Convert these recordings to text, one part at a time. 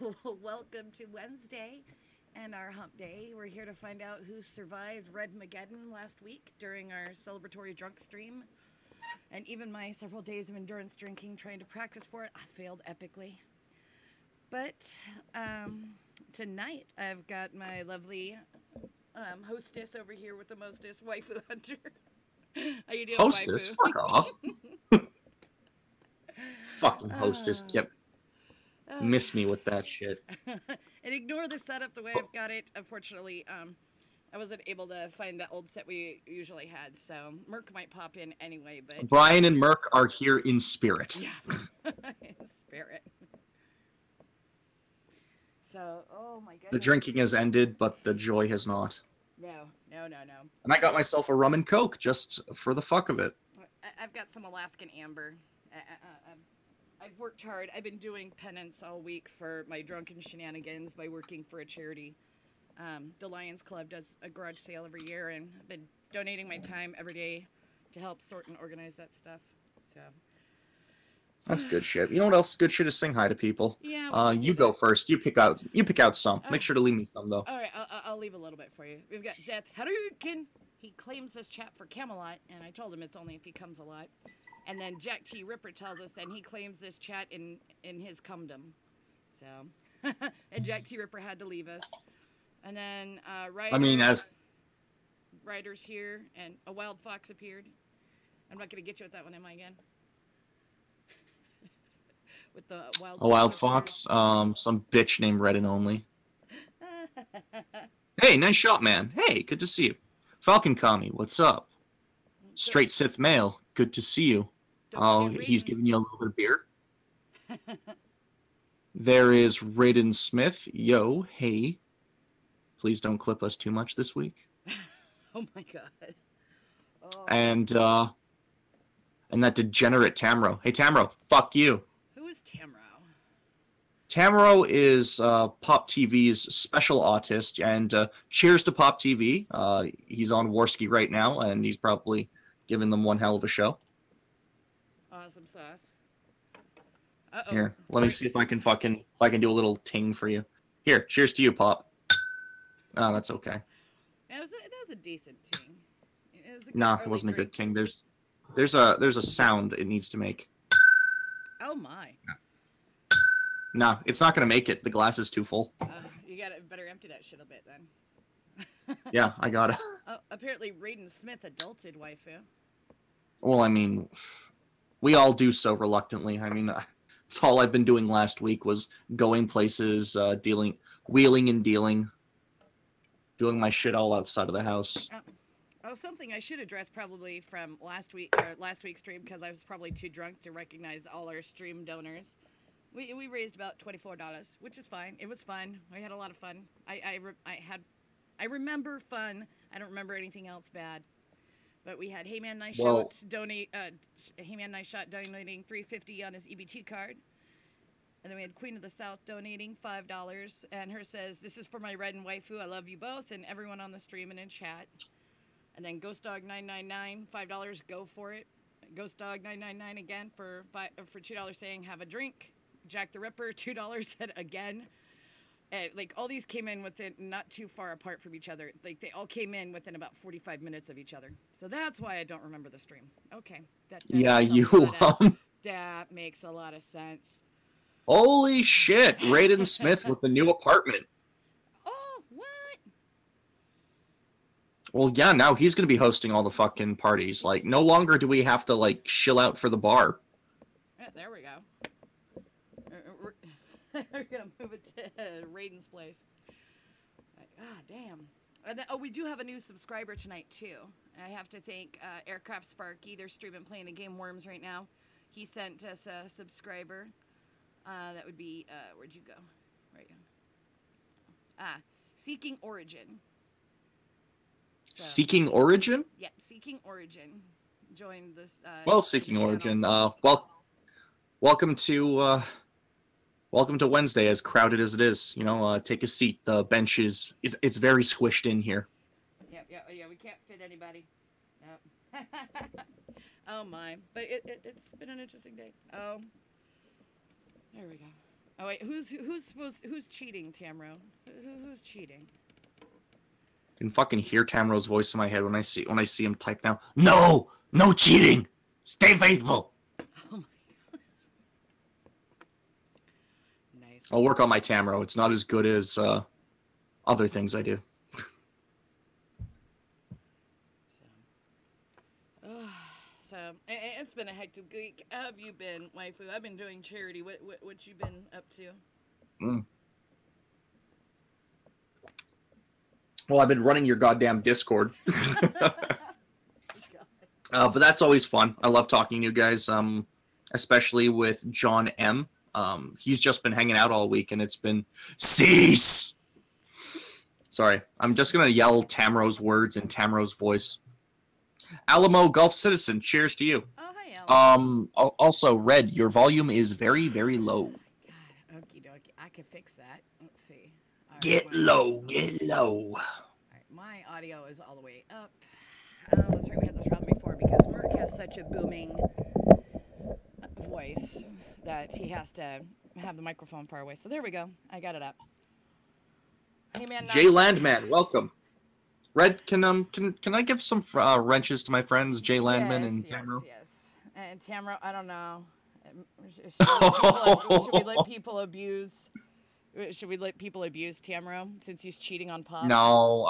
Welcome to Wednesday and our hump day. We're here to find out who survived Redmagedon last week during our celebratory drunk stream. And even my several days of endurance drinking trying to practice for it, I failed epically. But tonight I've got my lovely hostess over here with the mostest, Waifu Hunter. How you doing, Hostess? Waifu? Fuck off. Fucking hostess kept Oh, miss me with that shit. and ignore the setup the way I've got it. Unfortunately, I wasn't able to find that old set we usually had, so Merc might pop in anyway, but Brian and Merc are here in spirit. yeah, in spirit. So, oh my goodness. The drinking has ended, but the joy has not. No. And I got myself a rum and coke just for the fuck of it. I've got some Alaskan Amber. I've worked hard. I've been doing penance all week for my drunken shenanigans by working for a charity. The Lions Club does a garage sale every year, and I've been donating my time every day to help sort and organize that stuff. So That's good shit. You know what else is good shit is sing hi to people. yeah. You go first. You pick out some. Make sure to leave me some though. All right, I'll leave a little bit for you. We've got Death Hadouken. He claims this chat for Camelot, and I told him it's only if he comes a lot. And then Jack T. Ripper tells us that he claims this chat in his cumdom. So, and Jack T. Ripper had to leave us. And then Ryder's here, and a wild fox appeared. I'm not going to get you with that one, am I, again? With the wild A wild fox. Some bitch named Red and Only. appeared. Hey, nice shot, man. Hey, good to see you. Falcon Kami, what's up? Straight Sith Male, good to see you. Oh, he's giving you a little bit of beer. There is Raiden Smith. Yo, hey. Please don't clip us too much this week. Oh my god. Oh. And that degenerate Tamro. Hey, Tamro, fuck you. Who is Tamro? Tamro is Pop TV's special autist, and cheers to Pop TV. He's on Warski right now, and he's probably giving them one hell of a show. Awesome sauce. Uh-oh. Here, let me see if I can do a little ting for you. Here, cheers to you, Pop. Oh, that's okay. That was a decent ting. It was a good Nah, it early wasn't a drink. good ting. There's a sound it needs to make. Oh my. Nah, it's not gonna make it. The glass is too full. You gotta better empty that shit a bit then. Yeah, I gotta. Oh, apparently Raiden Smith adulted waifu. Well, I mean, we all do so reluctantly. I mean, that's all I've been doing last week was going places, wheeling and dealing, doing my shit all outside of the house. Oh, something I should address probably from last week's stream, because I was probably too drunk to recognize all our stream donors. We raised about $24, which is fine. It was fun. We had a lot of fun. I remember fun. I don't remember anything else bad. But we had Heyman Nice Shot donate. Heyman Nice Shot donating $3.50 on his EBT card, and then we had Queen of the South donating $5, and her says, "This is for my Red and Waifu. I love you both, and everyone on the stream and in chat." And then Ghost Dog 999 $5. Go for it. Ghost Dog 999 again for $2 saying have a drink. Jack the Ripper $2 said again. And like all these came in within not too far apart from each other. Like they all came in within about 45 minutes of each other. So that's why I don't remember the stream. Okay. That makes a lot of sense. Holy shit, Raiden Smith with the new apartment. Oh, what? Well, yeah, now he's gonna be hosting all the fucking parties. Like, no longer do we have to like shill out for the bar. Yeah, there we go. We're gonna move it to Raiden's place. God damn. And then, we do have a new subscriber tonight too. I have to thank Aircraft Sparky. They're streaming playing the game Worms right now. He sent us a subscriber. That would be where'd you go? Right. Seeking Origin. So, Seeking Origin? Yeah, Seeking Origin. Joined this. Seeking Origin. Welcome to Wednesday, as crowded as it is. You know, take a seat. The bench it's very squished in here. Yeah. We can't fit anybody. No. Oh my! But it's been an interesting day. Oh, there we go. Oh wait, who's cheating, Tamro? Who's cheating? I can fucking hear Tamro's voice in my head when I see him type now. No, no cheating. Stay faithful. Oh my Nice. I'll work on my Tamro. It's not as good as other things I do. So it's been a hectic week. How have you been, waifu? I've been doing charity. What you been up to? Well, I've been running your goddamn Discord. But that's always fun. I love talking to you guys, especially with John M. He's just been hanging out all week, and it's been cease. Sorry, I'm just gonna yell Tamro's words in Tamro's voice. Alamo Gulf Citizen, cheers to you. Oh, hi, Alamo. Also, Red, your volume is very, very low. God, okie dokie. I can fix that. Let's see. Right, get low. All right, my audio is all the way up. That's right, we had this problem before because Merc has such a booming voice that he has to have the microphone far away. So there we go. I got it up. Hey, man. Jay Landman, welcome. Red, can I give some wrenches to my friends Jay Landman and Tamro? Yes. And Tamro, I don't know. Should we let people abuse? Should we let people abuse Tamro since he's cheating on Pop? No,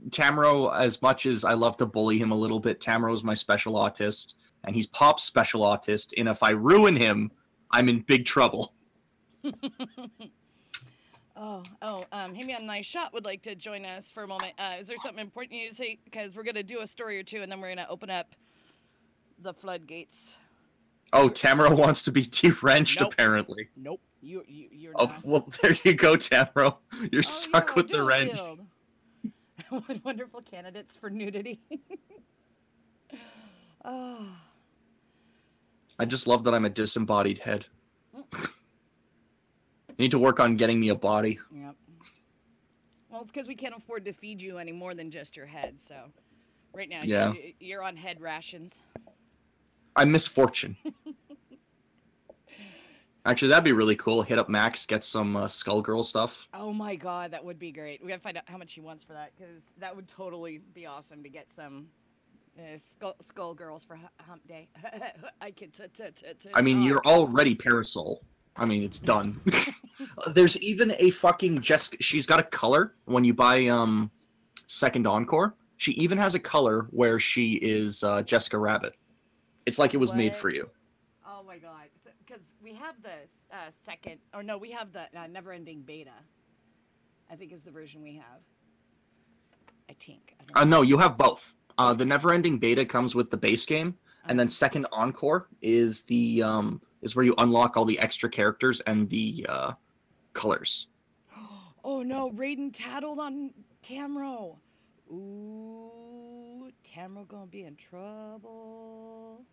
Tamro, as much as I love to bully him a little bit, Tamro's my special autist, and he's Pop's special autist, and if I ruin him, I'm in big trouble. Hey man, Nice Shot would like to join us for a moment. Is there something important you need to say? Because we're going to do a story or two, and then we're going to open up the floodgates. Oh, Tamro wants to be deranged, apparently. Nope. You're not. Oh, well, there you go, Tamro. You're stuck with the wrench. What wonderful candidates for nudity. Oh. I just love that I'm a disembodied head. I need to work on getting me a body. Yep. Well, it's because we can't afford to feed you any more than just your head, so right now you're on head rations. I'm misfortune. Actually, that'd be really cool. Hit up Max, get some Skullgirl stuff. Oh my god, that would be great. We gotta find out how much he wants for that, because that would totally be awesome to get some Skullgirls for Hump Day. I could I mean, you're already Parasol. I mean, it's done. There's even a fucking Jessica. She's got a color when you buy Second Encore. She even has a color where she is Jessica Rabbit. It's like it was made for you. Oh my god. Because we have the we have the Never-Ending Beta. I think is the version we have. I think. No, you have both. The Never-Ending Beta comes with the base game, and then Second Encore is the is where you unlock all the extra characters and the colors. Oh no, Raiden tattled on Tamro. Ooh, Tamro gonna be in trouble.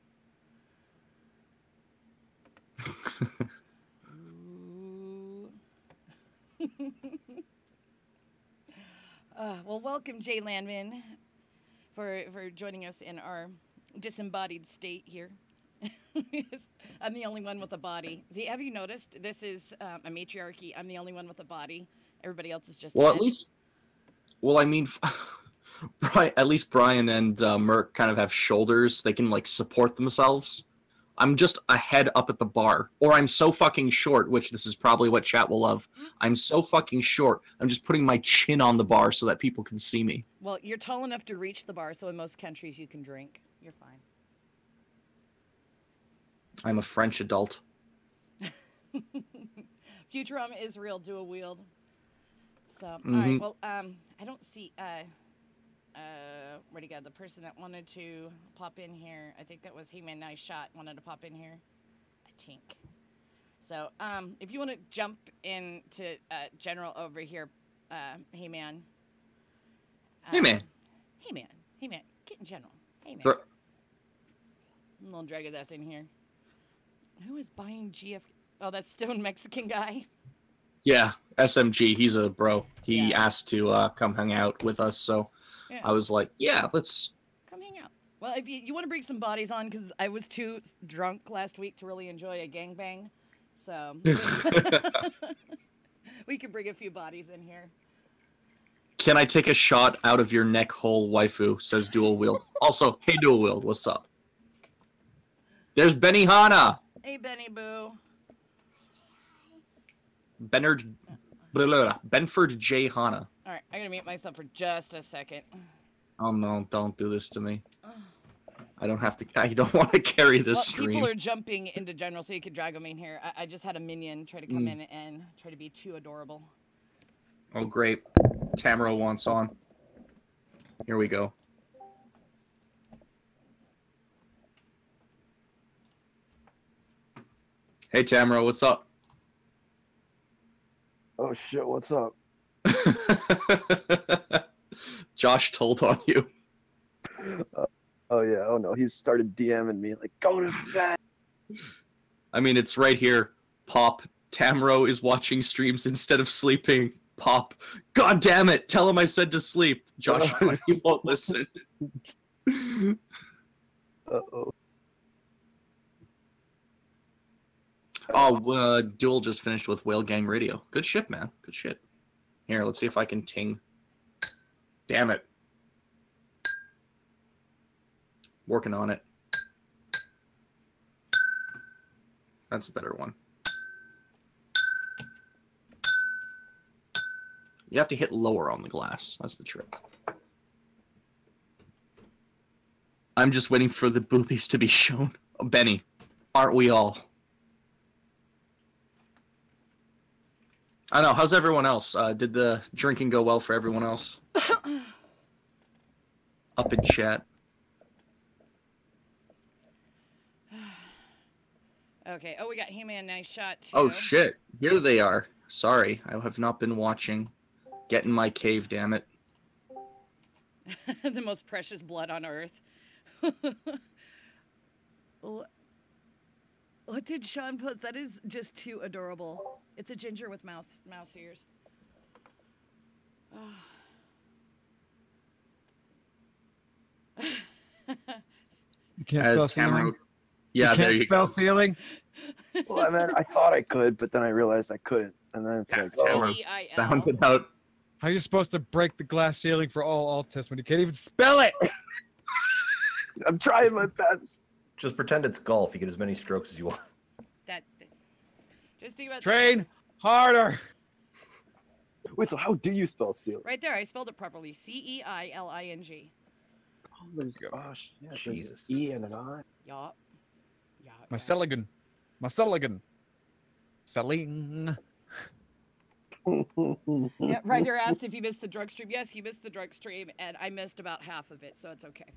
Ooh. Well, welcome, Jay Landman, for joining us in our disembodied state here. I'm the only one with a body. See, have you noticed? This is a matriarchy. I'm the only one with a body. Everybody else is just well, at least. Well, I mean, at least Brian and Merc kind of have shoulders. They can like support themselves. I'm just a head up at the bar, or I'm so fucking short, which this is probably what chat will love. I'm so fucking short. I'm just putting my chin on the bar so that people can see me. Well, you're tall enough to reach the bar, so in most countries you can drink. You're fine. I'm a French adult. Futurama is real dual wield. So, all right. Well, I don't see. Where'd he go? The person that wanted to pop in here. I think that was He-Man Nice Shot wanted to pop in here. I think. So, if you want to jump into General over here, Hey-Man. Hey-Man. Hey-Man. Get in General. Hey-Man. Sure. I'm gonna drag his ass in here. Who is buying GF? Oh, that stone Mexican guy. Yeah, SMG. He's a bro. He asked to come hang out with us, so I was like, yeah, let's come hang out. Well, if you want to bring some bodies on, because I was too drunk last week to really enjoy a gangbang. So we could bring a few bodies in here. Can I take a shot out of your neck hole, waifu? Says Dual Wield. Also, hey Dual Wield, what's up? There's Benny Hanna. Hey, Benny Boo. Benford J. Hanna. All right, I'm gonna mute myself for just a second. Oh no! Don't do this to me. I don't have to. I don't want to carry this stream. People are jumping into general, so you could drag them in here. I just had a minion try to come in and try to be too adorable. Oh great! Tamara wants on. Here we go. Hey Tamara, what's up? Oh shit, what's up? Josh told on you. Oh yeah, oh no, he's started DMing me like, go to bed. I mean, it's right here. Pop, Tamro is watching streams instead of sleeping. Pop, God damn it, tell him I said to sleep. Josh, he won't listen. Uh-oh. Oh, Duel just finished with Whale Gang Radio. Good shit, man. Good shit. Here, let's see if I can ting. Damn it. Working on it. That's a better one. You have to hit lower on the glass. That's the trick. I'm just waiting for the boobies to be shown. Oh, Benny, aren't we all? I don't know. How's everyone else? Did the drinking go well for everyone else? Up in chat. Okay. Oh, we got He-Man. Nice shot, too. Oh, shit. Here they are. Sorry. I have not been watching. Get in my cave, damn it. The most precious blood on Earth. What did Sean post? That is just too adorable. It's a ginger with mouse ears. Oh. You can't spell ceiling? Yeah, you can't spell ceiling? Well, I mean, I thought I could, but then I realized I couldn't. And then it's like, oh. Sound it out. How are you supposed to break the glass ceiling for all autists when you can't even spell it? I'm trying my best. Just pretend it's golf. You get as many strokes as you want. Just think about Train harder. Wait, so how do you spell ceiling? Right there, I spelled it properly. C-E-I-L-I-N-G. Oh, there's, gosh, yeah, Jesus. E and an I. Yup. Marcelligan. Marcelligan. Selling. Yeah, Ryder asked if you missed the drug stream. Yes, he missed the drug stream, and I missed about half of it, so it's okay.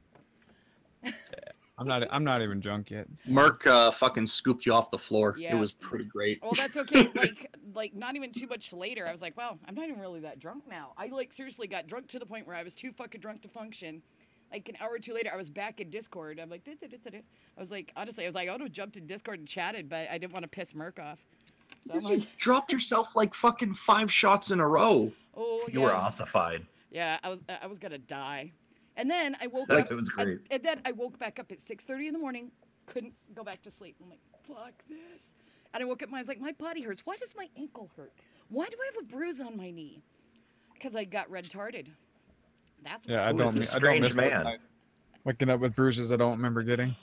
I'm not even drunk yet. Merc fucking scooped you off the floor. Yeah. It was pretty great. Well, that's okay. like not even too much later, I was like, wow, I'm not even really that drunk now. I seriously got drunk to the point where I was too fucking drunk to function. Like an hour or two later, I was back in Discord. I'm like, I was like, honestly, I would have jumped in Discord and chatted, but I didn't want to piss Merc off. So You dropped yourself like fucking 5 shots in a row. Oh, You were ossified. Yeah, I was gonna die. And then I woke Like, up. it was great. And then I woke back up at 6:30 in the morning. Couldn't go back to sleep. I'm like, fuck this. And I woke up and I was like, my body hurts. Why does my ankle hurt? Why do I have a bruise on my knee? Because I got red-tarded. That's why. Yeah, I don't miss strange man. those. Waking up with bruises I don't remember getting.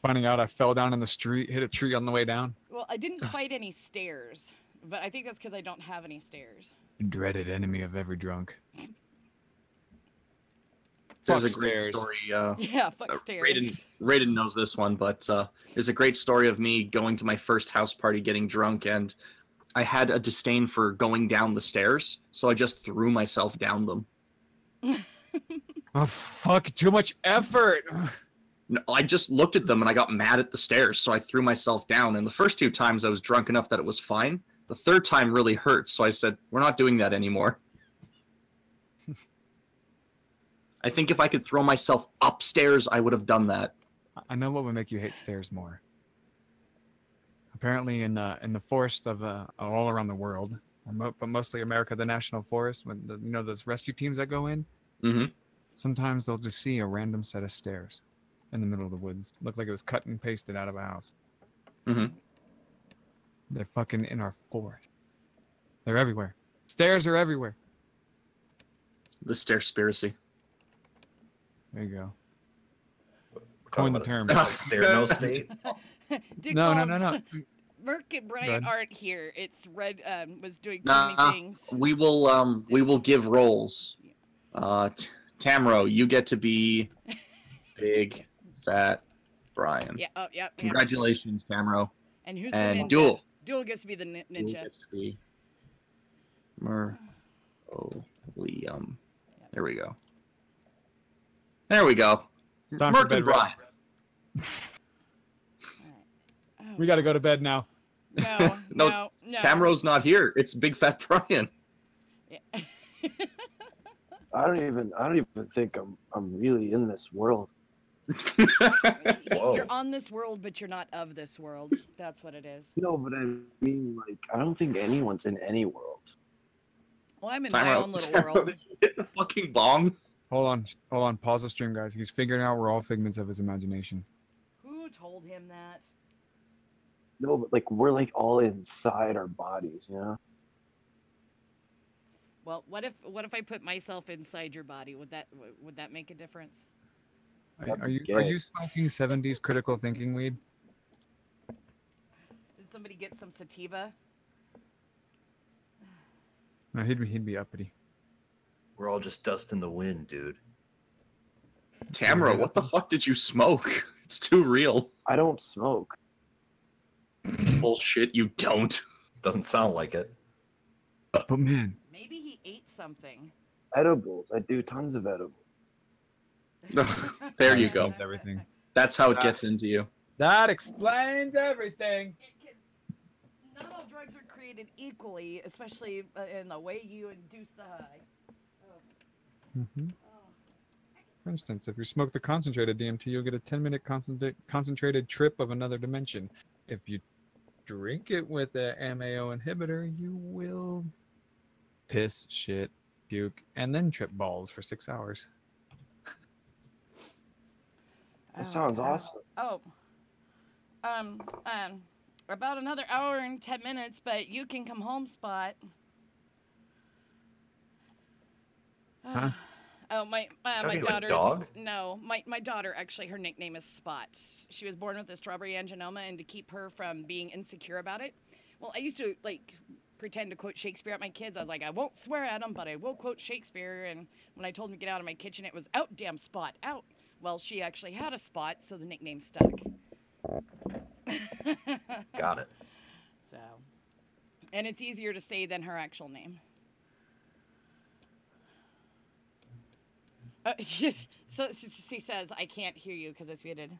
Finding out I fell down in the street, hit a tree on the way down. Well, I didn't fight any stairs, but I think that's because I don't have any stairs. Dreaded enemy of every drunk. There's Fuck a great stairs. story. Yeah, fuck stairs. Raiden knows this one, but there's a great story of me going to my first house party getting drunk, and I had a disdain for going down the stairs, so I just threw myself down them. Oh, fuck, too much effort. No, I just looked at them and I got mad at the stairs, so I threw myself down. And the first 2 times I was drunk enough that it was fine. The 3rd time really hurt, so I said, we're not doing that anymore. I think if I could throw myself upstairs, I would have done that. I know what would make you hate stairs more. Apparently in the forest of all around the world, but mostly America, the national forest, when those rescue teams that go in, Mm-hmm. sometimes they'll just see a random set of stairs in the middle of the woods. Looked like it was cut and pasted out of a house. Mm-hmm. They're fucking in our forest. They're everywhere. Stairs are everywhere. The Stairspiracy. There you go. We're Coin talking the about term. a stairs state. Dick No. Balls, Merc and Brian ahead. aren't here. It's Red was doing too Nah, many things. we will give roles. Tamro, you get to be big fat Brian. Yeah. Oh, yeah. Congratulations, Tamro. And who's And the ninja? Duel. Duel gets to be the Duel ninja. gets to be Liam. There we go. There we go. Time for Merc bed, and Brian. Oh, We got to go to bed now. No, No, no. Tamro's not here. It's big fat Brian. Yeah. I don't even think I'm really in this world. Whoa. You're on this world, but you're not of this world. That's what it is. No, but I mean, like, I don't think anyone's in any world. Well, I'm in my own little world. Did you hit the fucking bong? Hold on. Pause the stream, guys. He's figuring out we're all figments of his imagination. Who told him that? No, but like we're like all inside our bodies, you know? Well, what if I put myself inside your body? Would that make a difference? Are you smoking 70s critical thinking weed? Did somebody get some sativa? No, he'd be uppity. We're all just dust in the wind, dude. Tamro, what the fuck did you smoke? It's too real. I don't smoke. Bullshit, you don't. Doesn't sound like it. But man, Maybe he ate something. Edibles. I do tons of edibles. There you that go. explains everything. That's how it gets into you. That explains everything. Because not all drugs are created equally, especially in the way you induce the high. Mm-hmm. For instance, if you smoke the concentrated DMT, you'll get a 10-minute concentrated trip of another dimension. If you drink it with a MAO inhibitor, you will piss, shit, puke, and then trip balls for 6 hours. That sounds awesome. Oh. About another hour and 10 minutes, but you can come home, Spot. Huh? Oh, my Talking to a daughter's dog? no, my daughter actually, her nickname is Spot. She was born with a strawberry angioma, and to keep her from being insecure about it, well, I used to like pretend to quote Shakespeare at my kids. I was like, I won't swear at them, but I will quote Shakespeare. And when I told them to get out of my kitchen, it was out, damn Spot, out. Well, she actually had a spot, so the nickname stuck. Got it. So, and it's easier to say than her actual name. So she says, I can't hear you because it's muted.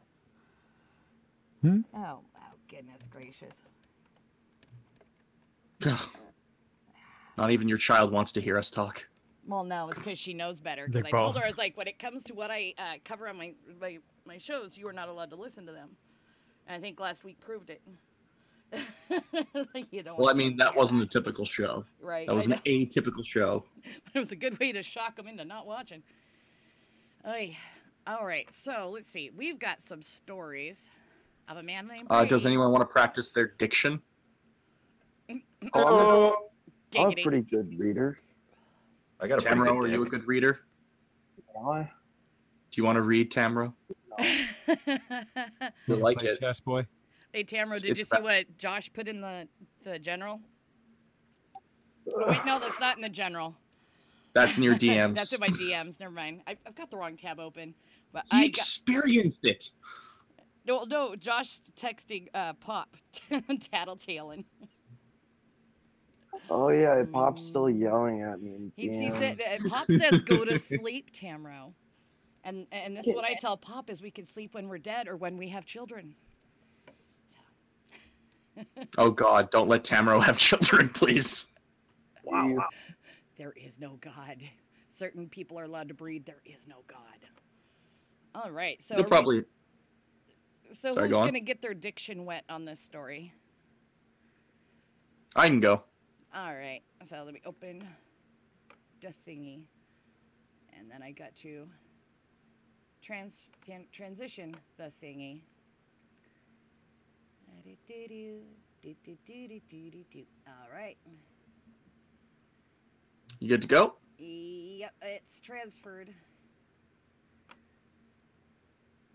Oh, goodness gracious. Not even your child wants to hear us talk. Well, no, it's because she knows better. Because I They're told her, I both. was like, when it comes to what I cover on my shows, you are not allowed to listen to them. And I think last week proved it. You don't Well, I want to mean, that hear wasn't a typical show. Right. That was I an atypical show. It was a good way to shock them into not watching. Oy. All right, so let's see. We've got some stories of a man named Does Brady. anyone want to practice their diction? Oh, I'm a Giggity. pretty good reader. I got a pretty Tamro, good are you a dick. good reader? Am I? Do you want to read, Tamro? You like Play it. chess, boy. Hey, Tamro, did It's you see what Josh put in the general? Oh, wait, no, that's not in the general. That's in your DMs. That's in my DMs. Never mind. I've got the wrong tab open. But He I got experienced it. no. Josh texting Pop, tattletaling. Oh yeah, Pop's still yelling at me. He Damn. said Pop says go to sleep, Tamro. And this is what I tell Pop is we can sleep when we're dead or when we have children. Oh God, don't let Tamro have children, please. Jeez. There is no God. Certain people are allowed to breed. There is no God. All right. So They're probably. so Sorry, who's go on. gonna get their diction wet on this story? I can go. All right. So let me open the thingy, and then I got to transition the thingy. All right. You good to go? Yep, it's transferred.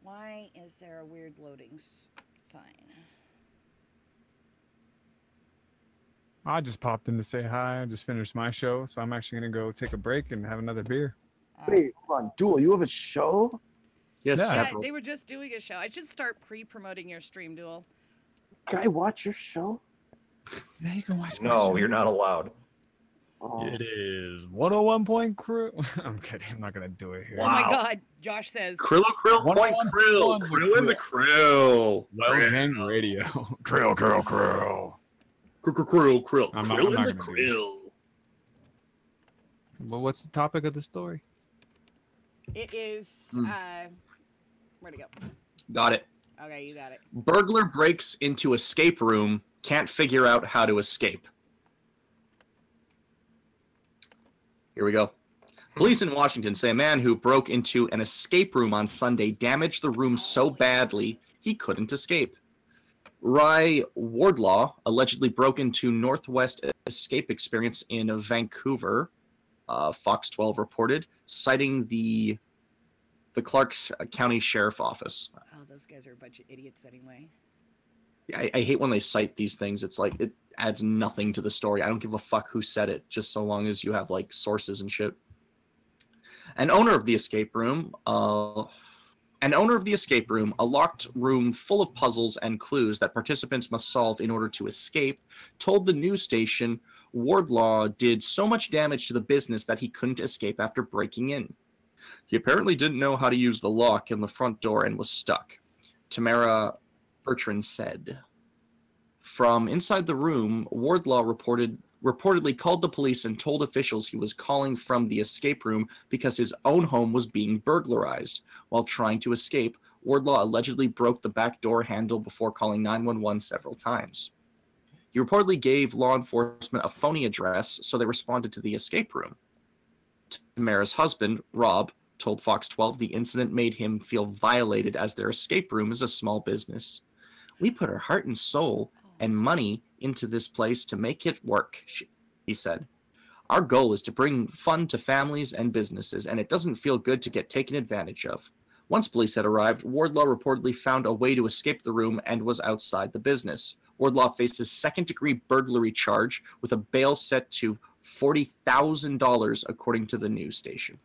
Why is there a weird loading sign? I just popped in to say hi. I just finished my show, so I'm actually gonna go take a break and have another beer. Wait, hold on, Duel, you have a show? Yes, Yeah. Yeah, several. they were just doing a show. I should start pre-promoting your stream, Duel. Can I watch your show? Yeah, you can watch my No, show. you're not allowed. Oh, It is 101 Point Crew. I'm kidding. I'm not gonna do it here. Oh my Wow. God, Josh says. Krill, point krill. 101.1 Krill in the krill. Well, Gang Radio. Krill. Krill. I'm not Krill in the gonna do that. krill. Well, what's the topic of the story? It is. Where'd it go? Got it. Okay, you got it. Burglar breaks into escape room, can't figure out how to escape. Here we go. Police in Washington say a man who broke into an escape room on Sunday damaged the room so badly he couldn't escape. Rye Wardlaw allegedly broke into Northwest Escape Experience in Vancouver, Fox 12 reported, citing the Clark County Sheriff Office. Oh, those guys are a bunch of idiots anyway. I hate when they cite these things. It's like it adds nothing to the story. I don't give a fuck who said it, just so long as you have like sources and shit. An owner of the escape room, a locked room full of puzzles and clues that participants must solve in order to escape, told the news station Wardlaw did so much damage to the business that he couldn't escape after breaking in. He apparently didn't know how to use the lock in the front door and was stuck, Tamara Bertrand said. From inside the room, Wardlaw reportedly called the police and told officials he was calling from the escape room because his own home was being burglarized. While trying to escape, Wardlaw allegedly broke the back door handle before calling 911 several times. He reportedly gave law enforcement a phony address, so they responded to the escape room. Tamara's husband, Rob, told Fox 12 the incident made him feel violated as their escape room is a small business. We put our heart and soul and money into this place to make it work, he said. Our goal is to bring fun to families and businesses, and it doesn't feel good to get taken advantage of. Once police had arrived, Wardlaw reportedly found a way to escape the room and was outside the business. Wardlaw faces second-degree burglary charge with a bail set to $40,000, according to the news station.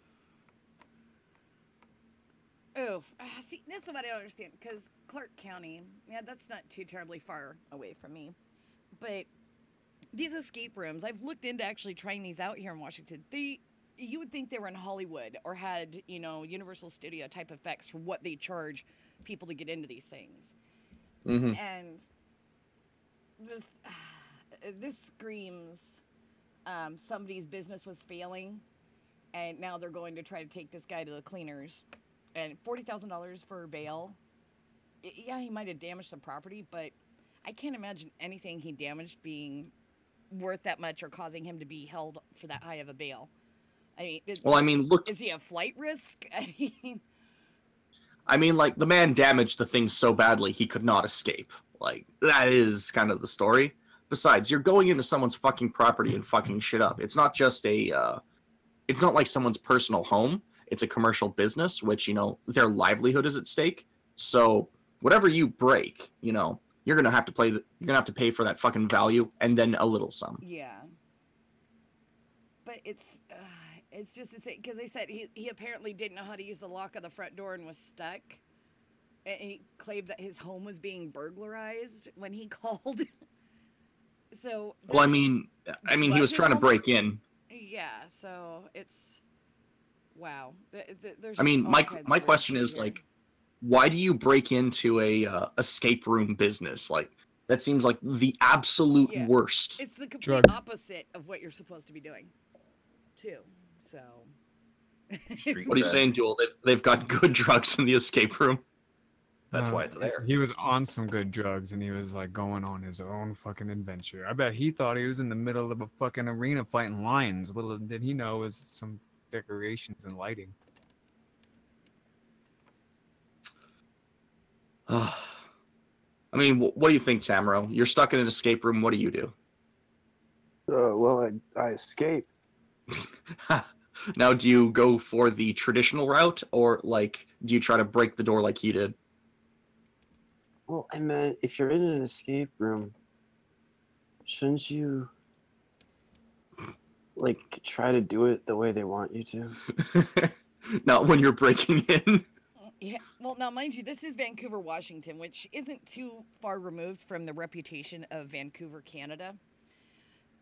Oh, see, that's what I don't understand, because Clark County, yeah, that's not too terribly far away from me. But these escape rooms, I've looked into actually trying these out here in Washington. You would think they were in Hollywood or had, Universal Studio type effects for what they charge people to get into these things. Mm-hmm. And just, this screams somebody's business was failing, and now they're going to try to take this guy to the cleaners. And $40,000 for bail. Yeah, he might have damaged some property, but I can't imagine anything he damaged being worth that much or causing him to be held for that high of a bail. I mean, look. Is he a flight risk? I mean, like, the man damaged the thing so badly he could not escape. Like, that is kind of the story. Besides, you're going into someone's fucking property and fucking shit up. It's not just it's not like someone's personal home. It's a commercial business, which, their livelihood is at stake. So whatever you break, you're gonna have to pay for that fucking value and then a little some. Yeah. But it's just insane because they said he apparently didn't know how to use the lock on the front door and was stuck. And he claimed that his home was being burglarized when he called. So. Well, I mean, he was trying to break in. Yeah. So it's. Wow. There's my question is, like, why do you break into a escape room business? Like, that seems like the absolute worst. It's the complete Drugs. opposite of what you're supposed to be doing, too. So. What are you saying, Duel? They've got good drugs in the escape room. That's why it's there. He was on some good drugs and he was like going on his own fucking adventure. I bet he thought he was in the middle of a fucking arena fighting lions. Little did he know it was some decorations and lighting. I mean, what do you think, Tamro? You're stuck in an escape room. What do you do? Well, I escaped. Now, do you go for the traditional route, or like, do you try to break the door like he did? Well, I meant, if you're in an escape room, shouldn't you, like, try to do it the way they want you to? Not when you're breaking in. Yeah, well, now, mind you, this is Vancouver, Washington, which isn't too far removed from the reputation of Vancouver, Canada.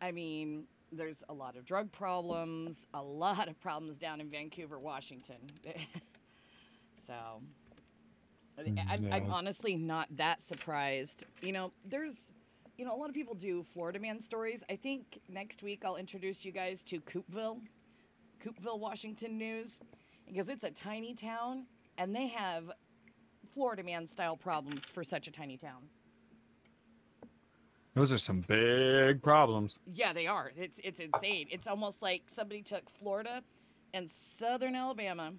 I mean, there's a lot of drug problems, a lot of problems down in Vancouver, Washington. So, I'm honestly not that surprised. You know, there's, a lot of people do Florida man stories. I think next week I'll introduce you guys to Coopville, Washington news, because it's a tiny town, and they have Florida man style problems for such a tiny town. Those are some big problems. Yeah, they are. It's insane. It's almost like somebody took Florida and Southern Alabama,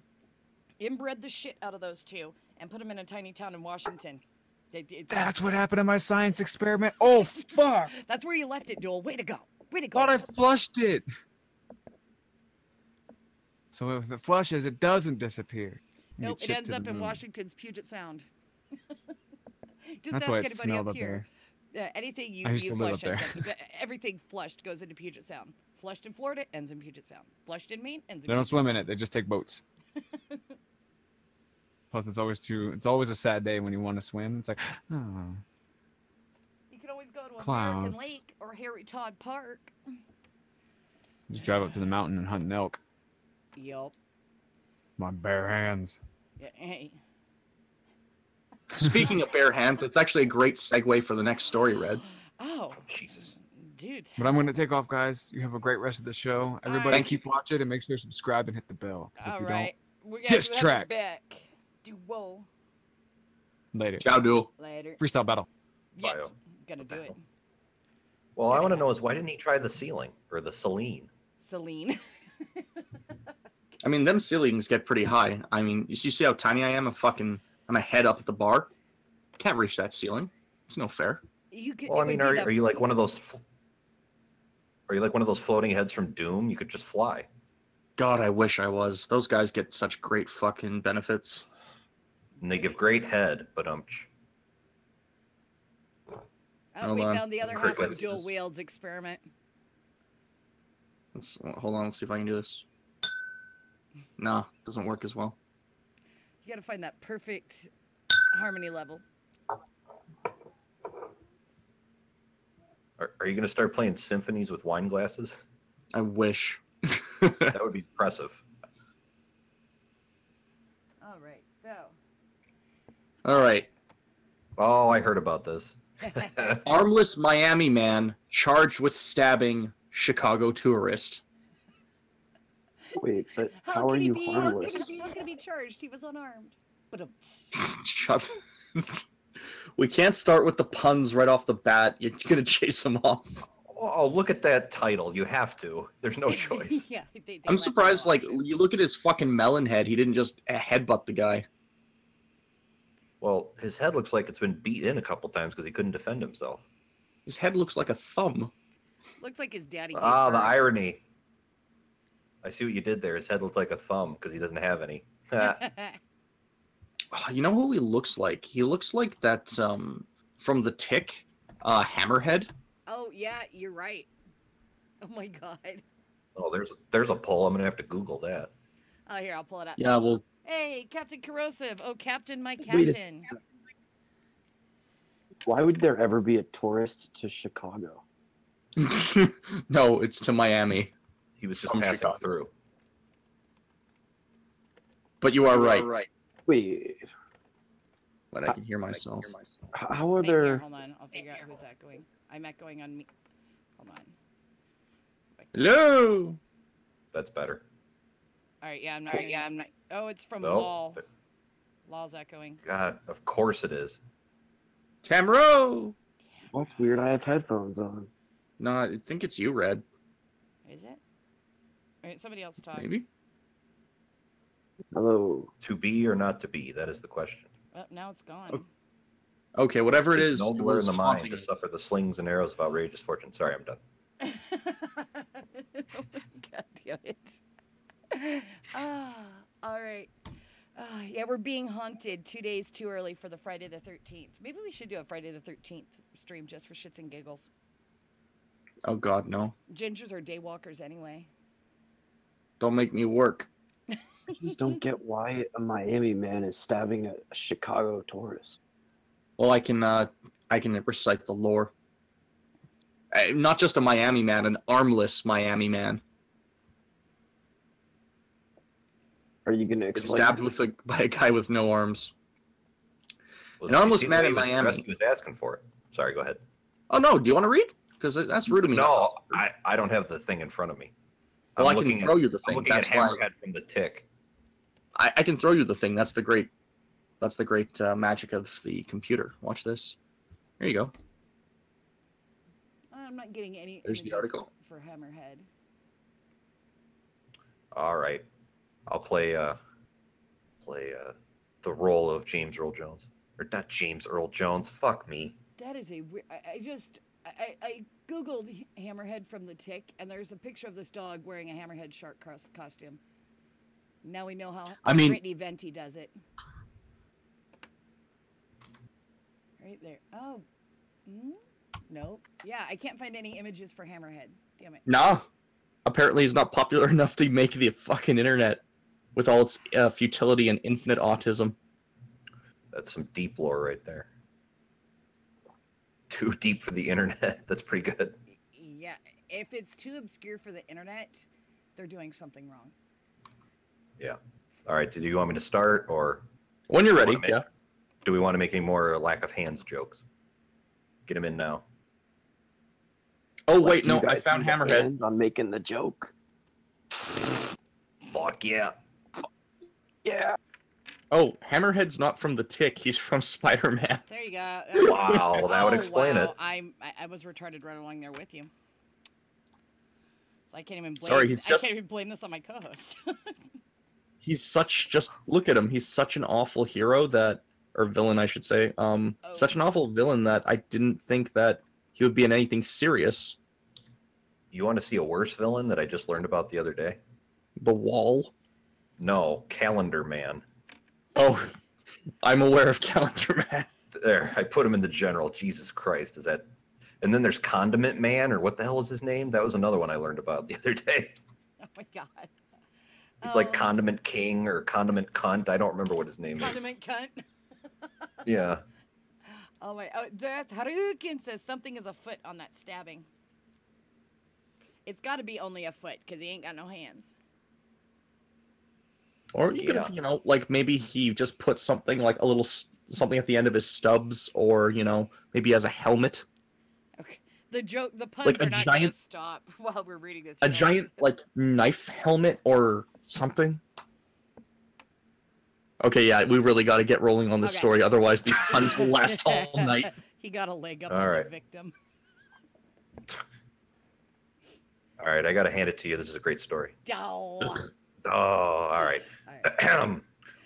inbred the shit out of those two, and put them in a tiny town in Washington. That's what happened in my science experiment. Oh, fuck. That's where you left it, Joel. Way to go. Way to go. Thought I flushed it. So if it flushes, it doesn't disappear. Nope, it ends up in Washington's Puget Sound. Just That's ask why it anybody smelled up up here. Anything I used you to live flush, up ends up, everything flushed goes into Puget Sound. Flushed in Florida, ends in Puget Sound. Flushed in Maine, ends in They don't Puget swim Sound. in it. They just take boats. Plus, it's always a sad day when you want to swim. It's like, oh. You can always go to Clouds. American Lake or Harry Todd Park. Just drive up to the mountain and hunt an elk. Yup. My bare hands. Yeah, hey. Speaking of bare hands, that's actually a great segue for the next story, Red. Oh, Jesus. dude. But I'm going to take off, guys. You have a great rest of the show. Everybody right. keep watching and make sure to subscribe and hit the bell. 'Cause if All you right. We're gonna diss do that track. back. Do whoa. don't, later. Ciao, duel. Later. Freestyle battle. Yeah, Bio. gonna do it. Well, I want to know is why didn't he try the ceiling or the Celine? Celine. I mean, them ceilings get pretty high. I mean, you see how tiny I am? I'm a head up at the bar. Can't reach that ceiling. It's no fair. You could. Well, I it mean, would be are you like one of those? Are you like one of those floating heads from Doom? You could just fly. God, I wish I was. Those guys get such great fucking benefits. And they give great head, but Oh, Hold we on. found the other half Crickets. of Joel Wield's experiment. Hold on, let's see if I can do this. No, doesn't work as well. You gotta find that perfect harmony level. are you going to start playing symphonies with wine glasses? I wish. That would be impressive. All right, so. All right. Oh, I heard about this. Armless Miami man charged with stabbing Chicago tourist. Wait, but how are could he you be, harmless? How could he be charged? He was unarmed. But Shut. We can't start with the puns right off the bat. You're gonna chase him off. Oh, look at that title. You have to. There's no choice. yeah, they I'm left surprised. no Like, option. you look at his fucking melon head. He didn't just headbutt the guy. Well, his head looks like it's been beat in a couple times because he couldn't defend himself. His head looks like a thumb. Looks like his daddy. Ah, gave the birth. irony. I see what you did there. His head looks like a thumb because he doesn't have any. Oh, you know who he looks like? He looks like that from the Tick, Hammerhead. Oh yeah, you're right. Oh my god. Oh, there's a poll. I'm gonna have to Google that. Oh here, I'll pull it up. Yeah, well, Hey, Captain Corrosive. Oh, Captain, my Wait a captain. Why would there ever be a tourist to Chicago? no, it's to Miami. He was just From passing Chicago. through. But you are right. Wait, But I can hear myself. how are Same here. there? Hold on, I'll figure out who's that going. I'm at going on me. Hold on. Hello. That's better. All right, yeah, I'm not. Oh, it's from Nope. Law. Law's echoing. God, of course it is. Tamro. Well, that's weird. I have headphones on. No, I think it's you, Red. Is it? All right, somebody else talk. Maybe. Hello. To be or not to be? That is the question. Oh, now it's gone. Okay, whatever it is, it Nowhere in was the mind haunting to me. suffer the slings and arrows of outrageous fortune. Sorry, I'm done. God damn it. All right. Yeah, we're being haunted 2 days too early for the Friday the 13th. Maybe we should do a Friday the 13th stream just for shits and giggles. Oh God, no! Gingers are daywalkers anyway. Don't make me work. I just don't get why a Miami man is stabbing a Chicago tourist. Well, I can recite the lore. Not just a Miami man, an armless Miami man. Are you gonna Gets explain? stabbed by a guy with no arms. Well, An did you armless see the man way in he was dressed? Miami. He was asking for it. Sorry, go ahead. Oh no! Do you want to read? Because that's rude of me. No, I don't have the thing in front of me. Well, I'm I can looking throw you the I'm thing. looking That's at why Hammerhead from the Tick. I can throw you the thing. That's the great magic of the computer. Watch this. There you go. I'm not getting any There's the images article. for Hammerhead. All right, I'll play the role of James Earl Jones, or not James Earl Jones. Fuck me. That is a weird. I googled Hammerhead from the Tick, and there's a picture of this dog wearing a Hammerhead shark costume. Now we know how Brittany Venti does it. Right there. Oh, nope. Yeah, I can't find any images for Hammerhead. Damn it. Nah. Apparently, he's not popular enough to make the fucking internet with all its futility and infinite autism. That's some deep lore right there. Too deep for the internet. That's pretty good. Yeah, if it's too obscure for the internet, they're doing something wrong. Yeah. All right. Do you want me to start, or When you're ready, yeah. do we want to make any more lack of hands jokes? Get him in now. Oh Like, wait, do you no, I guys found need a Hammerhead. hand on making the joke. Fuck yeah. Yeah. Oh, Hammerhead's not from the Tick. He's from Spider-Man. There you go. Wow, that would explain it. I was retarded right along there with you. So I can't even blame. Sorry, he's I just- can't even blame this on my co-host. He's just look at him. He's such an awful hero or villain, I should say. Such an awful villain that I didn't think that he would be in anything serious. You want to see a worse villain that I just learned about the other day? The Wall. No, Calendar Man. Oh, I'm aware of Calendar Man. There, I put him in the general. Jesus Christ, is that? And then there's Condiment Man, or what the hell is his name? That was another one I learned about the other day. Oh my god. He's like Condiment King or Condiment Cunt. I don't remember what his name is. Condiment cunt. Yeah. Oh my. Oh, Darth Harukin says something is afoot on that stabbing. It's got to be only a foot because he ain't got no hands. Or you could, like maybe he just put something like a little something at the end of his stubs, or maybe as a helmet. Okay. The puns Like a are not going to giant- stop while we're reading this. A guys. giant like knife helmet or something. Okay, yeah, we really got to get rolling on this Okay. story, otherwise these puns will last all night. He got a leg up All on right. the victim. All right, I got to hand it to you. This is a great story. Oh. Oh, all right. All right.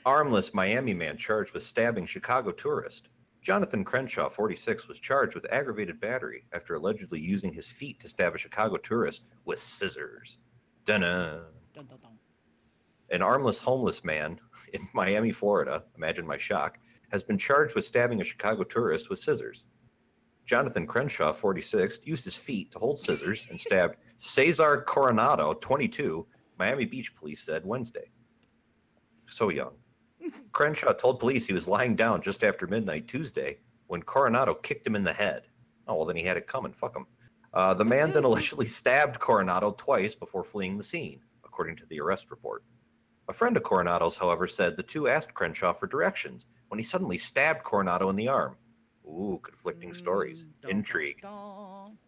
Armless Miami man charged with stabbing Chicago tourist. Jonathan Crenshaw, 46, was charged with aggravated battery after allegedly using his feet to stab a Chicago tourist with scissors. Dun-dun. Dun, dun, dun. An armless homeless man in Miami, Florida, imagine my shock, has been charged with stabbing a Chicago tourist with scissors. Jonathan Crenshaw, 46, used his feet to hold scissors and stabbed Cesar Coronado, 22, Miami Beach police said Wednesday. So young. Crenshaw told police he was lying down just after midnight Tuesday when Coronado kicked him in the head. Oh, well, then he had it coming. Fuck him. The man then allegedly stabbed Coronado twice before fleeing the scene, according to the arrest report. A friend of Coronado's, however, said the two asked Crenshaw for directions when he suddenly stabbed Coronado in the arm. Ooh, conflicting stories. Dun, Intrigue. dun, dun.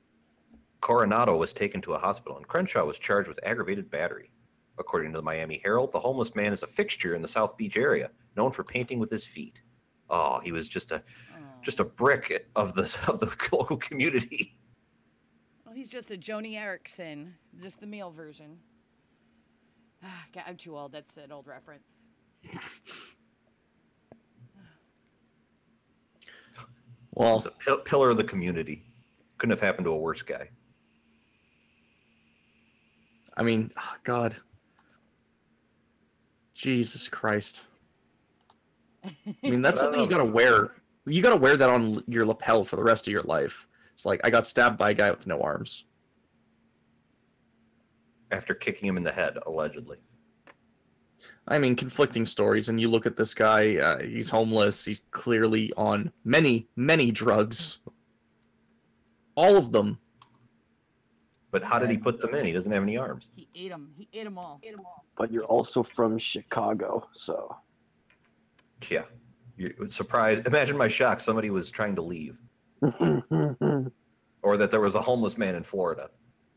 Coronado was taken to a hospital, and Crenshaw was charged with aggravated battery. According to the Miami Herald, the homeless man is a fixture in the South Beach area, known for painting with his feet. Oh, he was just a brick of the local community. Well, he's just a Joni Erickson, just the male version. God, I'm too old. That's an old reference. Well, He's a pillar of the community. Couldn't have happened to a worse guy. I mean, oh, God. Jesus Christ. I mean, that's But I something you don't gotta wear. You gotta wear that on your lapel for the rest of your life. It's like, I got stabbed by a guy with no arms. After kicking him in the head, allegedly. I mean, conflicting stories, and you look at this guy, he's homeless, he's clearly on many, many drugs. All of them. But how did he put them in? He doesn't have any arms. He ate them. He ate them all. But you're also from Chicago, so. Yeah. You're surprised. Imagine my shock. Somebody was trying to leave. Or that there was a homeless man in Florida.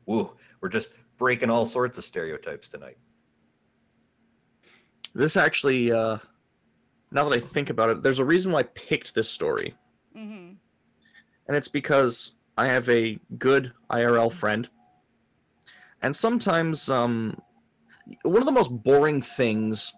Woo. We're just breaking all sorts of stereotypes tonight. This actually, now that I think about it, there's a reason why I picked this story. Mm-hmm. And it's because I have a good IRL friend. And sometimes, one of the most boring things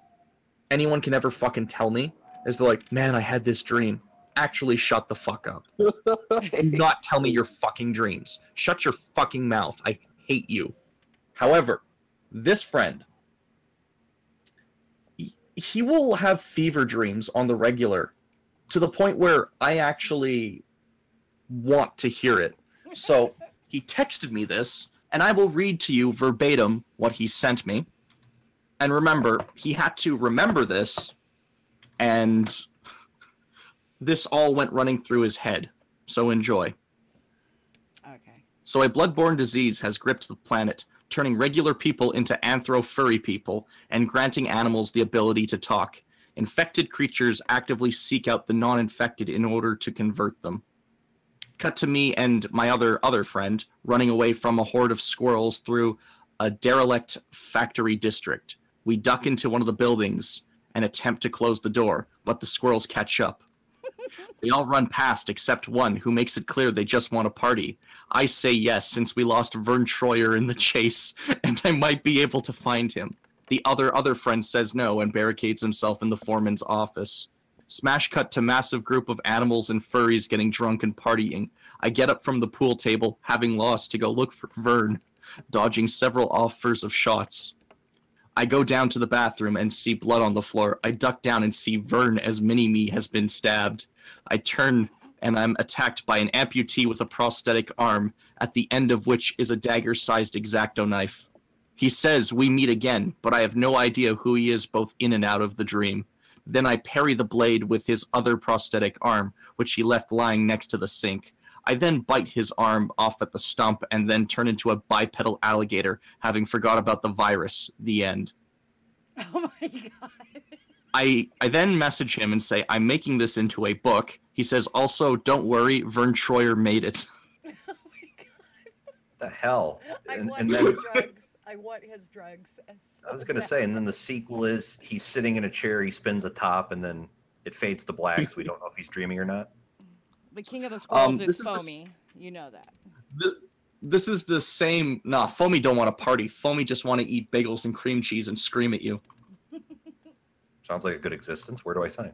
anyone can ever fucking tell me is they're like, man, I had this dream. Actually, shut the fuck up. Do not tell me your fucking dreams. Shut your fucking mouth. I hate you. However, this friend, he will have fever dreams on the regular to the point where I actually want to hear it. So he texted me this, and I will read to you verbatim what he sent me. And remember, he had to remember this, and this all went running through his head. So enjoy. Okay. So a bloodborne disease has gripped the planet, turning regular people into anthro-furry people and granting animals the ability to talk. Infected creatures actively seek out the non-infected in order to convert them. Cut to me and my other friend running away from a horde of squirrels through a derelict factory district. We duck into one of the buildings and attempt to close the door, but the squirrels catch up. They all run past except one, who makes it clear they just want to party. I say yes, since we lost Vern Troyer in the chase, and I might be able to find him. The other friend says no and barricades himself in the foreman's office. Smash cut to massive group of animals and furries getting drunk and partying. I get up from the pool table, having lost, to go look for Vern, dodging several offers of shots. I go down to the bathroom and see blood on the floor. I duck down and see Vern as Mini-Me has been stabbed. I turn and I'm attacked by an amputee with a prosthetic arm, at the end of which is a dagger-sized X-Acto knife. He says we meet again, but I have no idea who he is both in and out of the dream. Then I parry the blade with his other prosthetic arm, which he left lying next to the sink. I then bite his arm off at the stump and then turn into a bipedal alligator, having forgot about the virus. The end. Oh my god. I then message him and say, I'm making this into a book. He says, also, don't worry, Vern Troyer made it. Oh my god. The hell? I And, want and his then drugs. I want his drugs. I was going to say, and then the sequel is he's sitting in a chair, he spins a top, and then it fades to black, so we don't know if he's dreaming or not. The king of the squirrels this is is Foamy. You know that. This is the same... Nah, Foamy don't want to party. Foamy just want to eat bagels and cream cheese and scream at you. Sounds like a good existence. Where do I sign?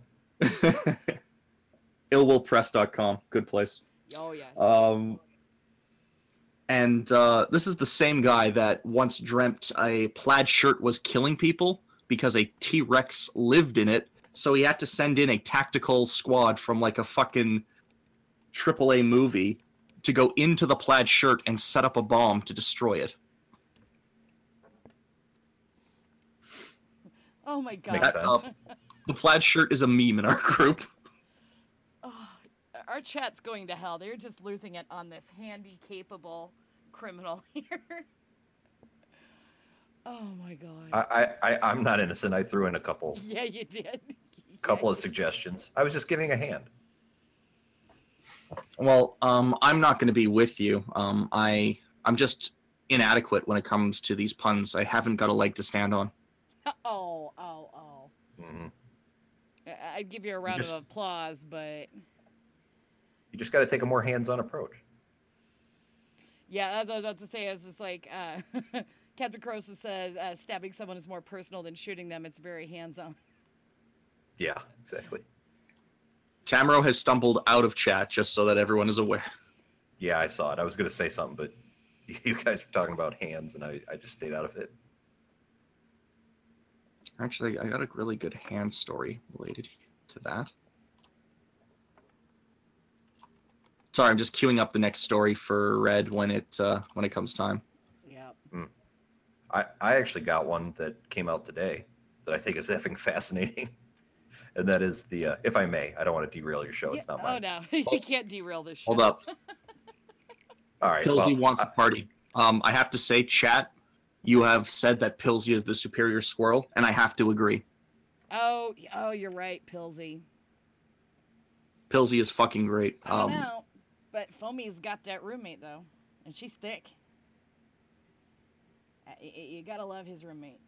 Illwillpress.com. Good place. Oh, yes. And this is the same guy that once dreamt a plaid shirt was killing people because a T-Rex lived in it, so he had to send in a tactical squad from like a fucking AAA movie to go into the plaid shirt and set up a bomb to destroy it. Oh my god. Makes sense. The plaid shirt is a meme in our group. Oh, our chat's going to hell. They're just losing it on this handy, capable criminal here. Oh my god. I'm not innocent. I threw in a couple Yeah, you did. of suggestions. I was just giving a hand. Well, I'm not going to be with you. I'm just inadequate when it comes to these puns. I haven't got a leg to stand on. Oh. Mm-hmm. I'd give you a round of applause, but You just got to take a more hands-on approach. yeah, that's what I was about to say. It's just like Captain Croso said, stabbing someone is more personal than shooting them. It's very hands-on. Yeah, exactly. Tamaro has stumbled out of chat, just so that everyone is aware. Yeah, I saw it. I was going to say something, but you guys were talking about hands, and I just stayed out of it. Actually, I got a really good hand story related to that. Sorry, I'm just queuing up the next story for Red when it comes time. Yeah. I actually got one that came out today that I think is effing fascinating. And that is the, if I may, I don't want to derail your show. It's not mine. Oh, no. You can't derail this show. Hold up. All right. Pilsy well, wants a party. I have to say, chat, you have said that Pilsy is the superior squirrel, and I have to agree. Oh, you're right, Pilsy. Pilsy is fucking great. I don't know, but Foamy's got that roommate, though, and she's thick. You gotta love his roommate.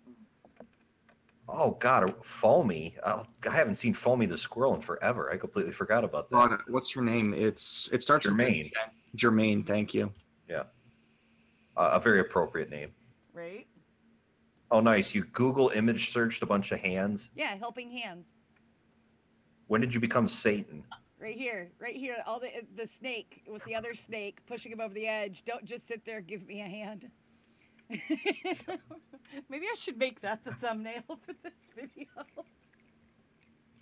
Oh, God, Foamy. I haven't seen Foamy the squirrel in forever. I completely forgot about that. God, what's her name? It starts Jermaine. with Jermaine, thank you. Yeah. A very appropriate name. Right? Oh, nice. You Google image searched a bunch of hands. Yeah, helping hands. When did you become Satan? Right here. All the snake with the other snake pushing him over the edge. Don't just sit there, give me a hand. Maybe I should make that the thumbnail for this video.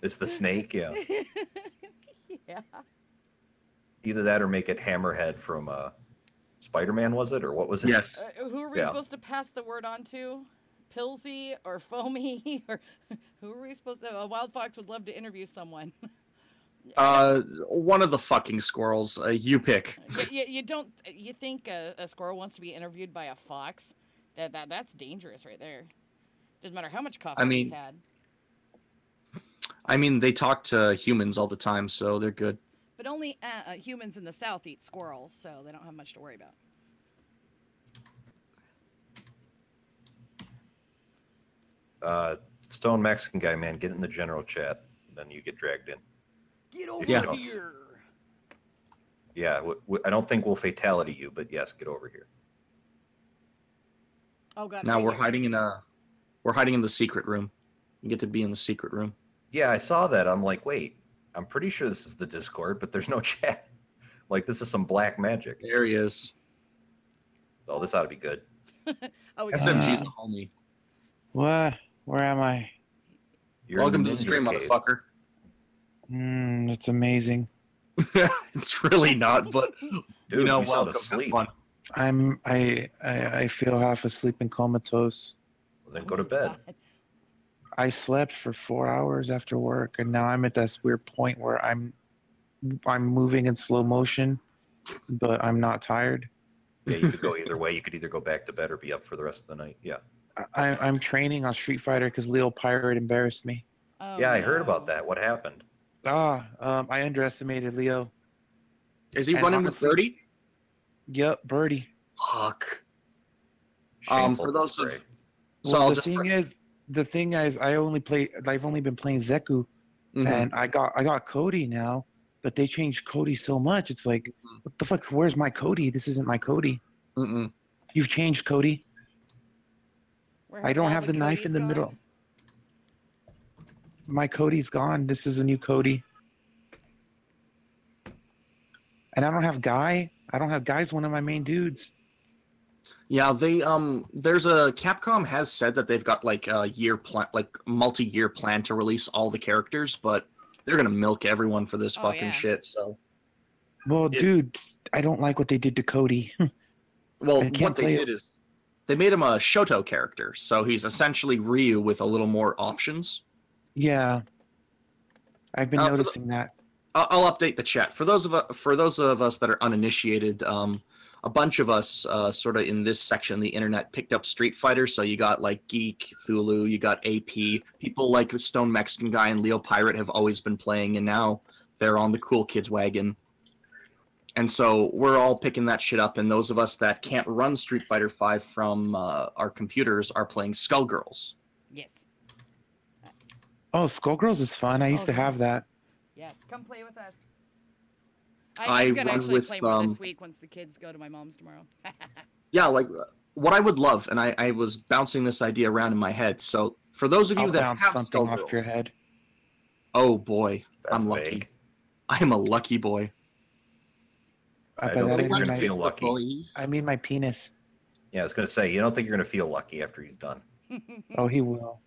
It's the snake, yeah. Yeah. Either that or make it Hammerhead from Spider-Man, was it? Or what was it? Yes. Who are we supposed to pass the word on to? Pilsy or Foamy? Or who are we supposed to... Wild Fox would love to interview someone. One of the fucking squirrels. You pick. You think a squirrel wants to be interviewed by a fox? That's dangerous right there. Doesn't matter how much coffee he's had. I mean, they talk to humans all the time, so they're good. But only humans in the South eat squirrels, so they don't have much to worry about. Stone Mexican guy, man, get in the general chat, and then you get dragged in. Get over here. Yeah, I don't think we'll fatality you, but yes, get over here. Oh God! Now we're hiding in the secret room. You get to be in the secret room. Yeah, I saw that. I'm like, wait, I'm pretty sure this is the Discord, but there's no chat. Like, this is some black magic. There he is. Oh, this ought to be good. SMG's a homie. What? Where am I? You're Welcome to in the stream, cave. motherfucker. It's amazing. It's really not, but Dude, you know, you sound welcome. asleep. Fun. I feel half asleep and comatose. Well, then go to bed. I slept for 4 hours after work, and now I'm at this weird point where I'm moving in slow motion, but I'm not tired. Yeah, you could go either way. You could either go back to bed or be up for the rest of the night. Yeah. I'm training on Street Fighter because Leo Pirate embarrassed me. Oh, Yeah, I heard no. about that. What happened? I underestimated Leo. Is he And running honestly- with 30? Yep, Birdie. Fuck. Shameful for those of display. so Well, I'll the just thing is, I've only been playing Zeku, Mhm. and I got Cody now, but they changed Cody so much. It's like, what the fuck? Where's my Cody? This isn't my Cody. Mm-mm. You've changed Cody. Where I don't all have the knife Cody's in the gone? middle. My Cody's gone. This is a new Cody. And I don't have Guy. Guy's one of my main dudes. Yeah, they there's a Capcom has said that they've got like a year plan, like multi-year plan to release all the characters, but they're gonna milk everyone for this Oh, fucking yeah. shit. So, Well, It's- dude, I don't like what they did to Cody. well, I can't what they play did as- is they made him a Shoto character, so he's essentially Ryu with a little more options. Yeah. I've been for the- noticing that. I'll update the chat for those of us that are uninitiated. A bunch of us, sort of in this section of the internet, picked up Street Fighter. So you got like Geek, Thulu, you got AP. People like Stone Mexican Guy and Leo Pirate have always been playing, and now they're on the cool kids wagon. And so we're all picking that shit up. And those of us that can't run Street Fighter V from our computers are playing Skullgirls. Yes. Oh, Skullgirls is fun. I used to have Skullgirls. that. Yes. Come play with us. I I'm gonna run actually with, play more this week once the kids go to my mom's tomorrow. Yeah, like what I would love, and I was bouncing this idea around in my head. So for those of you I'll that bounce have something Skullgirls, off your head. oh boy, That's I'm lucky. vague. I am a lucky boy. By don't that think I you're mean gonna feel lucky. I mean my penis. Yeah, I was gonna say you don't think you're gonna feel lucky after he's done. Oh, he will.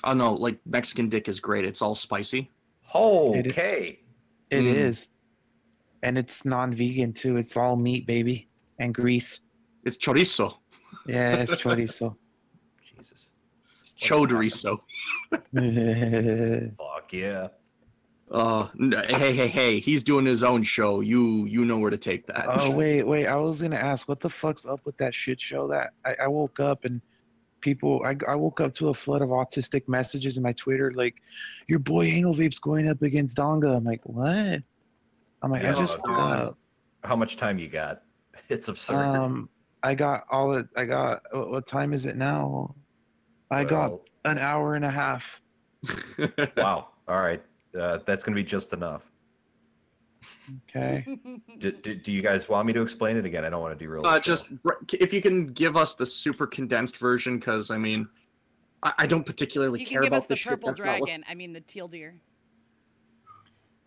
Oh no, like Mexican dick is great. It's all spicy. Okay. It Mm. is, and it's non-vegan too. It's all meat, baby, and grease. It's chorizo. Yeah, it's chorizo. Jesus. Chodorizo. Fuck yeah. Hey, he's doing his own show. You know where to take that. Oh wait. I was gonna ask, what the fuck's up with that shit show? That I woke up and people, I woke up to a flood of autistic messages in my Twitter, like, your boy Anal Vape's going up against Donga. I'm like, what? I'm like, Yeah, I just dude. woke up. How much time you got? It's absurd. I got all it. I got. What time is it now? I got Well, an hour and a half. wow. All right. That's gonna be just enough. Okay. Do you guys want me to explain it again? I don't want to derail. The show. Just if you can give us the super condensed version, because I mean, I don't particularly You care can give about us the this shit. purple That's not what- dragon. I mean the teal deer.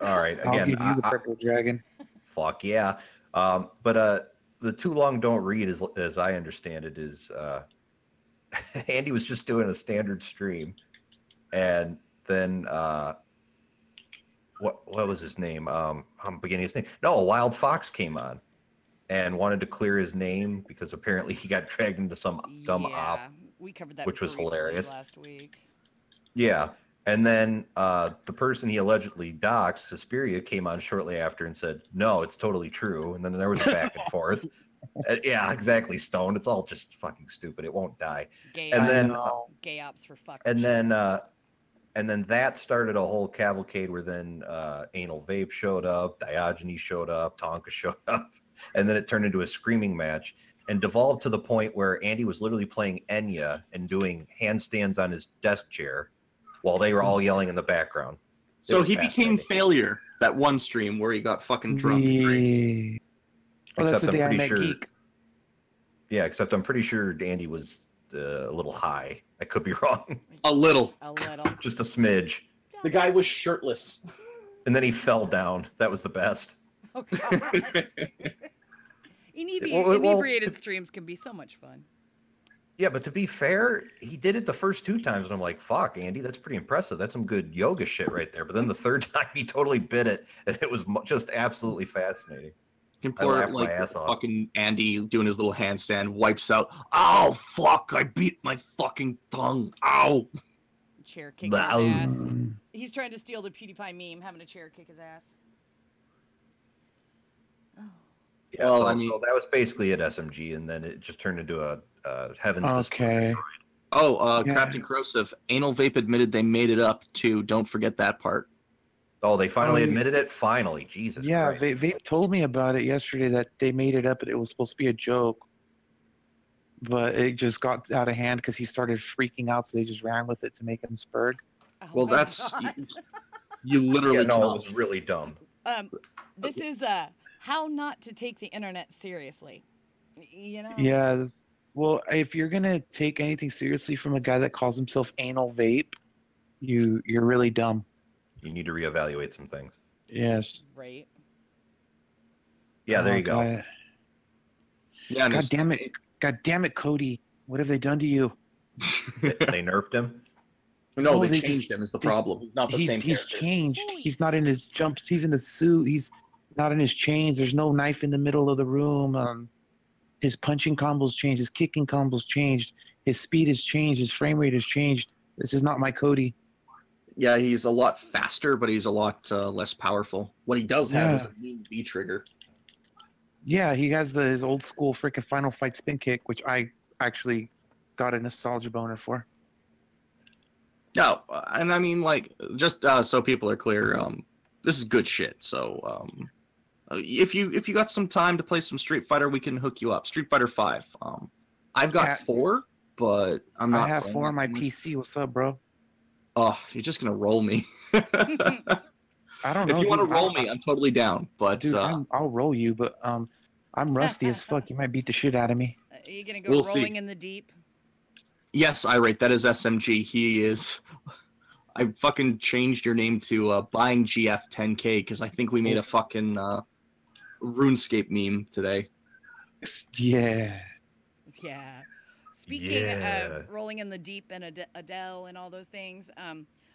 All right. I'll Again, give you the purple dragon. fuck yeah. But the too long don't read, as I understand it, is Andy was just doing a standard stream, and then what was his name? I'm beginning his name. No, a wild fox came on and wanted to clear his name because apparently he got dragged into some dumb op. We covered that, which was briefly hilarious. last week. Yeah. And then the person he allegedly doxed, Suspiria, came on shortly after and said, no, it's totally true. And then there was a back and forth. Yeah, exactly, Stone. It's all just fucking stupid. It won't die. Gay And ops, then gay ops for fuck. and then that started a whole cavalcade where then Anal Vape showed up, Diogenes showed up, Tonka showed up, and then it turned into a screaming match and devolved to the point where Andy was literally playing Enya and doing handstands on his desk chair while they were all yelling in the background. So he became failure that one stream where he got fucking drunk. Oh, that's Except the day I'm I pretty met sure. Geek. Yeah, except I'm pretty sure Andy was a little high. I could be wrong. A little. A little. Just a smidge. The guy was shirtless. And then he fell down. That was the best. Oh, God. Well, Inebriated streams can be so much fun. Yeah, but to be fair, he did it the first two times, and I'm like, fuck, Andy, that's pretty impressive. That's some good yoga shit right there. But then the third time, he totally bit it, and it was just absolutely fascinating. I laughed my ass off. Fucking Andy doing his little handstand, wipes out. Oh, fuck, I beat my fucking tongue. Ow. Chair kicking his ass. He's trying to steal the PewDiePie meme, having a chair kick his ass. Yeah, Well, so, I mean- so that was basically at SMG, and then it just turned into a Heaven's Okay. Display. Oh, Yeah. Captain Corrosive. Anal Vape admitted they made it up, too. Don't forget that part. Oh, they finally Oh, admitted it? Finally, Jesus Yeah, Christ. Vape told me about it yesterday that they made it up and it was supposed to be a joke. But it just got out of hand because he started freaking out, so they just ran with it to make him spurg. Oh Well, my that's... God. You literally Yeah, no, cannot- it was really dumb. This is how not to take the internet seriously. You know? Yeah. Well, if you're gonna take anything seriously from a guy that calls himself Anal Vape, you're really dumb. You need to reevaluate some things. Yes. Right. Yeah, there Oh, you go. God. Yeah, and God it's- damn it! God damn it, Cody! What have they done to you? They nerfed him. No, Oh, they they changed just- him is the they- problem. He's not the same He's character. changed. Holy- He's not in his jumps. He's in his suit. He's not in his chains. There's no knife in the middle of the room. His punching combos changed. His kicking combos changed. His speed has changed. His frame rate has changed. This is not my Cody. Yeah, he's a lot faster, but he's a lot less powerful. What he does have is a mean V trigger. Yeah, he has his old school freaking Final Fight spin kick, which I actually got a nostalgia boner for. No, and I mean, like, just so people are clear, this is good shit. So, if you got some time to play some Street Fighter, we can hook you up. Street Fighter 5. I've got Yeah. 4, but I'm not. I have playing 4 on that my too much. PC. What's up, bro? Oh, you're just gonna roll me. I don't know. If you want to dude. roll me, I'm totally down. But Dude, I'll roll you, but I'm rusty as fuck. You might beat the shit out of me. Are you gonna go We'll see. rolling in the deep? yes, I rate that as SMG. He is. I fucking changed your name to Buying GF 10K because I think we made a fucking RuneScape meme today. Yeah. Yeah. Speaking of rolling in the deep and Adele and all those things,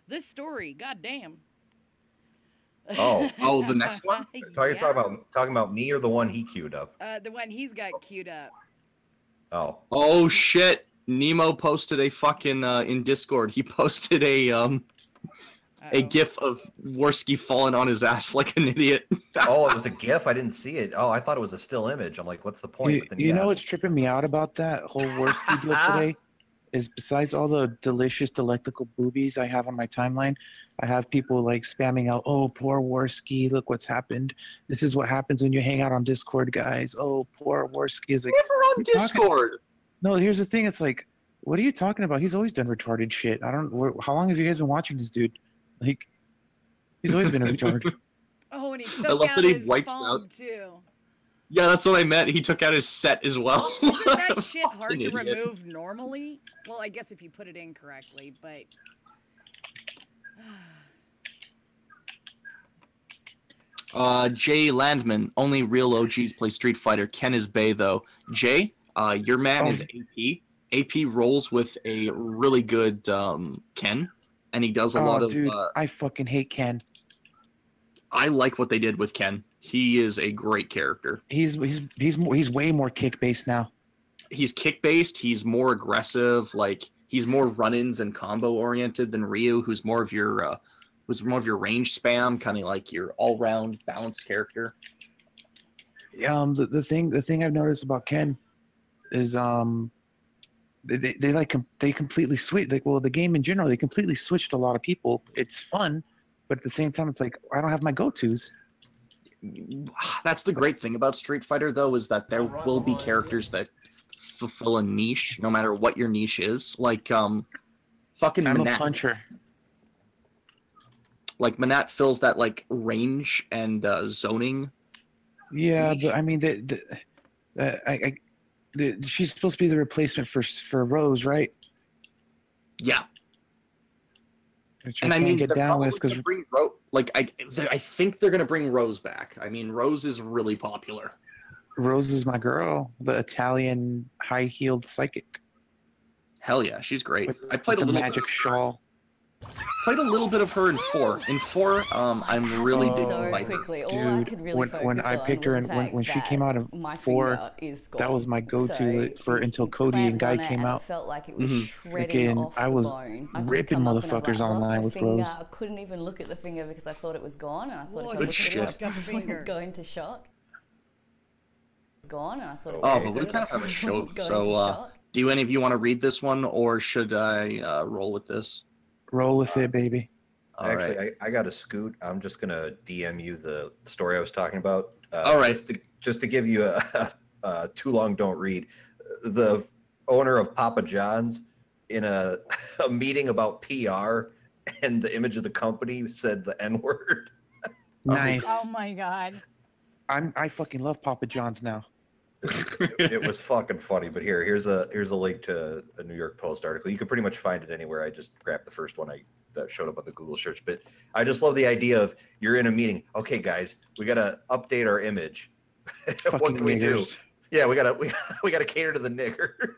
this story, goddamn. Oh, the next one? So you're talking about me or the one he queued up? The one he's got queued up. Oh shit! Nemo posted a fucking in Discord. He posted a gif of Worski falling on his ass like an idiot. Oh, it was a gif? I didn't see it. Oh, I thought it was a still image. I'm like, what's the point? But then, You know what's tripping me out about that whole Worski deal today? Is besides all the delicious, delectable boobies I have on my timeline, I have people like spamming out, "Oh, poor Worski, look what's happened. This is what happens when you hang out on Discord, guys. Oh, poor Worski." Is like, never on Discord. No, here's the thing. It's like, what are you talking about? He's always done retarded shit. I don't. How long have you guys been watching this dude? Like, he's always been a retard. Oh, and he took out his phone too. Yeah, that's what I meant. He took out his set as well. Isn't that shit hard to remove normally? Well, I guess if you put it in correctly, but... Jay Landman, only real OGs play Street Fighter. Ken is Bay, though. Jay, your man is AP. AP rolls with a really good Ken, and he does a lot of... dude, I fucking hate Ken. I like what they did with Ken. He is a great character. He's way more kick based now. He's kick based. He's more aggressive. Like he's more run-ins and combo oriented than Ryu, who's more of your range spam, kind of like your all-round balanced character. The thing I've noticed about Ken is they completely switched. Like, well, the game in general, they completely switched a lot of people. It's fun, but at the same time, it's like I don't have my go-tos. That's the great thing about Street Fighter, though, is that there will be characters that fulfill a niche, no matter what your niche is. Like, fucking I'm Manat. a puncher. Like, Manat fills that, like, range and zoning. Yeah, niche. but I mean, she's supposed to be the replacement for Rose, right? Yeah. Which And I I mean, get down with because I think they're gonna bring Rose back. I mean, Rose is really popular. Rose is my girl, the Italian high-heeled psychic. Hell yeah, she's great. With, I played with a the little magic bit shawl. Played a little bit of her in 4. In 4, I'm really digging so by her. quickly. All I could Dude, really when I picked her and when she came out in 4, that was my go-to until Cody and Guy came out. Felt like it was Freaking, off I the was bone. ripping motherfuckers online with Rose. I couldn't even look at the finger because I thought it was gone, and I thought Good if I shit. looked at it, I would go into shock. It's gone, and I thought. Oh, but we kind of have a show. So, do any of you want to read this one, or should I roll with this? Roll with it, baby. Actually, right. I got a scoot. I'm just gonna DM you the story I was talking about. All right. Just to give you a too long don't read. The owner of Papa John's in a meeting about PR, and the image of the company said the N-word. Nice. Oh my god. I fucking love Papa John's now. It was fucking funny. But here's a link to a New York Post article. You can pretty much find it anywhere. I just grabbed the first one that showed up on the Google search. But I just love the idea of you're in a meeting. Okay, guys, we gotta update our image. What can we do? Yeah, we gotta cater to the niggers.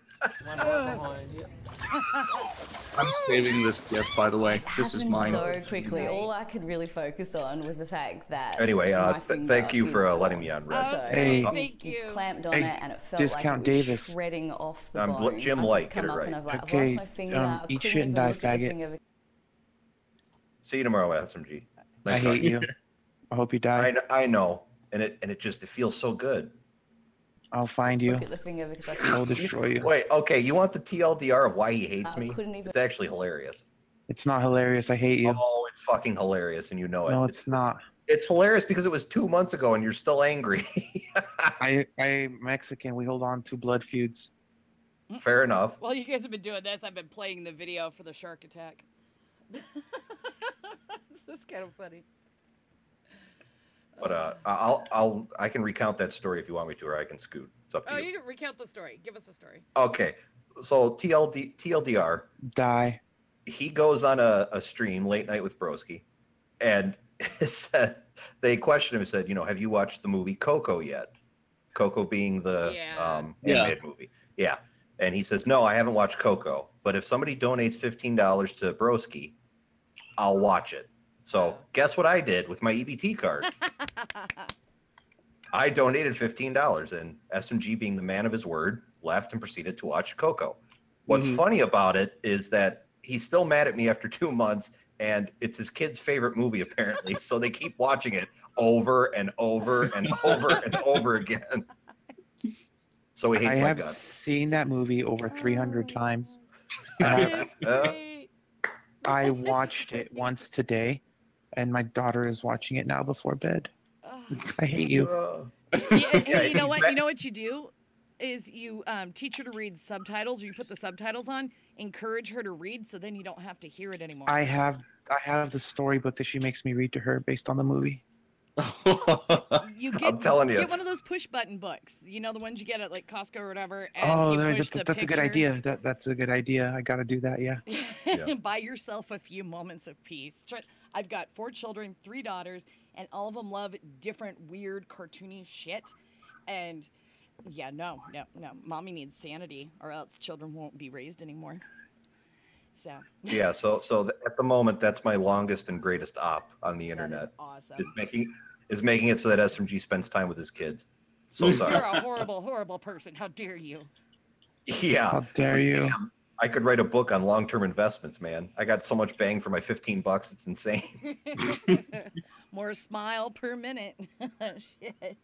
I'm saving this gift, by the way. This is mine. So quickly, all I could really focus on was the fact that. Anyway, thank you for letting me on, Red. Hey, thank you. Clamped on it, and it felt Discount like it was Davis. shredding off the I'm bone. Jim I've Light, just get it come up right. and I've, like, Okay, lost my finger. I eat couldn't shit and even die, look at the faggot. finger. See you tomorrow, SMG. I hate you. I hope you die. I know, and it feels so good. I'll find you. Look at the finger because I'll destroy you. Wait, okay, you want the TLDR of why he hates me? couldn't even- It's actually hilarious. It's not hilarious. I hate you. Oh, it's fucking hilarious, and you know it. No, it's not. It's hilarious because it was 2 months ago, and you're still angry. I'm Mexican. We hold on to blood feuds. Fair enough. Well, you guys have been doing this. I've been playing the video for the shark attack. This is kind of funny. But I can recount that story if you want me to, or I can scoot. It's up to you. You can recount the story. Give us a story. Okay, so TLDR. Die. he goes on a stream late night with Broski, and it says, they questioned him and said, have you watched the movie Coco yet? Coco being the animated movie. Yeah. And he says, no, I haven't watched Coco, but if somebody donates $15 to Broski, I'll watch it. So guess what I did with my EBT card? I donated $15, and SMG, being the man of his word, left and proceeded to watch Coco. What's funny about it is that he's still mad at me after 2 months, and it's his kid's favorite movie, apparently. So they keep watching it over and over and over and over again. So he hates my guts. I have seen that movie over 300 times. Great. I watched it once today, and my daughter is watching it now before bed. I hate you. Hey, you know what? You know what you do is you teach her to read subtitles, or you put the subtitles on, encourage her to read, so then you don't have to hear it anymore. I have the storybook that she makes me read to her based on the movie. I'm telling you. Get one of those push button books. You know, the ones you get at like Costco or whatever. And that's a good idea. That's a good idea. I got to do that. Yeah. Buy yourself a few moments of peace. I've got 4 children, 3 daughters, and all of them love different weird cartoony shit. And yeah, no. Mommy needs sanity, or else children won't be raised anymore. So. Yeah. So at the moment, that's my longest and greatest op on the internet. Awesome. Is making it so that SMG spends time with his kids. So sorry. You're a horrible, horrible person. How dare you? Yeah. How dare you? I could write a book on long-term investments, man. I got so much bang for my $15. It's insane. More smile per minute. Shit.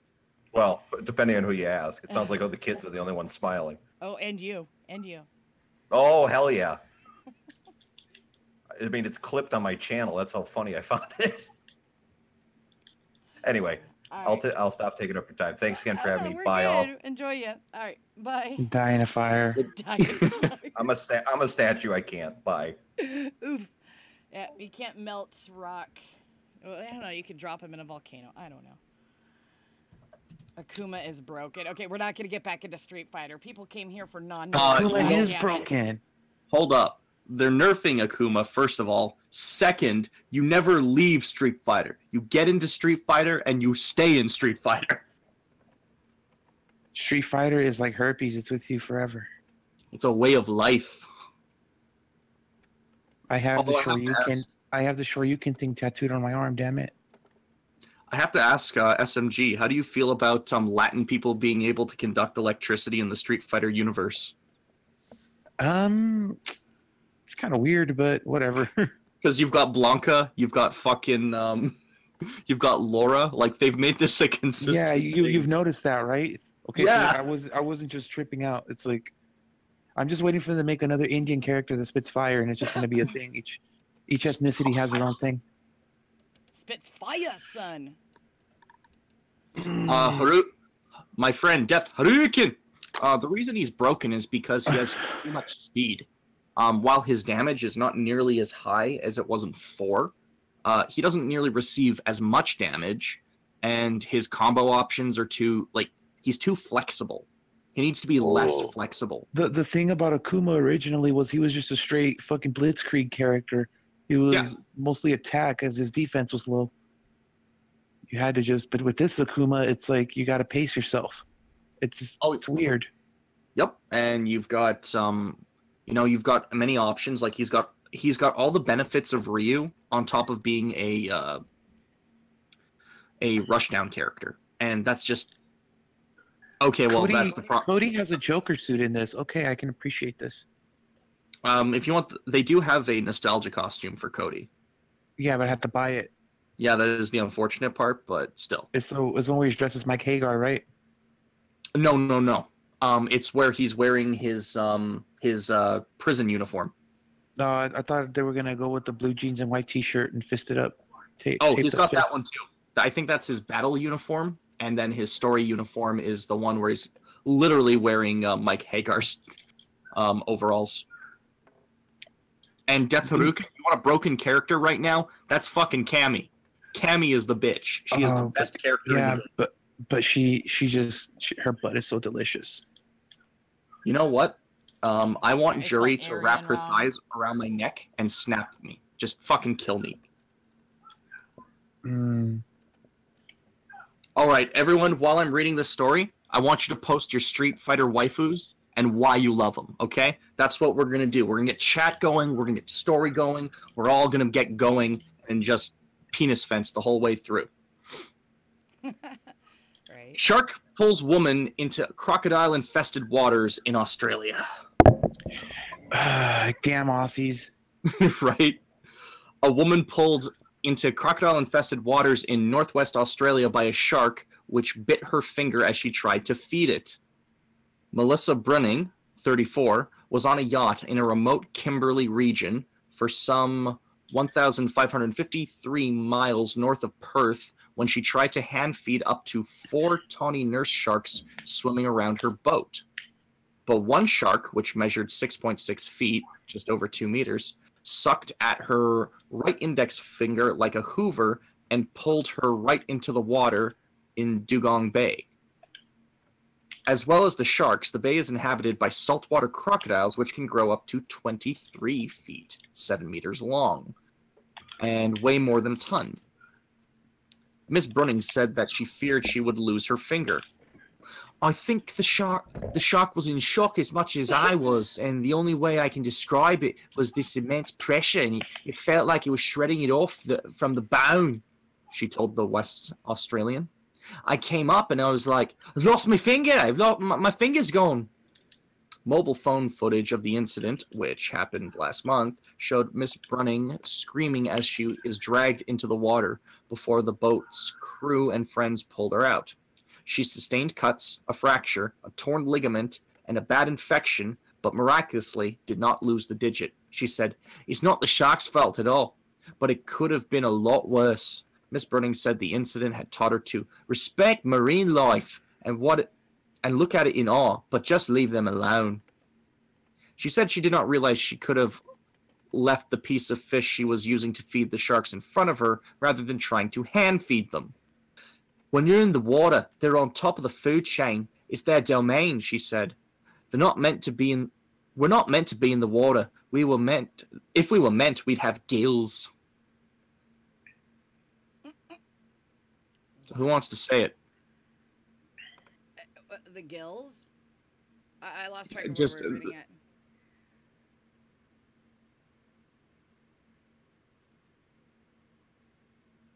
Well, depending on who you ask. It sounds like the kids are the only ones smiling. Oh, and you. Oh, hell yeah. I mean, it's clipped on my channel. That's how funny I found it. Anyway, right. I'll stop taking up your time. Thanks again for having me. Bye, all. Enjoy you. All right, bye. Die in a fire. I'm a statue. I can't. Bye. Oof. Yeah, you can't melt rock. Well, I don't know. You could drop him in a volcano. I don't know. Akuma is broken. Okay, we're not going to get back into Street Fighter. People came here for Akuma is broken. Hold up. They're nerfing Akuma, first of all. Second, you never leave Street Fighter. You get into Street Fighter and you stay in Street Fighter. Street Fighter is like herpes. It's with you forever. It's a way of life. I have the Shoryuken thing tattooed on my arm, damn it. I have to ask SMG, how do you feel about Latin people being able to conduct electricity in the Street Fighter universe? It's kind of weird, but whatever. Because you've got Blanca, you've got fucking, you've got Laura. Like, they've made this a consistent Yeah, you've noticed that, right? Okay, yeah. So I wasn't just tripping out. It's like, I'm just waiting for them to make another Indian character that spits fire, and it's just going to be a thing. Each ethnicity has their own thing. Spits fire, son. My friend, Death Harukin. The reason he's broken is because he has too much speed. While his damage is not nearly as high as it was in 4, he doesn't nearly receive as much damage, and his combo options are he's too flexible. He needs to be less flexible. The thing about Akuma originally was he was just a straight fucking blitzkrieg character. He was mostly attack, as his defense was low. You had to but with this Akuma, it's like you got to pace yourself. It's weird. Yep, and you've got you've got many options. Like he's got all the benefits of Ryu on top of being a rushdown character, and that's just okay. Well, that's the problem. Cody has a Joker suit in this. Okay, I can appreciate this. If you want, they do have a nostalgia costume for Cody. Yeah, but I have to buy it. Yeah, that is the unfortunate part, but still. It's the one where he's dressed as Mike Hagar, right? No. It's where he's wearing his prison uniform. No, I thought they were gonna go with the blue jeans and white T-shirt and fist it up. He's got that one too. I think that's his battle uniform, and then his story uniform is the one where he's literally wearing Mike Hagar's overalls. And Death Haruka, you want a broken character right now? That's fucking Cammy. Cammy is the bitch. She is the best character. Yeah, in the but she her butt is so delicious. You know what? I want It's Jury got to wrap Aryan her wrong. thighs around my neck and snap me. Just fucking kill me. Mm. All right, everyone, while I'm reading this story, I want you to post your Street Fighter waifus and why you love them, okay? That's what we're going to do. We're going to get chat going. We're going to get story going. We're all going to get going and just penis fence the whole way through. Right. Shark pulls woman into crocodile-infested waters in Australia. Damn Aussies. Right? A woman pulled into crocodile-infested waters in northwest Australia by a shark, which bit her finger as she tried to feed it. Melissa Brunning, 34, was on a yacht in a remote Kimberley region for some 1,553 miles north of Perth when she tried to hand feed up to 4 tawny nurse sharks swimming around her boat. But one shark, which measured 6.6 feet, just over 2 meters, sucked at her right index finger like a hoover and pulled her right into the water in Dugong Bay. As well as the sharks, the bay is inhabited by saltwater crocodiles, which can grow up to 23 feet, 7 meters long, and weigh more than a ton. Miss Brunning said that she feared she would lose her finger. I think the shark was in shock as much as I was, and the only way I can describe it was this immense pressure, and it felt like it was shredding it off from the bone, she told the West Australian. I came up and I was like, I've lost my finger, my finger's gone. Mobile phone footage of the incident, which happened last month, showed Miss Brunning screaming as she is dragged into the water before the boat's crew and friends pulled her out. She sustained cuts, a fracture, a torn ligament, and a bad infection, but miraculously did not lose the digit. She said, "It's not the shark's fault at all, but it could have been a lot worse." Miss Brunning said the incident had taught her to respect marine life and look at it in awe, but just leave them alone. She said she did not realize she could have left the piece of fish she was using to feed the sharks in front of her rather than trying to hand feed them. When you're in the water, they're on top of the food chain. It's their domain, she said. We're not meant to be in the water. If we were meant, we'd have gills. Who wants to say it? The gills? I lost track of Just, where we were reading it.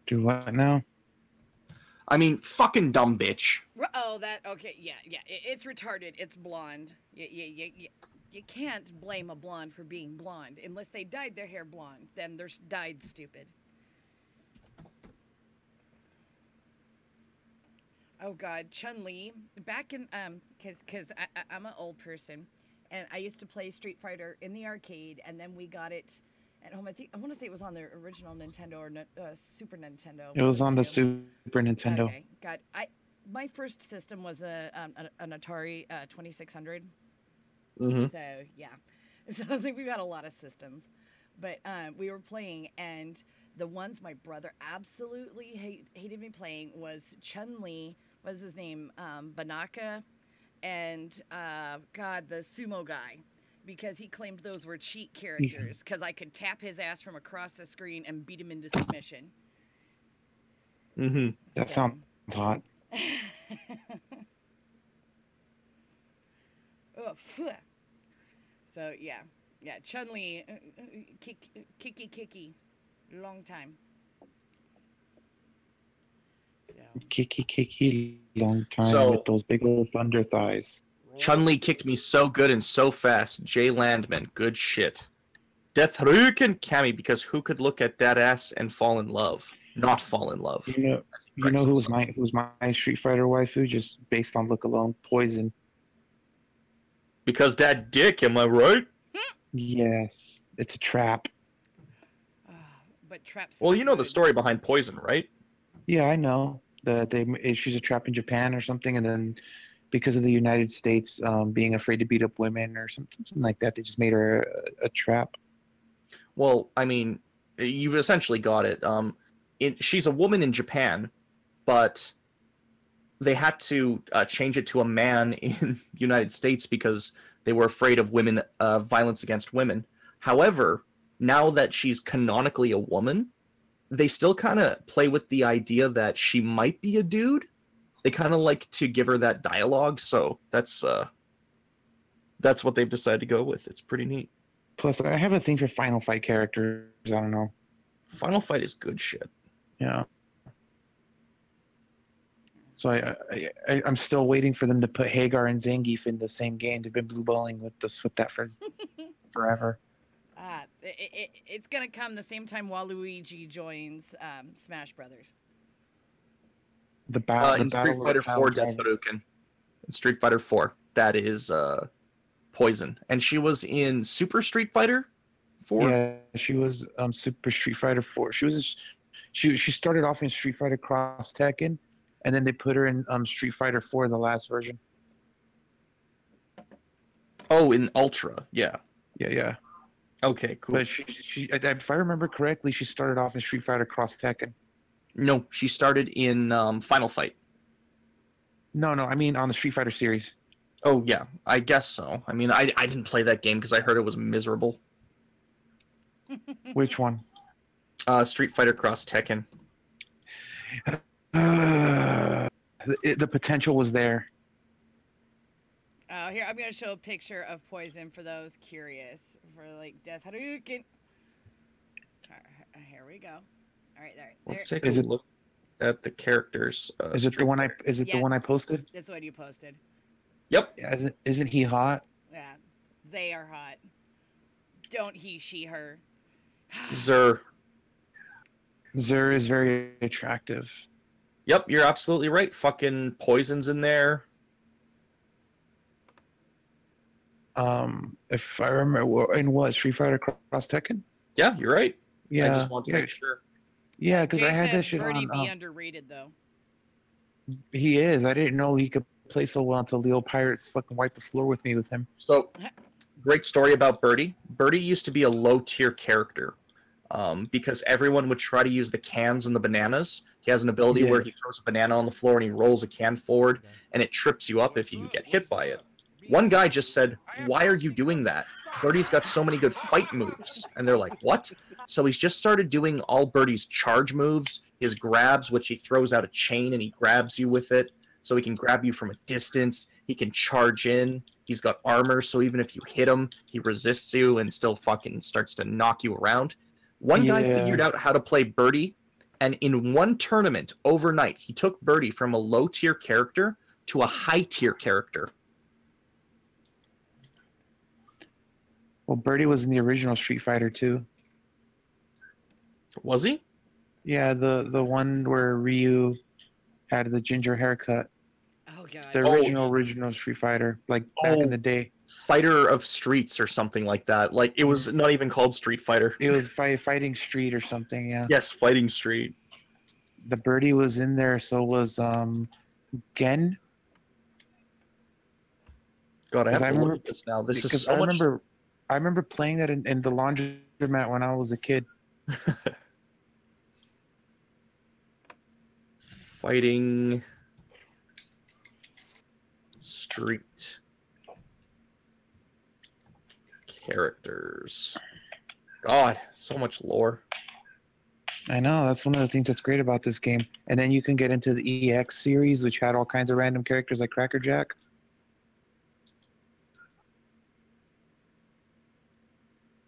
Do what now? I mean, fucking dumb bitch. Oh, that, okay, yeah. It's retarded. It's blonde. You can't blame a blonde for being blonde. Unless they dyed their hair blonde. Then they're dyed stupid. Oh God, Chun-Li. Back in cause I'm an old person, and I used to play Street Fighter in the arcade, and then we got it at home. I want to say it was on the original Nintendo or Super Nintendo. It was on the too. Super Nintendo. Okay, God, my first system was an Atari 2600. Mm-hmm. So yeah, so I was like, we've had a lot of systems, but we were playing, and the ones my brother absolutely hated me playing was Chun-Li. What was his name? Banaka, and God, the sumo guy, because he claimed those were cheat characters because I could tap his ass from across the screen and beat him into submission. Mm-hmm. That sounds hot. Oh, so yeah, Chun-Li, kicky, long time. So. Kicky, long time So- with those big old thunder thighs. Chun-Li kicked me so good and so fast. Jay Landman, good shit. Deathruken Cammy, because who could look at that ass and fall in love? Not fall in love. You know who was my Street Fighter waifu just based on look alone? Poison. Because that dick, am I right? Yes, it's a trap. But traps. Well, you know the story behind Poison, right? Yeah, I know that she's a trap in Japan or something, and then because of the United States being afraid to beat up women or something like that, they just made her a trap. Well, I mean, you essentially got it. She's a woman in Japan, but they had to change it to a man in the United States because They were afraid of women, violence against women. However, now that she's canonically a woman, they still kind of play with the idea that she might be a dude. They kind of like to give her that dialogue, so that's what they've decided to go with. It's pretty neat. Plus, I have a thing for Final Fight characters. I don't know. Final Fight is good shit. Yeah. So I'm still waiting for them to put Hagar and Zangief in the same game. They've been blue balling with that for forever. It's gonna come the same time Waluigi joins Smash Brothers. The battle. In Street Fighter 4, Death Hadouken. In Street Fighter 4, that is Poison, and she was in Super Street Fighter 4. Yeah, she was Super Street Fighter 4. She started off in Street Fighter Cross Tekken, and then they put her in Street Fighter 4, the last version. Oh, in Ultra, yeah. Yeah. Okay, cool. But she, if I remember correctly, she started off in Street Fighter Cross Tekken. No, she started in Final Fight. No, I mean on the Street Fighter series. Oh, yeah, I guess so. I mean, I didn't play that game because I heard it was miserable. Which one? Street Fighter Cross Tekken. The potential was there. Here, I'm going to show a picture of Poison for those curious. For, like, Death Hadouken. Here we go. All right, there. Let's take a look at the characters. Is it the one I posted? That's what you posted. Yep. Yeah, isn't he hot? Yeah, they are hot. Don't he, she, her. Zer is very attractive. Yep, you're absolutely right. Fucking Poison's in there. If I remember, in what, Street Fighter Cross Tekken? Yeah, you're right. Yeah, I just want to make sure. Yeah, because I had that shit Birdie on. be underrated though. He is. I didn't know he could play so well until Leo Pirates fucking wiped the floor with me with him. So, great story about Birdie. Birdie used to be a low-tier character because everyone would try to use the cans and the bananas. He has an ability where he throws a banana on the floor and he rolls a can forward, and it trips you up if you get hit by it. One guy just said, "Why are you doing that? Birdie's got so many good fight moves." And they're like, "What?" So he's just started doing all Birdie's charge moves, his grabs, which he throws out a chain and he grabs you with it. So he can grab you from a distance. He can charge in. He's got armor, so even if you hit him, he resists you and still fucking starts to knock you around. One guy figured out how to play Birdie, and in one tournament, overnight, he took Birdie from a low-tier character to a high-tier character. Well, Birdie was in the original Street Fighter too. Was he? Yeah, the one where Ryu had the ginger haircut. Oh god. The original Street Fighter, like back in the day. Fighter of Streets or something like that. Like it was not even called Street Fighter. It was Fighting Street or something. Yeah. Yes, Fighting Street. The Birdie was in there. So was Gen. God, I have to look at this now. This is so much. I remember playing that in the laundromat when I was a kid. Fighting Street characters. God, so much lore. I know, that's one of the things that's great about this game. And then you can get into the EX series, which had all kinds of random characters like Cracker Jack.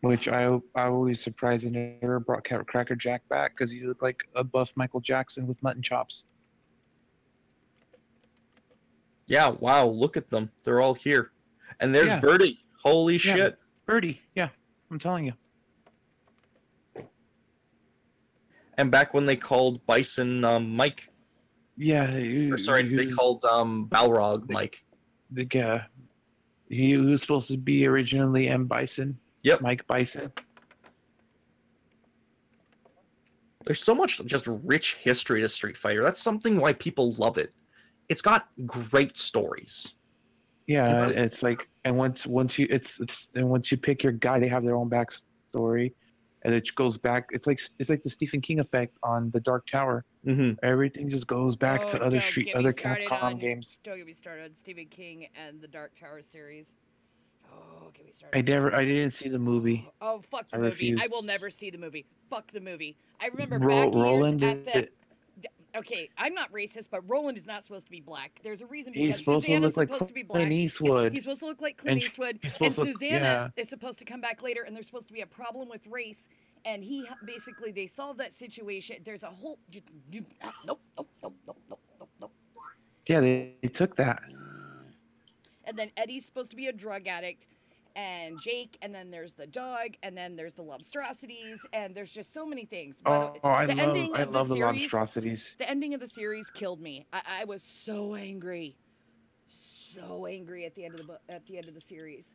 Which I always surprised they never brought Cracker Jack back because he looked like a buff Michael Jackson with mutton chops. Yeah, wow, look at them. They're all here. And there's Birdie. Holy shit. Birdie, yeah, I'm telling you. And back when they called Bison Mike. Yeah. They called Balrog Mike. He was supposed to be originally M. Bison. Yep. Mike Bison. There's so much just rich history to Street Fighter. That's something why people love it. It's got great stories. Yeah, it's like, and once you pick your guy, they have their own backstory, and it goes back. It's like the Stephen King effect on the Dark Tower. Mm-hmm. Everything just goes back to other Capcom games. Don't get me started on Stephen King and the Dark Tower series. Oh, get me started. I didn't see the movie. Oh, fuck the I movie. I refused. will never see the movie. Fuck the movie. I remember back years Roland, at the. Okay, I'm not racist, but Roland is not supposed to be black. There's a reason he's because supposed to Susanna's look like supposed to be Clint black. Eastwood. He's supposed to look like Clint And Eastwood, she's and supposed to look- Susanna yeah. is supposed to come back later, and there's supposed to be a problem with race. And he basically they solve that situation. There's a whole nope, nope, nope, nope, nope, nope, nope. Yeah, they took that. And then Eddie's supposed to be a drug addict, and Jake, and then there's the dog, and then there's the Lobstrosities, and there's just so many things. Oh, I the love ending of the series, monstrosities. The ending of the series killed me. I was so angry, at the end of the at the end of the series.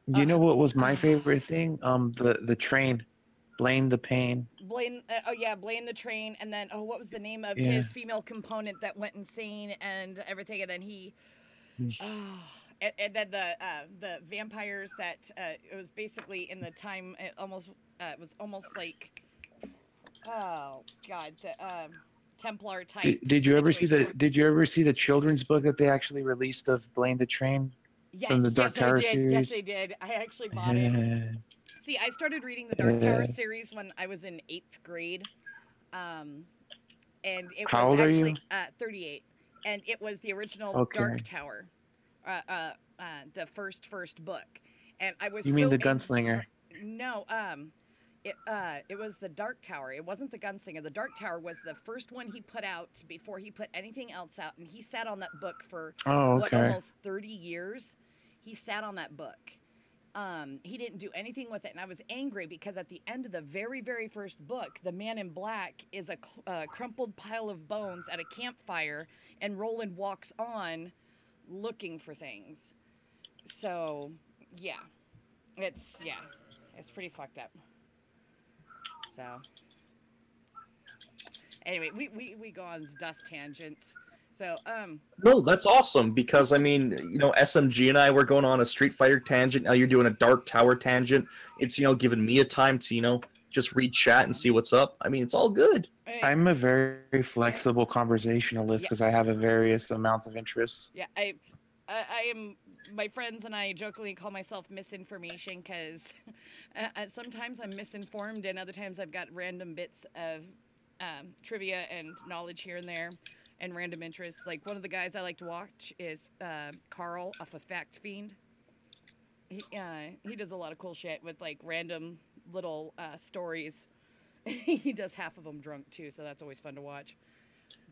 You know what was my favorite thing? The train, Blaine the Pain. Blaine, Blaine the train, and then what was the name of Yeah. his female component that went insane and everything, and then he. And then the vampires that it was basically in the time it was almost like oh god the Templar type. Did you ever see the children's book that they actually released of Blaine the Train from the Dark Tower series? Yes, I did. I actually bought it. See, I started reading the Dark Tower series when I was in 8th grade, and it How was old are actually you? 38, and it was the original Dark Tower. The first book, and I was. You mean the Gunslinger? No, it was the Dark Tower. It wasn't the Gunslinger. The Dark Tower was the first one he put out before he put anything else out, and he sat on that book for almost 30 years. He sat on that book. He didn't do anything with it, and I was angry because at the end of the very, very first book, the man in black is a crumpled pile of bones at a campfire, and Roland walks on looking for things. So it's pretty fucked up. So anyway, we go on dust tangents. So No, that's awesome because I mean, SMG and I were going on a Street Fighter tangent. Now you're doing a Dark Tower tangent. It's giving me a time to just read chat and see what's up. I mean, it's all good. I'm a very flexible conversationalist because I have a various amounts of interests. Yeah, I am. My friends and I jokingly call myself misinformation because sometimes I'm misinformed and other times I've got random bits of trivia and knowledge here and there and random interests. Like one of the guys I like to watch is Carl off of Fact Fiend. He does a lot of cool shit with like random little stories. He does half of them drunk too, so that's always fun to watch.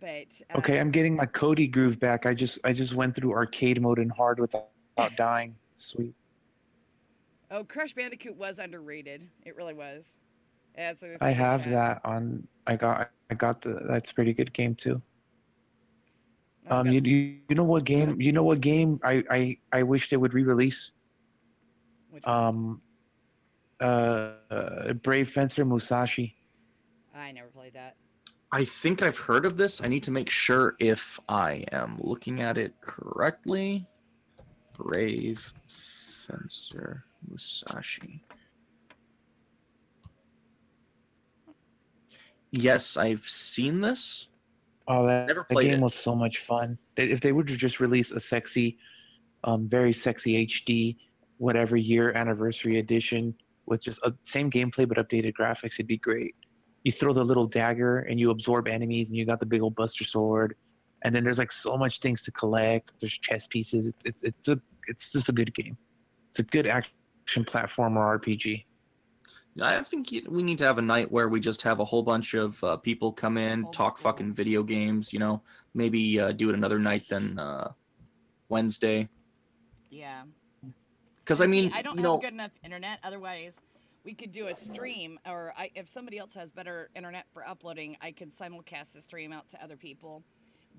But okay, I'm getting my Cody groove back. I just went through arcade mode and hard without dying. Sweet. Oh, Crash Bandicoot was underrated. It really was. Yeah, so I have that on. I got that's a pretty good game too. You know what game? You know what game? I wish they would re-release. Which one? Brave Fencer Musashi. I never played that. I think I've heard of this. I need to make sure if I am looking at it correctly. Brave Fencer Musashi. Yes, I've seen this. Oh, that game it. was so much fun. If they were to just release a sexy, very sexy HD, whatever year anniversary edition with just a same gameplay but updated graphics, it'd be great. You throw the little dagger and you absorb enemies, and you got the big old Buster Sword, and then there's like so much things to collect. There's chess pieces. It's just a good game. It's a good action platformer RPG. I think we need to have a night where we just have a whole bunch of people come in, talk fucking video games. Maybe do it another night than Wednesday. Yeah. Because I mean, I don't have good enough internet. Otherwise, we could do a stream, or if somebody else has better internet for uploading, I could simulcast the stream out to other people.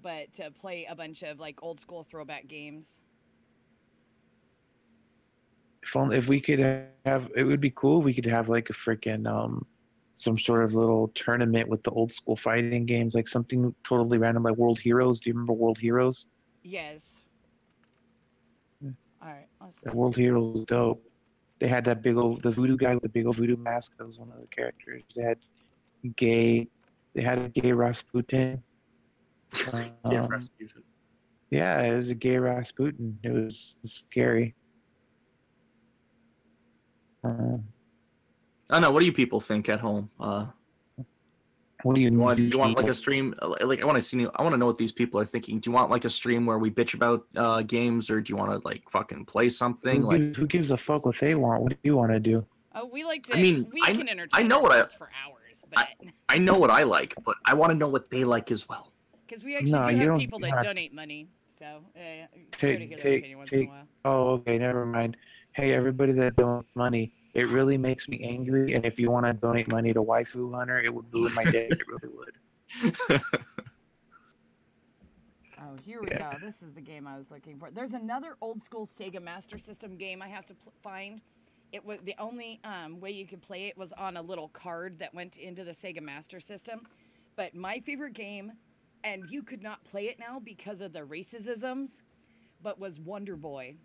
But to play a bunch of like old school throwback games. If we could have, it would be cool. We could have like a freaking some sort of little tournament with the old school fighting games, like something totally random, like World Heroes. Do you remember World Heroes? Yes. All right. Let's see. World Heroes was dope. They had that the voodoo guy with the big old voodoo mask. That was one of the characters. They had a gay Rasputin. Rasputin. Yeah, it was a gay Rasputin. It was scary. Uh, I don't know. What do you people think at home? what do you Do you want like people? a stream? Like I want to see. I want to know what these people are thinking. Do you want like a stream where we bitch about games, or do you want to like fucking play something? Who gives a fuck what they want? What do you want to do? Oh, we like to. I mean, we can I entertain know what ourselves for hours, but I know what I like, but I want to know what they like as well. because we actually No, do you have don't people that have to. donate money, so fair to hear their opinion once in a while. Oh, okay, never mind. Hey, everybody that donates money, it really makes me angry. And if you want to donate money to Waifu Hunter, it would ruin my day. It really would. Oh, here we go. This is the game I was looking for. There's another old school Sega Master System game I have to find. It was the only way you could play it was on a little card that went into the Sega Master System. But my favorite game, and you could not play it now because of the racisms, but was Wonder Boy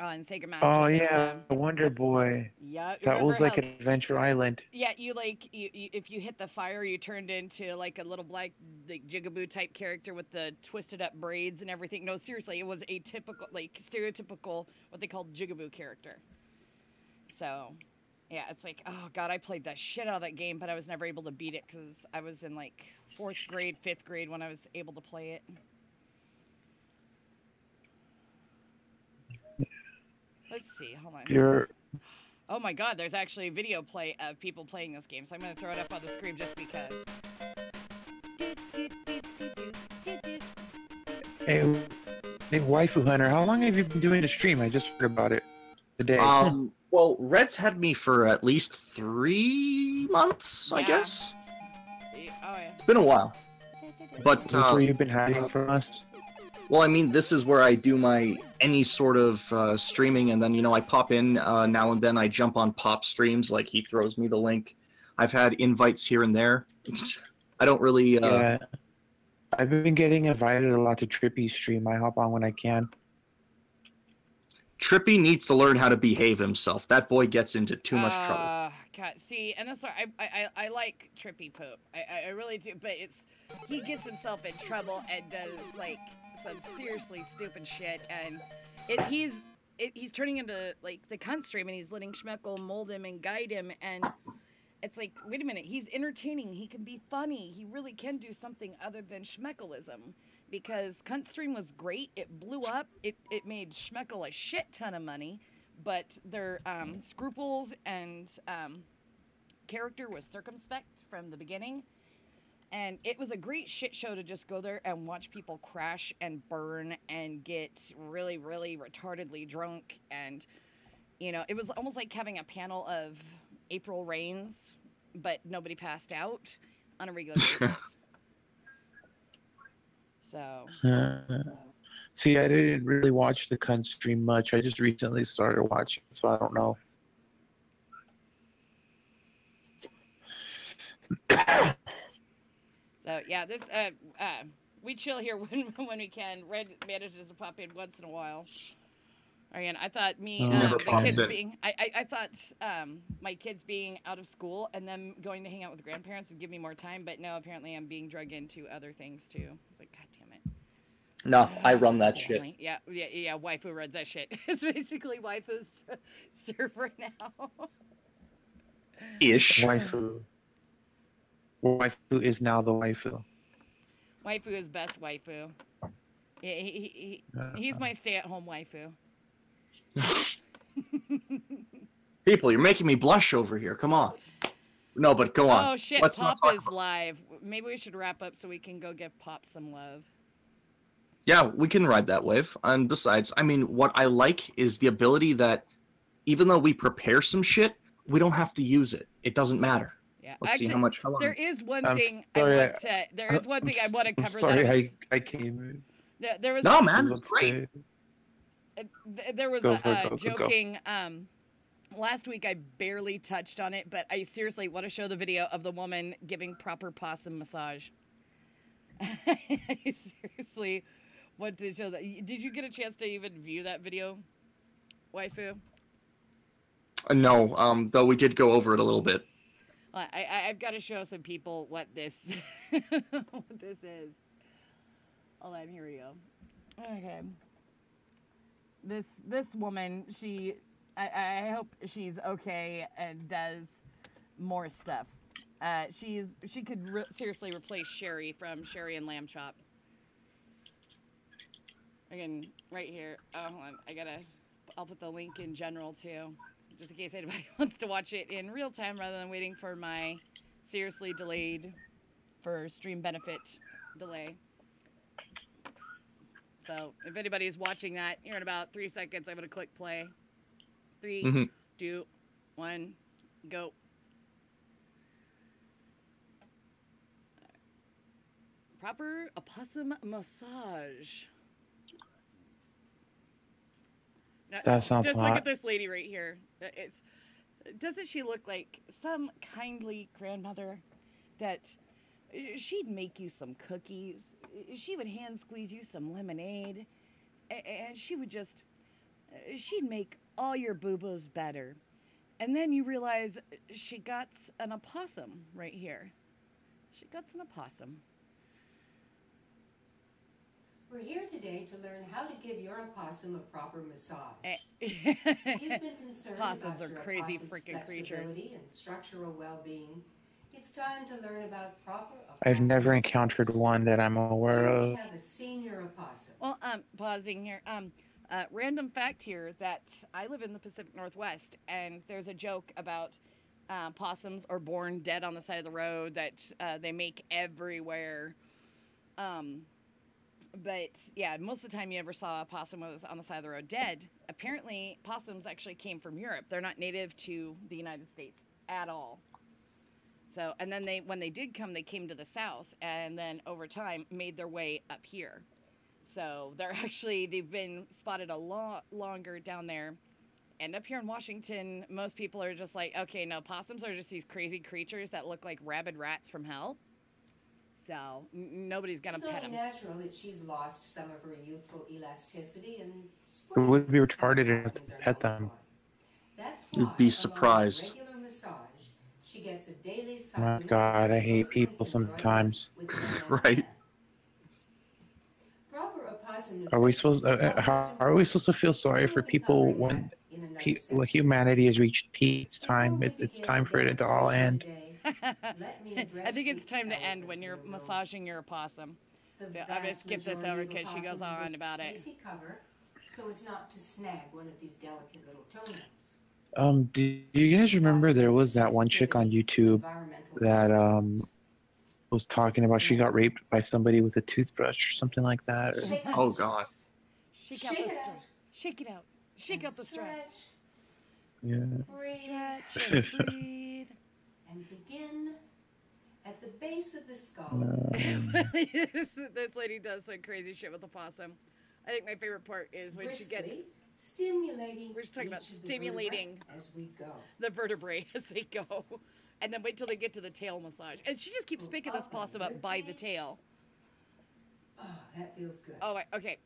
on Sega Master Oh System. yeah, Wonder Boy. Yeah, That was like how, Adventure Island. yeah, you if you hit the fire, you turned into like a little black like jigaboo type character with the twisted up braids and everything. No, seriously, it was a typical like stereotypical what they called jigaboo character. So, yeah, it's like, oh god, I played the shit out of that game, but I was never able to beat it because I was in like 4th grade, 5th grade when I was able to play it. Let's see, hold on. Oh my god, there's actually a video play of people playing this game, so I'm going to throw it up on the screen just because. Hey, Waifu Hunter, how long have you been doing the stream? I just heard about it today. Well, Red's had me for at least 3 months, I Yeah. guess. Oh yeah. It's been a while. But Is this where you've been hiding from us? well, I mean, this is where I do my any sort of streaming, and then I pop in now and then. I jump on Pop streams, like he throws me the link. I've had invites here and there. I don't really. Yeah. I've been getting invited a lot to Trippy's stream. I hop on when I can. Trippy needs to learn how to behave himself. That boy gets into too much trouble. God, see, and that's why I like Trippy Poop. I really do, but he gets himself in trouble and does like some seriously stupid shit, and he's turning into like the cunt stream, and he's letting Schmeckle mold him and guide him, and it's like, wait a minute, he's entertaining, he can be funny, he really can do something other than Schmeckleism. Because Cunt Stream was great, it blew up, it made Schmeckle a shit ton of money, but their scruples and character was circumspect from the beginning. And it was a great shit show to just go there and watch people crash and burn and get really, really retardedly drunk. And, it was almost like having a panel of April Rains, but nobody passed out on a regular basis. So. See, I didn't really watch the cunt stream much. I just recently started watching, so I don't know. So yeah, this we chill here when we can. Red manages to pop in once in a while. Again, I thought the kids being I thought my kids being out of school and them going to hang out with grandparents would give me more time, but no, apparently I'm being drugged into other things too. It's like, god damn it. No, I run that shit. Yeah, waifu runs that shit. It's basically waifu's server now. Ish. Waifu is now the waifu. Waifu is best waifu. He's my stay-at-home waifu. People, you're making me blush over here. Come on. No, but go on. Oh shit, Let's Pop is live. Maybe we should wrap up so we can go give Pop some love. Yeah, we can ride that wave. And besides, I mean, what I like is the ability that even though we prepare some shit, we don't have to use it. It doesn't matter. Yeah, Let's actually, see how much. there is one I'm thing sorry, there is one thing I want to cover. Sorry, I came in. There was no, man, it's great. There was joking. Last week I barely touched on it, but I seriously want to show the video of the woman giving proper possum massage. I seriously want to show that. Did you get a chance to even view that video, waifu? No, though we did go over it a little bit. I've got to show some people what this what this is. Hold on, here we go. Okay. This woman, she I hope she's okay and does more stuff. She could seriously replace Sherry from Sherry and Lamb Chop. Again, right here. Oh, hold on. I'll put the link in general too, just in case anybody wants to watch it in real time rather than waiting for my seriously delayed for stream benefit delay. So if anybody's watching that, here in about 3 seconds, I'm going to click play. 3, 2, 1, go. Proper opossum massage. Now, That sounds just hot. look at this lady right here. Doesn't she look like some kindly grandmother that she'd make you some cookies? She would hand squeeze you some lemonade, and she'd make all your boo-boos better. And then you realize she got an opossum right here. She got an opossum. We're here today to learn how to give your opossum a proper massage. You've You've been concerned Possums about are your crazy opossum's freaking creatures. flexibility and structural well-being. It's time to learn about proper I've never opossum encountered one that I'm aware Here we of. have a senior opossum. Well, pausing here. Random fact here that I live in the Pacific Northwest, and there's a joke about possums are born dead on the side of the road that they make everywhere. But yeah, most of the time you ever saw a possum was on the side of the road dead. Apparently, possums actually came from Europe. They're not native to the United States at all. So, and then when they did come, they came to the south, and then over time made their way up here. So they've been spotted a lot longer down there. And up here in Washington, most people are just like, okay, no, possums are just these crazy creatures that look like rabid rats from hell. So nobody's gonna pet It's them. only natural that she's lost some of her youthful elasticity and It would be some retarded if opossums to are pet known them. for. That's You'd why, be along with surprised. regular massage, she gets a daily My supplement God, I of hate porcelain people chondroitin sometimes. with MSM. Right. Proper opossum Are we nutrition supposed? is the utmost How are we supposed to feel sorry for people when humanity has reached peace time? It's time for it to all end. I think it's time to end when you're massaging your opossum. So I'm gonna skip this over because she goes on about it. Cover, so as not to snag one of these delicate little toenails. Do you guys remember there was that one chick on YouTube that was talking about she got raped by somebody with a toothbrush or something like that? Oh, God. Shake out the stress. Shake it out. Shake out the stress. Yeah. Stretch and breathe. And begin at the base of the skull. This lady does some crazy shit with the possum. I think my favorite part is when she gets stimulating. we're just talking about stimulating as we go. the vertebrae as they go, and then wait till they get to the tail massage. And she just keeps picking this possum up by the tail. Oh, that feels good. Oh, okay.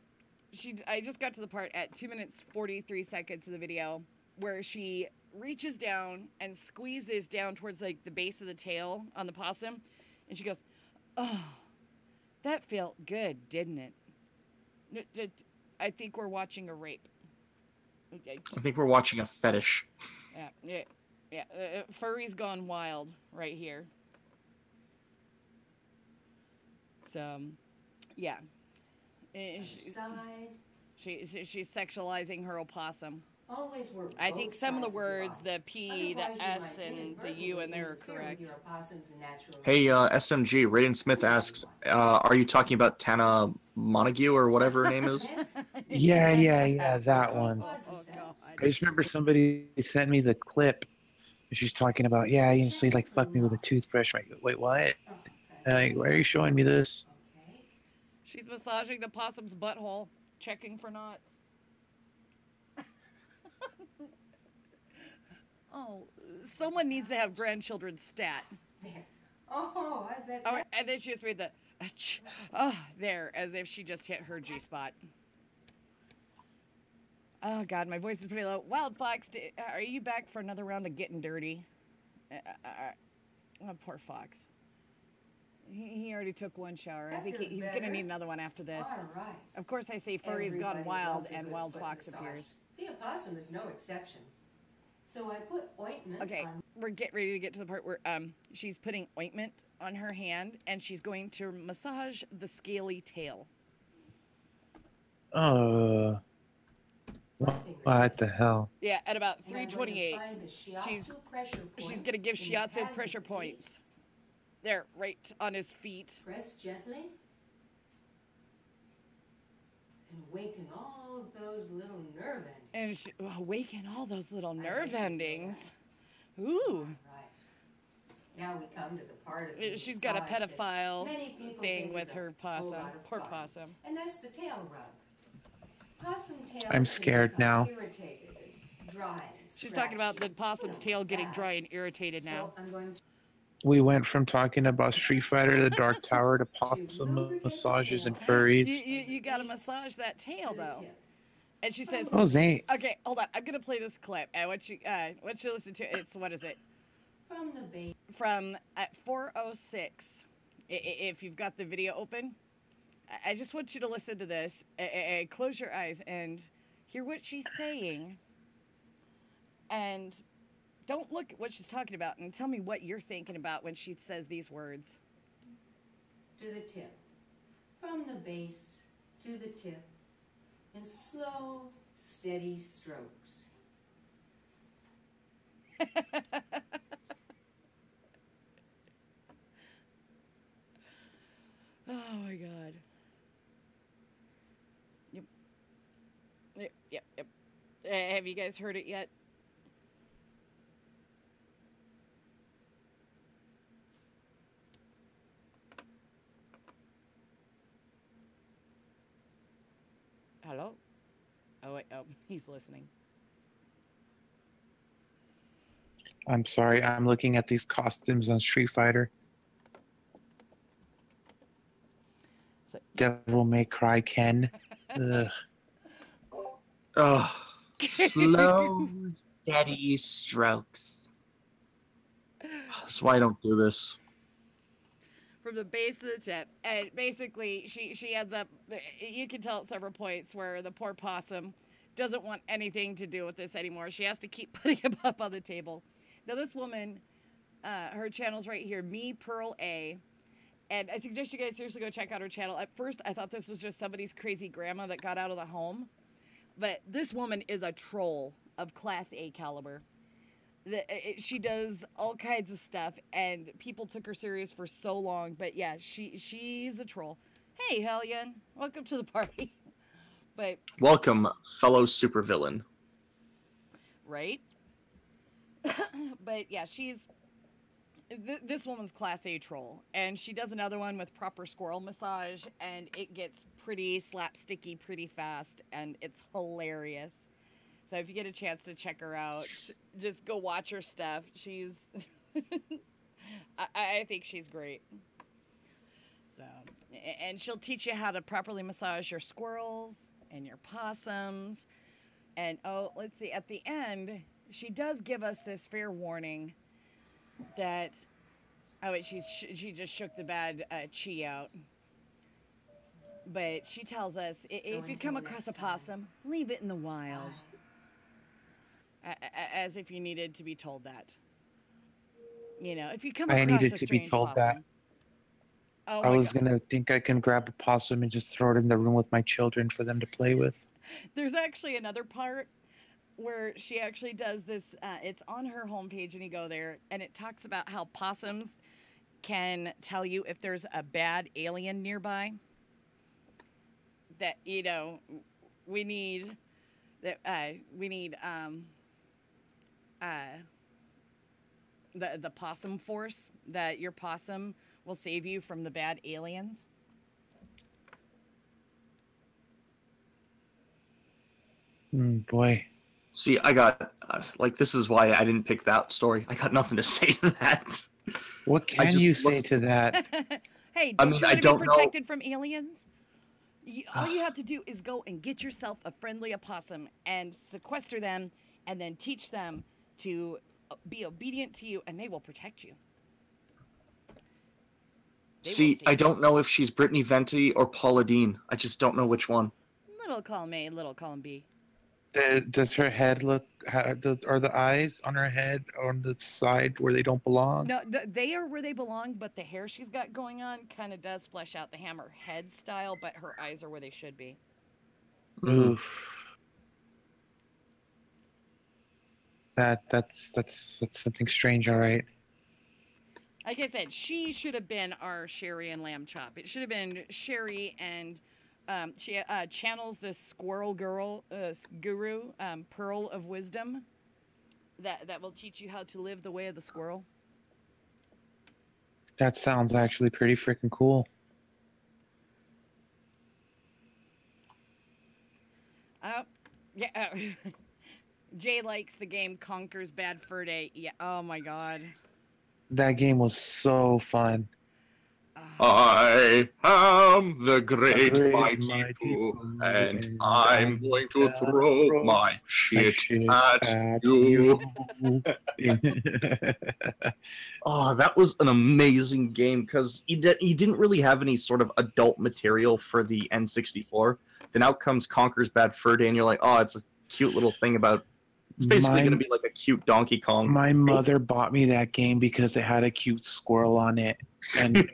I just got to the part at 2 minutes 43 seconds of the video where she reaches down and squeezes down towards like the base of the tail on the possum, and she goes, "Oh, that felt good, didn't it?" I think we're watching a rape. I think we're watching a fetish. Yeah. Furry's gone wild right here. So, yeah. She's sexualizing her opossum. Always work I think some of the both words, sides the P, the Otherwise, you S, might and the inadvertently U in there are interfere with correct. your opossum's natural Hey, SMG, Raiden Smith asks, are you talking about Tana Montague or whatever her name is? Yeah, that one. Oh, God. I just remember somebody sent me the clip. And she's talking about, so you like fuck me with a toothbrush. I'm like, wait, what? Like, why are you showing me this? Okay. She's massaging the possum's butthole, checking for knots. Oh, someone needs to have grandchildren stat. There. Oh, I bet. Oh, and then she just made the, there, as if she just hit her G-spot. Oh, God, my voice is pretty low. Wild Fox, are you back for another round of getting dirty? Oh, poor Fox. He already took one shower. I think he's going to need another one after this. All right. Of course, I say furry's gone Everybody wild, loves a and good Wild foot Fox massage. appears. The opossum is no exception. So I put ointment Okay, on. we're getting ready to get to the part where she's putting ointment on her hand and she's going to massage the scaly tail. What the hell? Yeah, at about And I'm going to 3:28, find the she's shiatsu pressure point gonna give in the shiatsu pads pressure of the feet. points. There, right on his feet. Press gently and awaken all of those little nerve endings. And she, awaken all those little I nerve think you feel endings. that. Ooh. Right. Now we come to the part of the She's got a massage that pedophile many people thing think with is a her whole possum. lot of Poor fun. possum. And that's the tail rub. Possum tails I'm can scared become now. irritated and dry and She's talking about the scratchy. possum's You know, tail getting that. dry and irritated now. So I'm going We went from talking about Street Fighter, the Dark Tower, to possum lubricate the massages and tail. furries. You gotta massage that tail to the though. tip. And she says, Oh, Zane. okay, hold on. I'm gonna play this clip. I want you listen to. It's what is it? From the base. From at 4:06. If you've got the video open, I just want you to listen to this. Close your eyes and hear what she's saying. And don't look at what she's talking about, and tell me what you're thinking about when she says these words. To the tip. From the base to the tip in slow, steady strokes. Oh my god. Yep. Have you guys heard it yet? Hello? Oh wait, he's listening. I'm sorry, I'm looking at these costumes on Street Fighter. Devil May Cry Ken. Ugh. Oh, slow, steady strokes. That's why I don't do this. From the base of the tip, and basically she ends up, you can tell at several points where the poor possum doesn't want anything to do with this anymore. She has to keep putting him up on the table. Now this woman, her channel's right here, Me Pearl A, and I suggest you guys seriously go check out her channel. At first I thought this was just somebody's crazy grandma that got out of the home, but this woman is a troll of class A caliber. She does all kinds of stuff, and people took her serious for so long. But yeah, she's a troll. Hey, Hellion, welcome to the party. But Welcome, fellow supervillain. right? But yeah, she's this woman's class A troll, and she does another one with proper squirrel massage, and it gets pretty slapsticky pretty fast, and it's hilarious. So if you get a chance to check her out, just go watch her stuff. She's, I think she's great. So, and she'll teach you how to properly massage your squirrels and your possums. And oh, let's see, at the end, she does give us this fair warning that, oh wait, she just shook the bad chi out. But she tells us, if you come across a possum, leave it in the wild. As if you needed to be told that. You know, if you come across I needed a to be strange told that. possum. Oh I my was God. gonna think I can grab a possum and just throw it in the room with my children for them to play with. There's actually another part where she actually does this. It's on her homepage, and you go there, and it talks about how possums can tell you if there's a bad alien nearby. That, you know, we need the possum force, that your possum will save you from the bad aliens. Boy. See, I got, this is why I didn't pick that story. I got nothing to say to that. What I can just you say looked- to that? Hey, I don't mean, you I want to don't be know- protected from aliens? All you have to do is go and get yourself a friendly opossum and sequester them, and then teach them to be obedient to you, and they will protect you. They will See, save I you. don't know if she's Brittany Venti or Paula Dean. I just don't know which one. Little column A, little column B. Does her head look? Are the eyes on her head on the side where they don't belong? No, they are where they belong, but the hair she's got going on kind of does flesh out the hammerhead style, but her eyes are where they should be. Oof. That's something strange. All right. Like I said, she should have been our Sherry and Lamb Chop. It should have been Sherry and she channels the squirrel girl guru, Pearl of Wisdom, that will teach you how to live the way of the squirrel. That sounds actually pretty freaking cool. Yeah. Jay likes the game Conquers Bad Fur Day. Yeah. Oh my God. That game was so fun. I am the great, great mighty mighty Pooh, Pooh, and and I'm going to throw throw my shit at you. Oh, that was an amazing game because he didn't really have any sort of adult material for the N64. Then out comes Conker's Bad Fur Day, and you're like, oh, it's a cute little thing about. It's basically going to be like a cute Donkey Kong. My mother bought me that game because it had a cute squirrel on it, and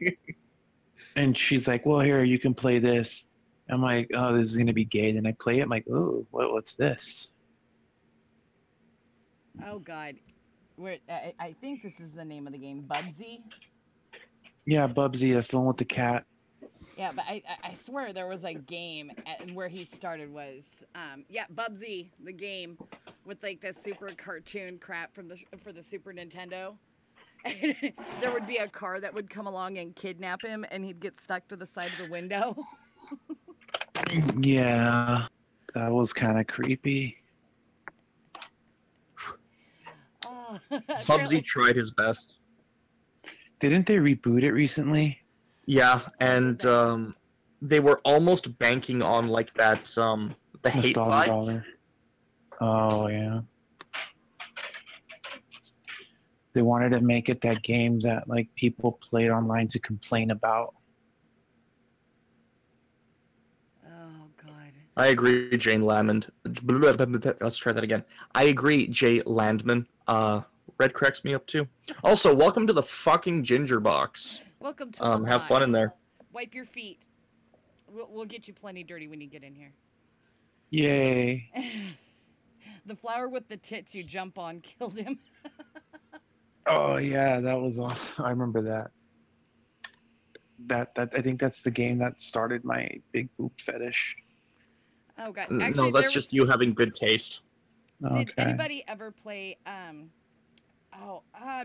and she's like, "Well, here you can play this." I'm like, "Oh, this is going to be gay." Then I play it. I'm like, "Oh, what's this?" Oh God. I think this is the name of the game, Bubsy. Yeah, Bubsy. That's the one with the cat. Yeah, but I swear there was a game where he started was Bubsy, the game with like the super cartoon crap for the Super Nintendo. And there would be a car that would come along and kidnap him, and he'd get stuck to the side of the window. Yeah, that was kind of creepy. Bubsy tried his best. Didn't they reboot it recently? Yeah, and they were almost banking on like that the hate Nostalgia vibe. dollar. Oh yeah. They wanted to make it that game that like people played online to complain about. Oh God. I agree, Jane Landman. Let's try that again. I agree, Jay Landman. Red cracks me up too. Also, welcome to the fucking Ginger Box. Welcome to the have fun in box. there. Wipe your feet. We'll get you plenty dirty when you get in here. Yay. The flower with the tits you jump on killed him. Oh yeah, that was awesome. I remember that. That I think that's the game that started my big boob fetish. Oh God. No, Actually, that's just you having good taste. Did Okay. anybody ever play I'm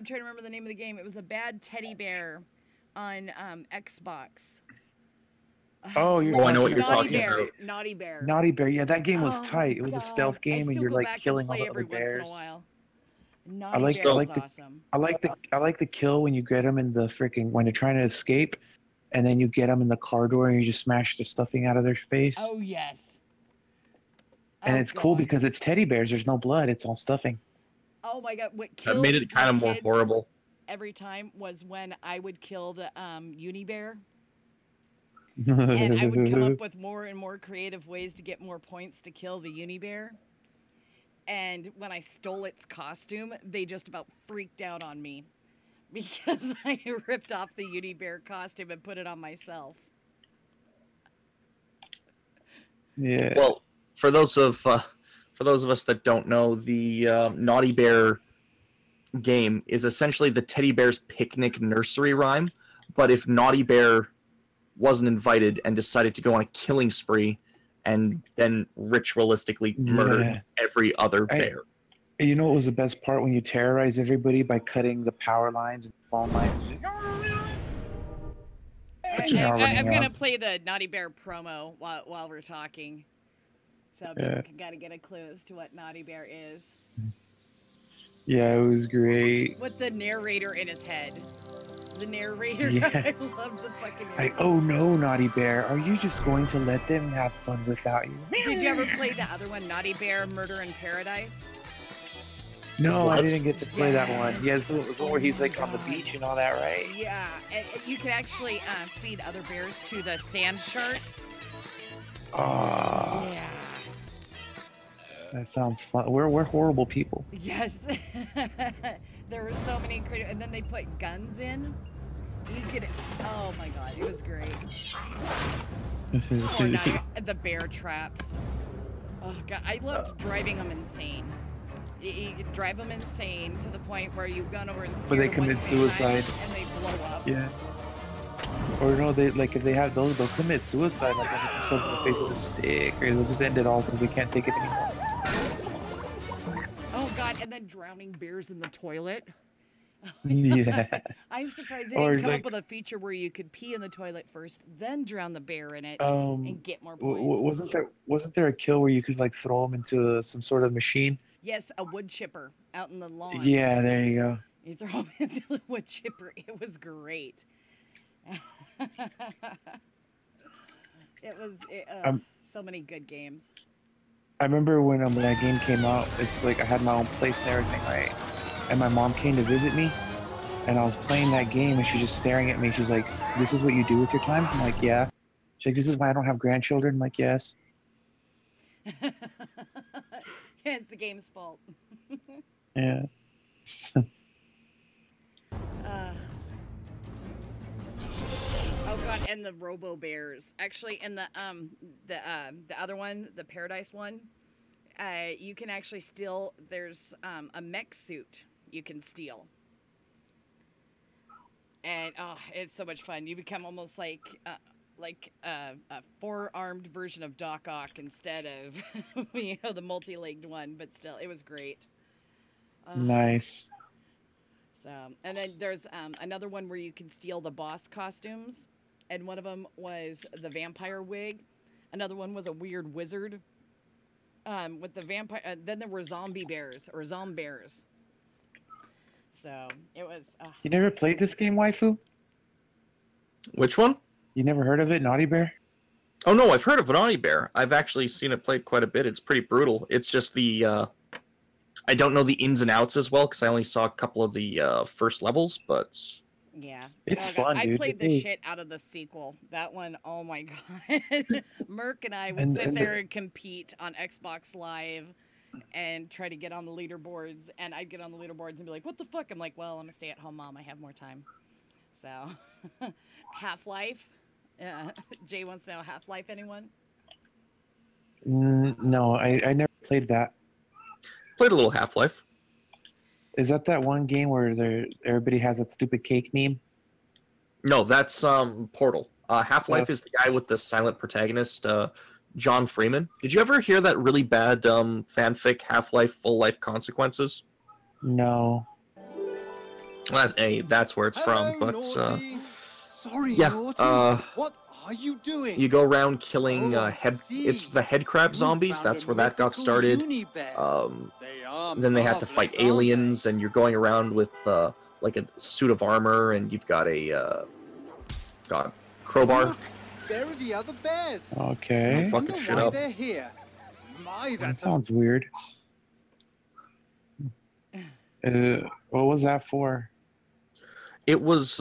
trying to remember the name of the game. It was a bad teddy bear on Xbox. Oh, you're I know what you're Naughty talking Bear. about. Naughty Bear. Naughty Bear. Yeah, that game was Oh, tight. It was a God. stealth game, I and still you're go like back and killing all play the other every once in a bears. while. Naughty like- Bear I was like the- awesome. I like the kill when you get them in the freaking when they're trying to escape, and then you get them in the car door and you just smash the stuffing out of their face. Oh yes. and Oh, it's cool God. because it's teddy bears. There's no blood. It's all stuffing. Oh my God! What That killed made it kind my of more kids horrible. every time was when I would kill the Unibear, and I would come up with more and more creative ways to get more points to kill the Unibear. And when I stole its costume, they just about freaked out on me because I ripped off the Unibear costume and put it on myself. Yeah. Well, for those of us that don't know, the Naughty Bear game is essentially the Teddy Bear's Picnic nursery rhyme. But if Naughty Bear wasn't invited and decided to go on a killing spree, and then ritualistically murdered every other bear. You know what was the best part? When you terrorize everybody by cutting the power lines and phone lines. I'm gonna play the Naughty Bear promo while we're talking, so people gotta get a clue as to what Naughty Bear is. Yeah, it was great. With the narrator in his head. The narrator. Yeah. I love the fucking narrator. Oh no, Naughty Bear! Are you just going to let them have fun without you? Did you ever play the other one, Naughty Bear Murder in Paradise? No, What? I didn't get to play that one. Yes. Yeah, it was the one where he's like on the beach and all that, right? Yeah, and you can actually feed other bears to the sand sharks. Ah, Yeah. That sounds fun. We're horrible people. Yes. There were so many creative, and then they put guns in. You could, oh my god, it was great. Oh, no, the bear traps. Oh god, I loved driving them insane. You could drive them insane to the point where you've gone over and scared But they them commit once too many suicide. times and they blow up. Yeah. Or no, they like if they have those, they'll commit suicide, like they'll hit themselves in the face with a stick, or they'll just end it all because they can't take it anymore. Oh god, and then drowning bears in the toilet. Yeah. I'm surprised they Or, didn't come like- up with a feature where you could pee in the toilet first, then drown the bear in it and get more w- points. wasn't there a kill where you could like throw them into some sort of machine? Yes, a wood chipper out in the lawn. Yeah, there you go. You throw them into the wood chipper. It was great. It was so many good games. I remember when that game came out. It's like I had my own place and everything, right? And my mom came to visit me, and I was playing that game, and she's just staring at me. She's like, "This is what you do with your time?" I'm like, "Yeah." She's like, "This is why I don't have grandchildren?" I'm like, "Yes." It's the game's fault. Yeah. Oh god, and the Robo Bears. Actually, in the other one, the Paradise one, you can actually steal. There's a mech suit you can steal, and oh, it's so much fun. You become almost like a four-armed version of Doc Ock instead of the multi-legged one. But still, it was great. Nice. So, and then there's another one where you can steal the boss costumes, and one of them was the vampire wig. Another one was a weird wizard with the vampire. Then there were zombie bears or zombears. So it was. You never played this game, waifu? Which one? You never heard of it, Naughty Bear? Oh no, I've heard of Naughty Bear. I've actually seen it played quite a bit. It's pretty brutal. It's just the I don't know the ins and outs as well because I only saw a couple of the first levels, but Yeah. It's God, fun, I dude. played It's the really- shit out of the sequel. That one, oh my god. Merc and I would And- sit and there and compete on Xbox Live and try to get on the leaderboards. And I'd get on the leaderboards and be like, what the fuck? I'm like, well, I'm a stay-at-home mom. I have more time. So, Half-Life. Jay wants to know Half-Life, anyone? No, I never played that. played a little Half-Life. Is that one game where everybody has that stupid cake meme? No, that's Portal. Half-Life is the guy with the silent protagonist, John Freeman. Did you ever hear that really bad fanfic, Half-Life Full Life Consequences? No. Well, hey, that's where it's from. Hello, But Naughty. Sorry, yeah, Naughty. What are you doing? you go around killing Oh, I head. see. It's the head crab You zombies. found That's a where that got mythical started. Unibear. They are Then they had to fight marvelous, aren't aliens, and you're going around with like a suit of armor, and you've got a they? crowbar. Look, there are the other bears. Okay. Fuck Wonder it, shut why up. they're here. My, That that's a sounds weird. What was that for? It was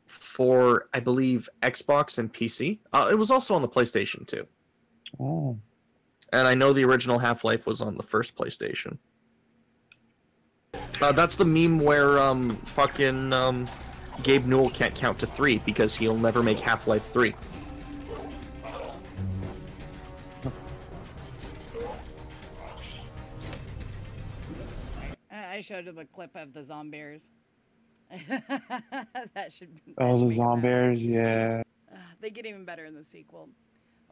for, I believe, Xbox and PC. It was also on the PlayStation too. Oh. And I know the original Half-Life was on the first PlayStation. That's the meme where fucking Gabe Newell can't count to 3 because he'll never make Half-Life 3. I showed him a clip of the zombears. that should. Oh, the should make him happy. zombears, yeah. They get even better in the sequel.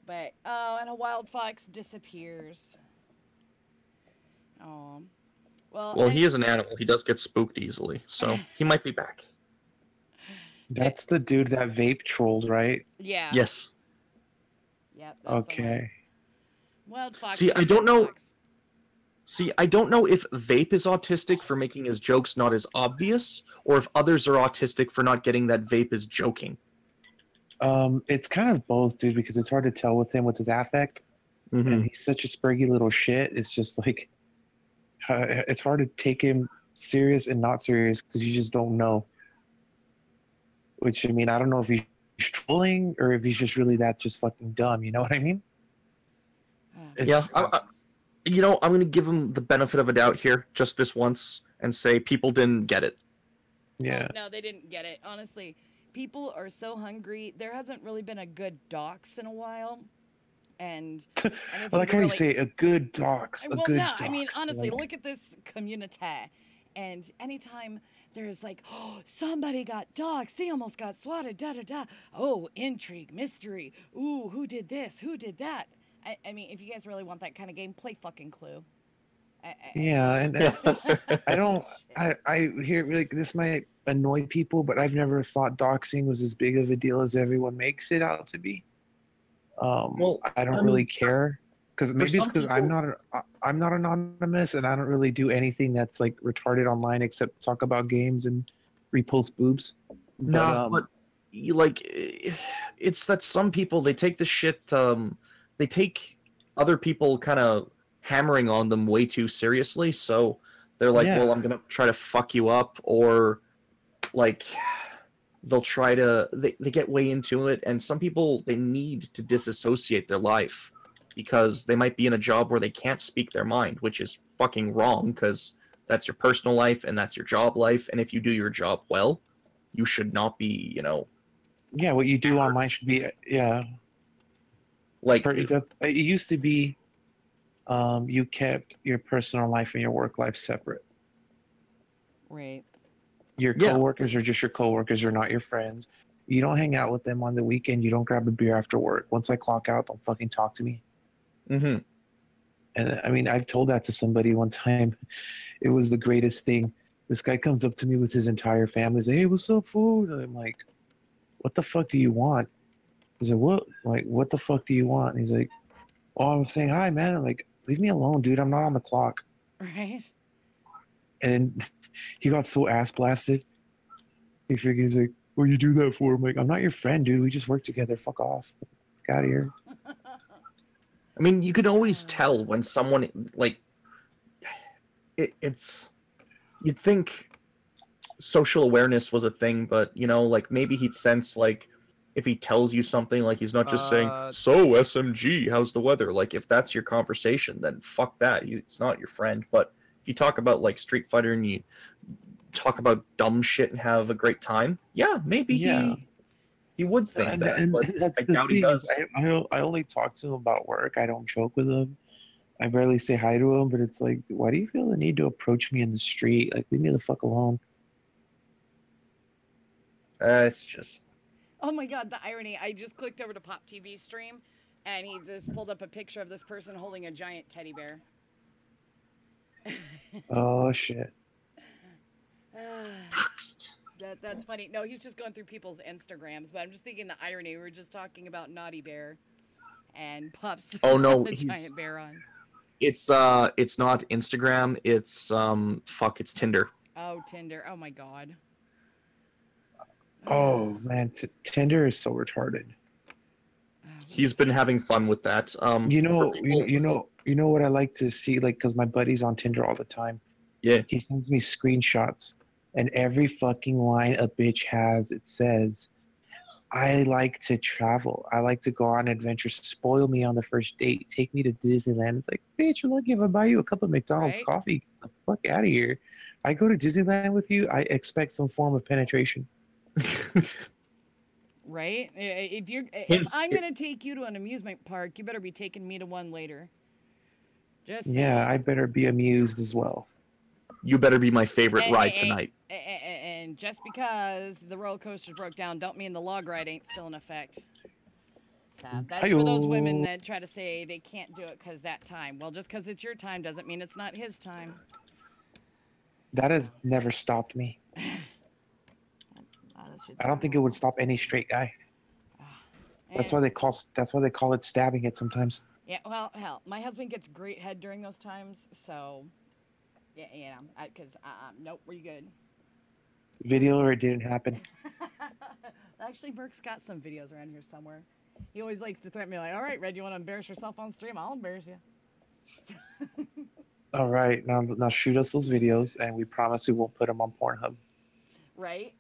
But oh, and a wild fox disappears. Oh, Well, he is an animal. He does get spooked easily, so he might be back. That's the dude that vape trolled, right? Yeah. Yes. Yep. That's the one. Okay. Wild fox. See, I and don't red know- fox. See, I don't know if Vape is autistic for making his jokes not as obvious, or if others are autistic for not getting that Vape is joking. It's kind of both, dude, because it's hard to tell with him with his affect, and he's such a spurgy little shit. It's just like it's hard to take him serious and not serious because you just don't know. Which, I mean, I don't know if he's trolling or if he's just really that just fucking dumb. You know what I mean? Oh. It's- You know, I'm gonna give him the benefit of a doubt here, just this once, and say people didn't get it. Yeah. Oh, no, they didn't get it. Honestly, people are so hungry. There hasn't really been a good dox in a while. And anything I like how you really... say a good dox. A Well, good no, dox. I mean, honestly, like... look at this community. And anytime there's like, oh, somebody got doxxed, they almost got swatted, da-da-da. Oh, intrigue, mystery. Ooh, who did this? Who did that? I mean, if you guys really want that kind of game, play fucking Clue. Yeah, and I don't. I hear like this might annoy people, but I've never thought doxing was as big of a deal as everyone makes it out to be. Well, I don't I really mean, care because maybe it's some because I'm not anonymous and I don't really do anything that's like retarded online except talk about games and repost boobs. but you, like, it's that some people, they take the shit. They take other people kind of hammering on them way too seriously. So they're like, Yeah. well, I'm gonna try to fuck you up, or like they'll try to they get way into it. And some people, they need to disassociate their life because they might be in a job where they can't speak their mind, which is fucking wrong because that's your personal life and that's your job life. And if you do your job well, you should not be, yeah, what you do online should be like it used to be you kept your personal life and your work life separate. Right. Your coworkers are just your coworkers, they're not your friends. You don't hang out with them on the weekend, you don't grab a beer after work. Once I clock out, don't fucking talk to me. Mm-hmm. And I mean, I've told that to somebody one time. It was the greatest thing. This guy comes up to me with his entire family. He's like, hey, what's up, fool? And I'm like, what the fuck do you want? He's like, what? Like, what the fuck do you want? And he's like, oh, I'm saying hi, man. I'm like, leave me alone, dude. I'm not on the clock. Right. And he got so ass blasted. He's like, what do you do that for? I'm like, I'm not your friend, dude. We just work together. Fuck off. Get out of here. I mean, you can always tell when someone, like, it's, you'd think social awareness was a thing, but, like, maybe he'd sense, like, if he tells you something, like, he's not just saying, so, SMG, how's the weather? Like, if that's your conversation, then fuck that. He's not your friend. But if you talk about, like, Street Fighter and you talk about dumb shit and have a great time, yeah, maybe he would think that, and but that's I the doubt thing. he does. I only talk to him about work. I don't joke with him. I barely say hi to him, but it's like, why do you feel the need to approach me in the street? Like, leave me the fuck alone. It's just... Oh my god, the irony. I just clicked over to Pop TV's stream, and he just pulled up a picture of this person holding a giant teddy bear. Oh, shit. That's funny. No, he's just going through people's Instagrams, but I'm just thinking the irony. We were just talking about Naughty Bear, and Pop's oh no, a giant bear on. It's not Instagram. It's it's Tinder. Oh, Tinder. Oh my god. Oh man, Tinder is so retarded. He's been having fun with that. You know what I like to see, like, because my buddy's on Tinder all the time. Yeah. He sends me screenshots, and every fucking line a bitch has, it says, I like to travel. I like to go on adventures. Spoil me on the first date. Take me to Disneyland. It's like, bitch, you're lucky if I buy you a cup of McDonald's coffee. Get the fuck out of here. I go to Disneyland with you, I expect some form of penetration. Right? If I'm gonna take you to an amusement park, you better be taking me to one later. Just yeah, I better be amused as well. You better be my favorite ride tonight. And just because the roller coaster broke down, don't mean the log ride ain't still in effect. So that's for those women that try to say they can't do it because that time. Well, just because it's your time doesn't mean it's not his time. That has never stopped me. I don't think it would stop any straight guy. That's why they call it stabbing it sometimes. Yeah, well, hell, my husband gets great head during those times, so yeah, because nope, we're good. Video or it didn't happen. Actually, Merc's got some videos around here somewhere. He always likes to threaten me like, all right, Red, you want to embarrass yourself on stream? I'll embarrass you. All right, now shoot us those videos, and we promise we won't put them on Pornhub. Right?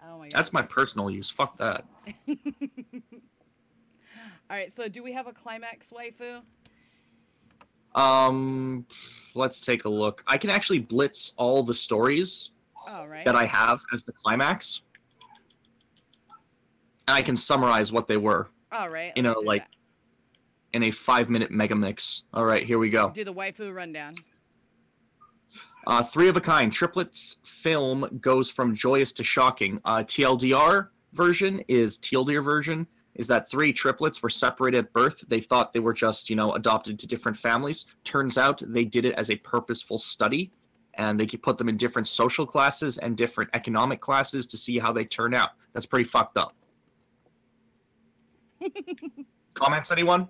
Oh my god. That's my personal use. Fuck that. All right, so do we have a climax, waifu? Let's take a look. I can actually blitz all the stories that I have as the climax, and I can summarize what they were. All right. You know, like in a 5-minute mega mix. All right, here we go. Do the waifu rundown. 3 of a kind. Triplets film goes from joyous to shocking. TLDR version is that 3 triplets were separated at birth. They thought they were just, adopted to different families. Turns out they did it as a purposeful study, and they could put them in different social classes and different economic classes to see how they turn out. That's pretty fucked up. Comments, anyone?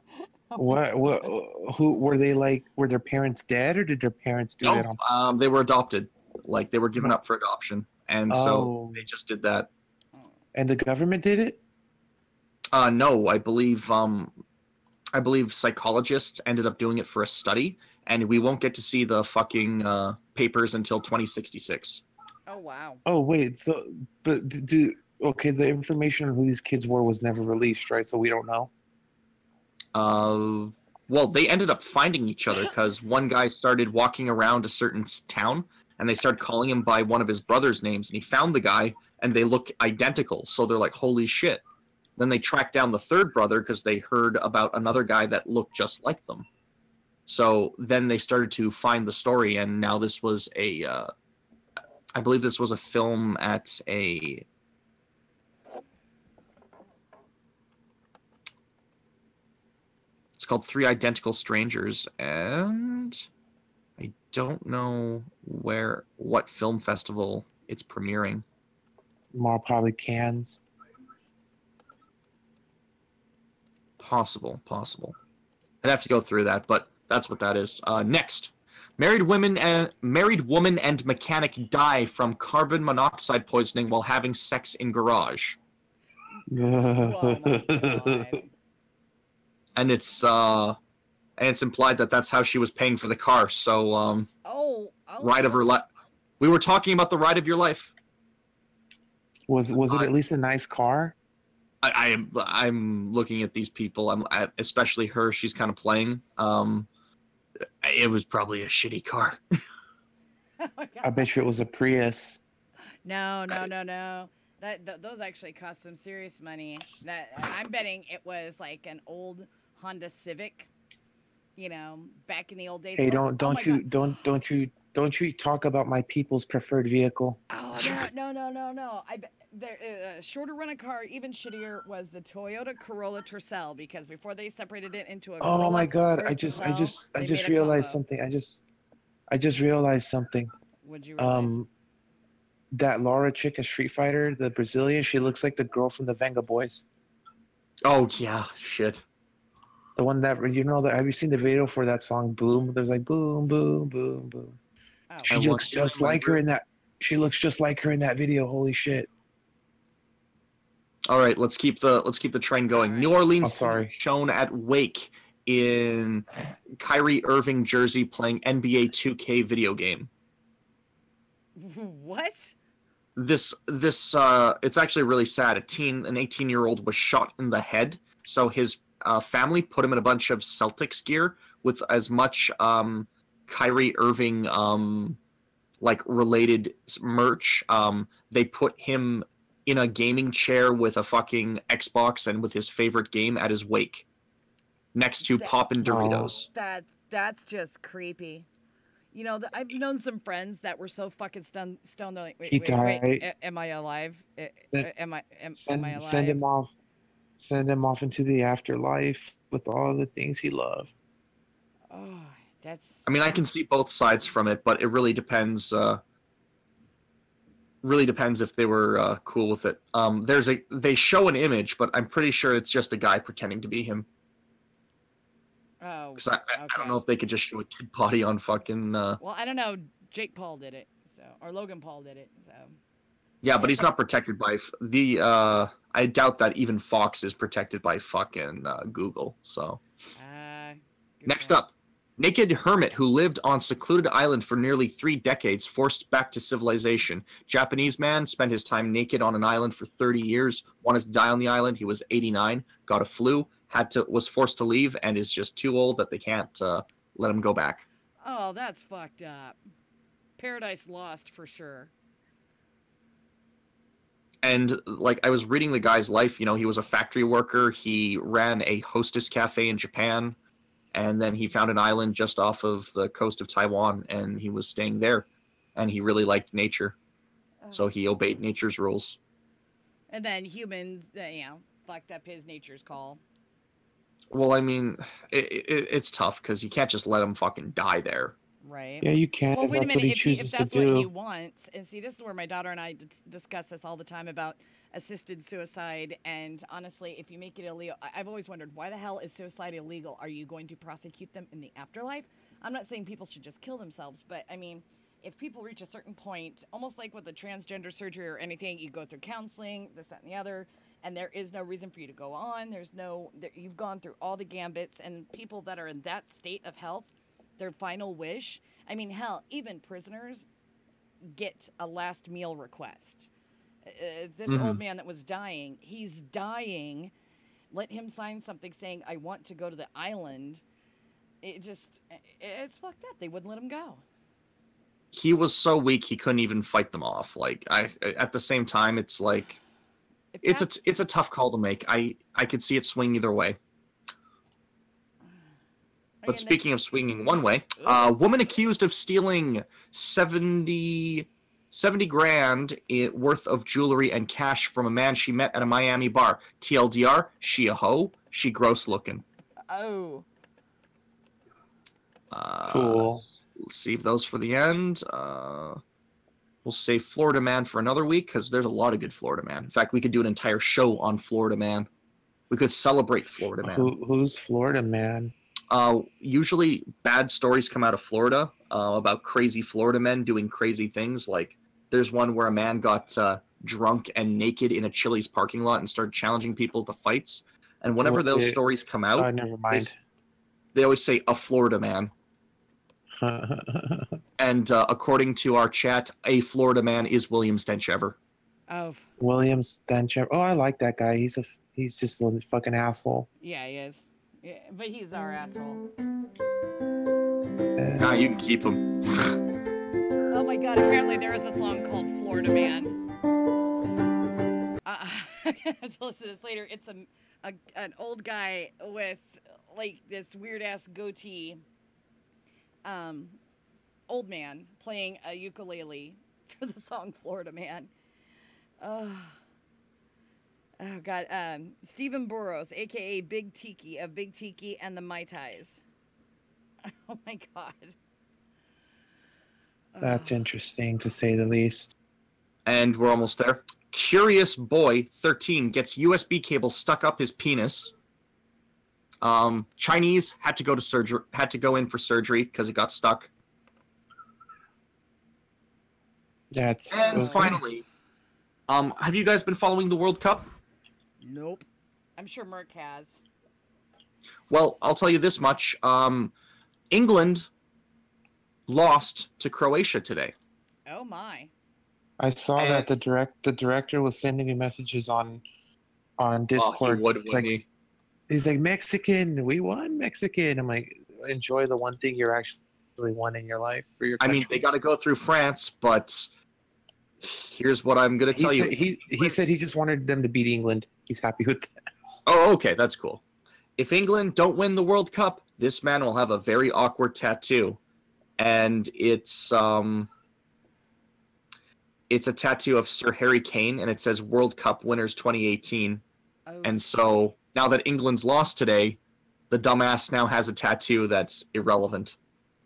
Who were they like? Were their parents dead, or did their parents do it on? They were adopted. Like, they were given up for adoption, and so they just did that. And the government did it? No, I believe psychologists ended up doing it for a study, and we won't get to see the fucking papers until 2066. Oh wow. Oh wait, but the information on who these kids were was never released, right? So we don't know. Well, they ended up finding each other because one guy started walking around a certain town, and they started calling him by one of his brother's names, and he found the guy, and they look identical. So they're like, holy shit. Then they tracked down the third brother because they heard about another guy that looked just like them. So then they started to find the story, and now this was I believe this was a film at a... It's called 3 Identical Strangers, and I don't know what film festival it's premiering. More probably Cannes. Possible. I'd have to go through that, but that's what that is. Next, married woman and mechanic die from carbon monoxide poisoning while having sex in garage. Oh my God. And it's implied that that's how she was paying for the car. So ride of her life. We were talking about the ride of your life. Was it at least a nice car? I'm looking at these people. Especially her. She's kind of playing. It was probably a shitty car. Oh my God. I bet you it was a Prius. No. Those actually cost some serious money. I'm betting it was like an old Honda Civic. Back in the old days. Hey, don't you talk about my people's preferred vehicle. Oh no! I bet shorter run a car, even shittier was the Toyota Corolla Tercel, because before they separated it into a Corolla, oh my God! I just realized something. I just realized something. What'd you realize? That Laura chick, a Street Fighter, the Brazilian, she looks like the girl from the Venga Boys. Oh yeah, shit. The one that have you seen the video for that song Boom? There's like boom, boom, boom, boom. Oh. She looks just like her in that. She looks just like her in that video. Holy shit! All right, let's keep the trend going. Right. New Orleans sorry. shown at Wake in Kyrie Irving jersey playing NBA 2K video game. What? This it's actually really sad. An 18-year-old was shot in the head. So his family put him in a bunch of Celtics gear with as much Kyrie Irving related merch. They put him in a gaming chair with a fucking Xbox and with his favorite game at his wake, next to Poppin' Doritos. That's just creepy. I've known some friends that were so fucking stoned. They're like, wait, am I alive? Am I alive? Send him off into the afterlife with all the things he loved. Oh, that's. I mean, I can see both sides from it, but it really depends. Really depends if they were cool with it. They show an image, but I'm pretty sure it's just a guy pretending to be him. Oh, because I don't know if they could just show a kid body on fucking. Well, I don't know. Jake Paul did it, or Logan Paul did it, so. Yeah, but he's not protected by the. I doubt that even Fox is protected by fucking Google. So. Next up, naked hermit who lived on secluded island for nearly 3 decades, forced back to civilization. Japanese man spent his time naked on an island for 30 years. Wanted to die on the island. He was 89. Got a flu. Was forced to leave, and is just too old that they can't let him go back. Oh, that's fucked up. Paradise Lost for sure. And like I was reading the guy's life, you know, he was a factory worker. He ran a hostess cafe in Japan, and then he found an island just off of the coast of Taiwan, and he was staying there, and he really liked nature, so he obeyed nature's rules. And then humans, fucked up his nature's call. Well, I mean, it's tough because you can't just let him fucking die there. Right. Yeah, you can. Well, If wait a that's what minute. he If chooses that's to what do. he wants, and see, this is where my daughter and I discuss this all the time about assisted suicide. And honestly, if you make it illegal, I've always wondered, why the hell is suicide illegal? Are you going to prosecute them in the afterlife? I'm not saying people should just kill themselves, but I mean, if people reach a certain point, almost like with the transgender surgery or anything, you go through counseling, this, that, and the other, and there is no reason for you to go on. You've gone through all the gambits, and people that are in that state of health, their final wish. I mean, hell, even prisoners get a last meal request. This old man that was dying, he's dying. Let him sign something saying, I want to go to the island. It's fucked up. They wouldn't let him go. He was so weak he couldn't even fight them off. Like at the same time, it's like it's a tough call to make. I could see it swing either way. But speaking of swinging one way, a woman accused of stealing 70 grand worth of jewelry and cash from a man she met at a Miami bar. TLDR, she a hoe, she gross looking. Oh. Cool. Let's save those for the end. We'll save Florida Man for another week because there's a lot of good Florida Man. In fact, we could do an entire show on Florida Man. We could celebrate Florida Man. Who's Florida Man? Usually bad stories come out of Florida about crazy Florida men doing crazy things. Like there's one where a man got drunk and naked in a Chili's parking lot and started challenging people to fights. And whenever those stories come out, never mind. They always say a Florida man. And according to our chat, a Florida man is William Stenchever. Oh. William Stenchever. Oh, I like that guy. He's just a fucking asshole. Yeah, he is. Yeah, but he's our asshole. Nah, you can keep him. Oh my god, apparently there is a song called Florida Man. I have to listen to this later. It's an old guy with like this weird ass goatee. Old man playing a ukulele for the song Florida Man. Oh god. Stephen Burrows, aka Big Tiki of Big Tiki and the Mai Tais. Oh my god. That's interesting to say the least. And we're almost there. Curious boy 13 gets USB cable stuck up his penis. Chinese had to go in for surgery because it got stuck. That's and finally, have you guys been following the World Cup? Nope. I'm sure Merc has. Well, I'll tell you this much. England lost to Croatia today. Oh my. I saw that the director was sending me messages on Discord. He's like, Mexican, we won, Mexican. I'm like, enjoy the one thing you're actually won in your life for your country. I mean, they got to go through France, but here's what I'm going to tell you. He said he just wanted them to beat England. He's happy with that. Oh, okay, that's cool. If England don't win the World Cup, this man will have a very awkward tattoo. And it's a tattoo of Sir Harry Kane, and it says World Cup Winners 2018. Oh. And so now that England's lost today, the dumbass now has a tattoo that's irrelevant.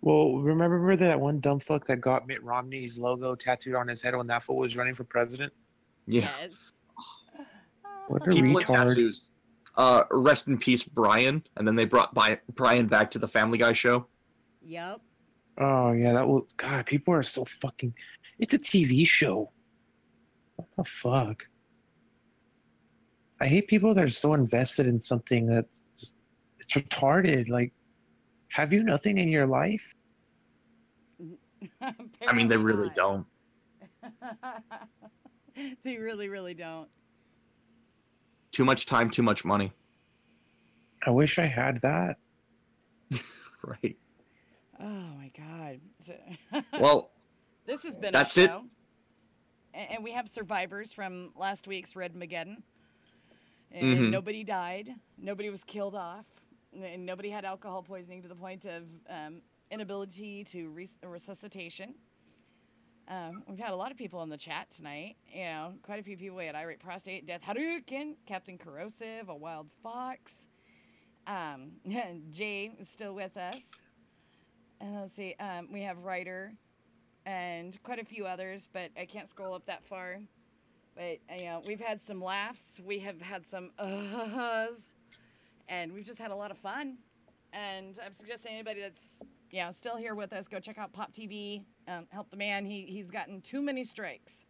Well, remember that one dumb fuck that got Mitt Romney's logo tattooed on his head when that fool was running for president? Yeah. Yes. What a People retard. with tattoos. Rest in peace, Brian. And then they brought Brian back to the Family Guy show. Yep. Oh, yeah, that was... God, people are so fucking... It's a TV show. What the fuck? I hate people that are so invested in something that's just... It's retarded. Like, have you nothing in your life? I mean, they really don't. They really, really don't. Too much time, too much money. I wish I had that. Right. Oh my God. Well, this has been that's a it. show. And we have survivors from last week's Redmagedon. And nobody died. Nobody was killed off. And nobody had alcohol poisoning to the point of inability to resuscitation. We've had a lot of people in the chat tonight. You know, quite a few people. We had Irate Prostate, Death Hadouken, Captain Corrosive, a Wild Fox. Jay is still with us. And let's see, we have Ryder and quite a few others, but I can't scroll up that far. But, you know, we've had some laughs. We have had some uhs. And we've just had a lot of fun. And I'm suggesting anybody that's, you know, still here with us, go check out Pop TV. Help the man. He's gotten too many strikes.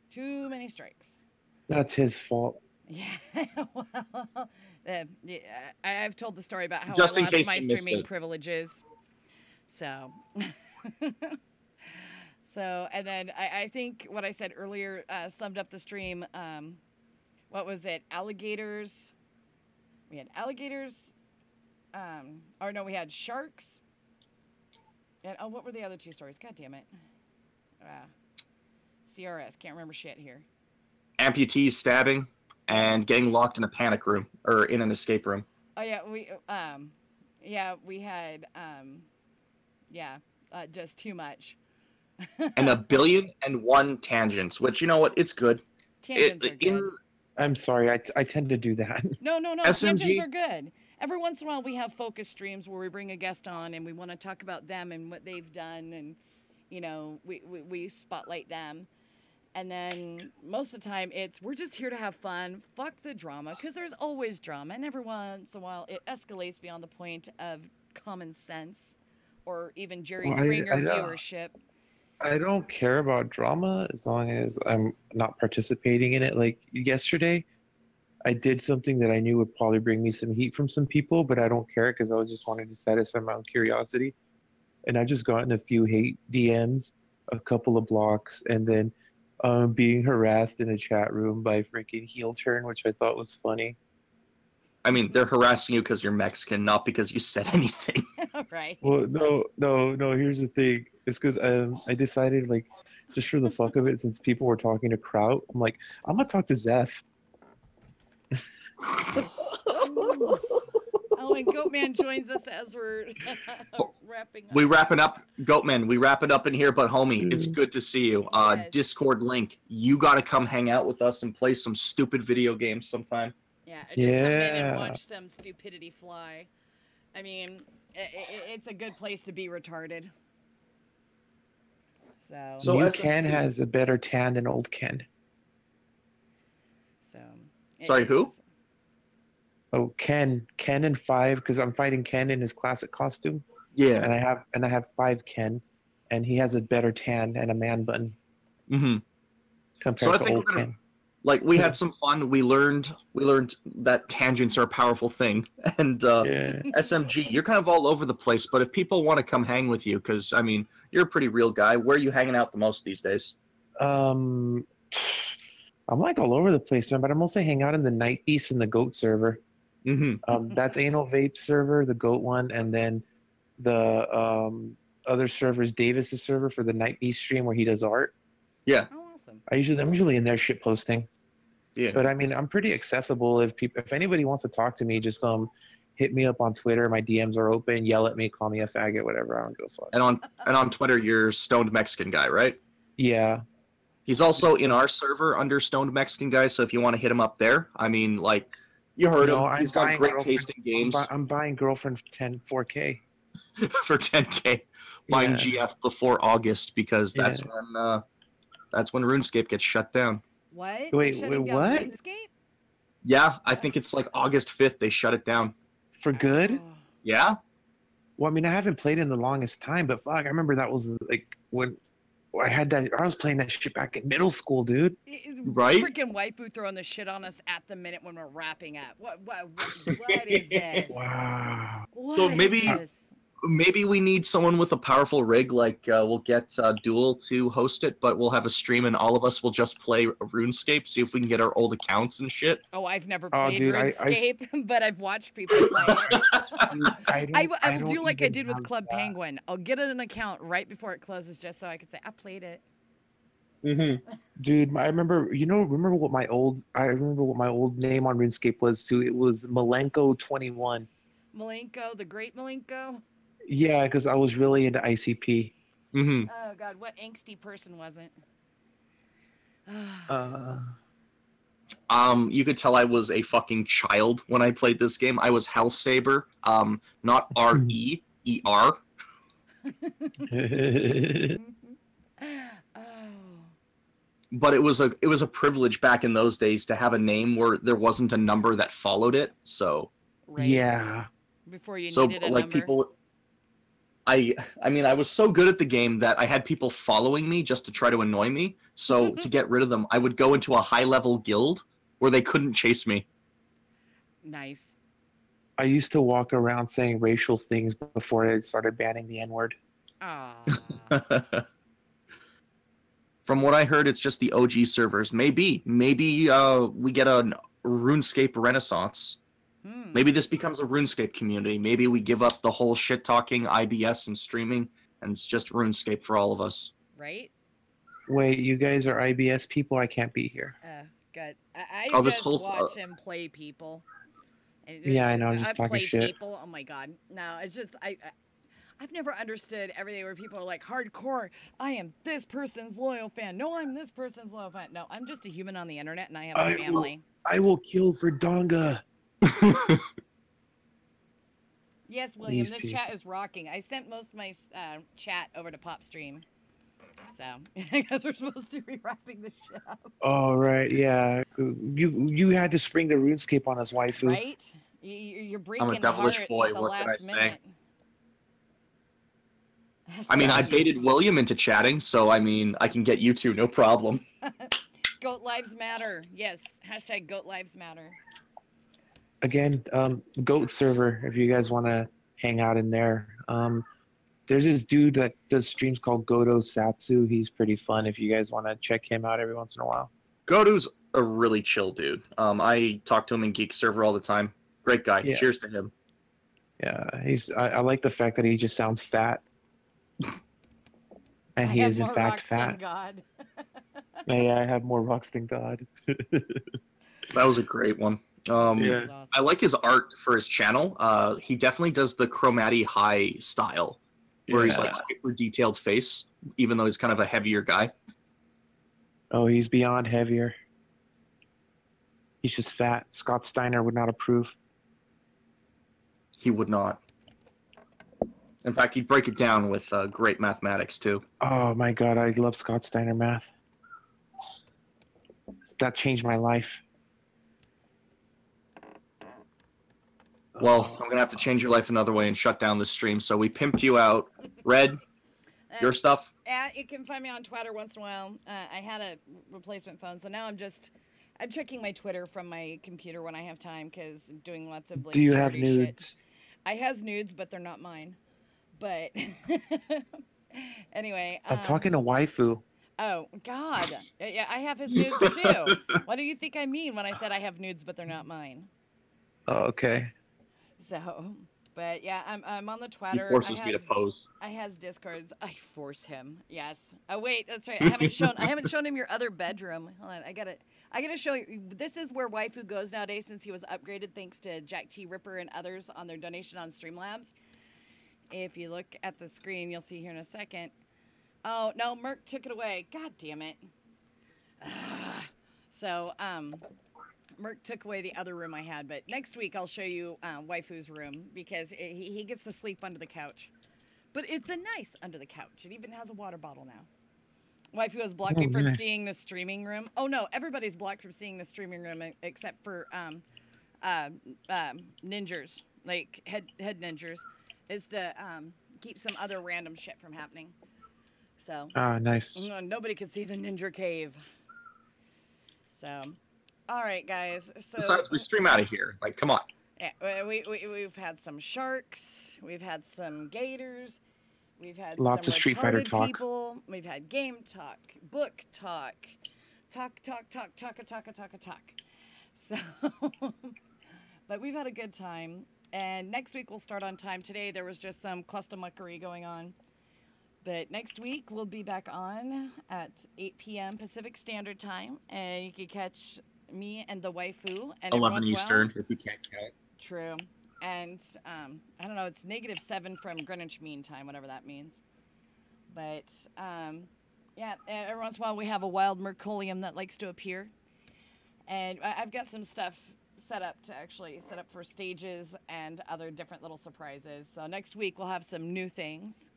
Too many strikes. That's his fault. Yeah, well, yeah, I've told the story about how Just I in lost case my you missed streaming it. privileges. So, and then I think what I said earlier summed up the stream. What was it? Alligators. We had alligators. Or no, we had sharks. And oh, what were the other two stories? God damn it. CRS. Can't remember shit here. Amputees stabbing and getting locked in a panic room or in an escape room. Oh yeah, we had just too much. And 1,000,001 tangents, which, you know what, it's good. Tangents are good. I'm sorry, I tend to do that. No. SMG. Tangents are good. Every once in a while, we have focus streams where we bring a guest on and we want to talk about them and what they've done, and you know, we spotlight them. And then most of the time, we're just here to have fun. Fuck the drama, because there's always drama, and every once in a while, it escalates beyond the point of common sense or even Jerry Springer viewership. I don't care about drama as long as I'm not participating in it. Like yesterday, I did something that I knew would probably bring me some heat from some people, but I don't care because I just wanted to satisfy my own curiosity. And I just got in a few hate DMs, a couple of blocks, and then being harassed in a chat room by freaking Heel Turn, which I thought was funny. I mean, they're harassing you because you're Mexican, not because you said anything. Right. Well, no. Here's the thing. It's because I decided, like, just for the fuck of it, since people were talking to Kraut, I'm like, I'm gonna talk to Zeph. Oh, and Goatman joins us as we're wrapping up. We wrapping up, Goatman. We wrap it up in here, but homie, it's good to see you. Yes. Discord link. You got to come hang out with us and play some stupid video games sometime. Yeah, or just come in and watch some stupidity fly. I mean, it's a good place to be retarded. So New Ken has a better tan than old Ken. So. Sorry, who? Oh, Ken in 5, because I'm fighting Ken in his classic costume. Yeah. And I have 5 Ken, and he has a better tan and a man bun. Mm-hmm. Compared to old Ken. Like, we had some fun. We learned that tangents are a powerful thing. And SMG, you're kind of all over the place. But if people want to come hang with you, because I mean, you're a pretty real guy. Where are you hanging out the most these days? I'm like all over the place, man. But I mostly hang out in the Night Beast and the Goat server. Mm-hmm. That's Anal Vape server, the Goat one, and then the other server is Davis's server for the Night Beast stream where he does art. Yeah. Oh, awesome. I'm usually in there shit posting. Yeah. But I mean, I'm pretty accessible. If anybody wants to talk to me, just hit me up on Twitter. My DMs are open. Yell at me, call me a faggot, whatever. I don't give a fuck. And on Twitter, you're Stoned Mexican Guy, right? Yeah. He's also in our server under Stoned Mexican Guy. So if you want to hit him up there, I mean, like, you heard him. He's got great taste in games. I'm buying Girlfriend for 4K. For 10K. Buying GF before August because that's when RuneScape gets shut down. What? Wait, Shutting down what? RuneScape? Yeah, I think it's like August 5th they shut it down. For good? Oh. Yeah? Well, I mean, I haven't played in the longest time, but fuck, I remember that was like when I was playing that shit back in middle school, dude. Right? Freaking waifu throwing the shit on us at the minute when we're wrapping up. What is this? Wow. What So is maybe- this? maybe we need someone with a powerful rig. Like we'll get Duel to host it, but we'll have a stream and all of us will just play RuneScape. See if we can get our old accounts and shit. Oh, I've never Oh, played dude, RuneScape, but I've watched people play it. I will do like I did with Club Penguin. I'll get an account right before it closes just so I can say I played it. Dude, I remember. Remember what my old name on RuneScape was too. It was Malenko21. Malenko, the great Malenko. Yeah, because I was really into ICP. Oh God, what angsty person wasn't? You could tell I was a fucking child when I played this game. I was Hell Saber, not R-E-E-R. But it was a privilege back in those days to have a name where there wasn't a number that followed it. So right. Yeah. Before you needed a like number. people, I mean, I was so good at the game that I had people following me just to try to annoy me. So to get rid of them, I would go into a high-level guild where they couldn't chase me. Nice. I used to walk around saying racial things before I started banning the N-word. From what I heard, it's just the OG servers. Maybe we get a RuneScape renaissance. Maybe this becomes a RuneScape community. Maybe we give up the whole shit-talking IBS and streaming, and it's just RuneScape for all of us. Right? Wait, you guys are IBS people? I can't be here. Good. I this just whole watch him play people. And Yeah, I know. I'm just I talking play shit. people. Oh my God. No, it's just I've never understood everything where people are like hardcore. I am this person's loyal fan. No, I'm this person's loyal fan. No, I'm just a human on the internet, and I have a family. I will kill for Donga. Yes, William. These This people. chat is rocking. I sent most of my chat over to PopStream, so because we're supposed to be wrapping this shit up. Oh right, yeah. You had to spring the RuneScape on us, waifu. Right? You're breaking I'm a devilish hearts boy. at the What can I last say? minute. I mean, I baited William into chatting, so I mean, I can get you two, no problem. Goat lives matter. Yes. Hashtag Goat lives matter. Again, Goat server. If you guys want to hang out in there, there's this dude that does streams called Godo Satsu. He's pretty fun. If you guys want to check him out every once in a while. Godo's a really chill dude. I talk to him in Geek Server all the time. Great guy. Yeah. Cheers to him. Yeah, I like the fact that he just sounds fat. And he is in fact fat. God. May I have more rocks than God? That was a great one. Yeah. Awesome. I like his art for his channel. He definitely does the Chromati High style, where he's like hyper detailed face, even though he's kind of a heavier guy. Oh, he's beyond heavier. He's just fat. Scott Steiner would not approve. He would not. In fact, he'd break it down with great mathematics too. Oh my God, I love Scott Steiner math. That changed my life. Well, I'm gonna have to change your life another way and shut down the stream. So we pimped you out. Red, your stuff. You can find me on Twitter once in a while. I had a replacement phone, so now I'm checking my Twitter from my computer when I have time because I'm doing lots of like. Do you have charity nudes? Shit. I has nudes, but they're not mine. But anyway. I'm talking to waifu. Oh God, yeah, I have his nudes too. What do you think I mean when I said I have nudes, but they're not mine? Oh, okay. So, but yeah, I'm on the Twitter. He forces me to pose. I has Discords. I force him. Yes. Oh wait, that's right. I haven't shown him your other bedroom. Hold on, I gotta show you. This is where waifu goes nowadays since he was upgraded thanks to Jack T Ripper and others on their donation on Streamlabs. If you look at the screen, you'll see here in a second. Oh no, Merc took it away. God damn it. So Merc took away the other room I had, but next week I'll show you waifu's room because he gets to sleep under the couch. But it's a nice under the couch. It even has a water bottle now. Waifu has blocked me from seeing the streaming room. Oh no, everybody's blocked from seeing the streaming room except for ninjas, like head ninjas, is to keep some other random shit from happening. So. Ah, nice. Nobody can see the ninja cave. So. All right, guys. So besides, we stream out of here. Like, come on. Yeah, we've had some sharks. We've had some gators. We've had Lots some of Street Fighter retarded talk. people. We've had game talk, book talk, talk. So, but we've had a good time. And next week we'll start on time. Today there was just some clustermuckery going on. But next week we'll be back on at 8 p.m. Pacific Standard Time. And you can catch me and the waifu. And every 11 once in a while- Eastern, if you can't count. True. And I don't know, it's -7 from Greenwich Mean Time, whatever that means. But yeah, every once in a while we have a wild Mercolium that likes to appear. And I've got some stuff set up to actually set up for stages and other different little surprises. So next week we'll have some new things.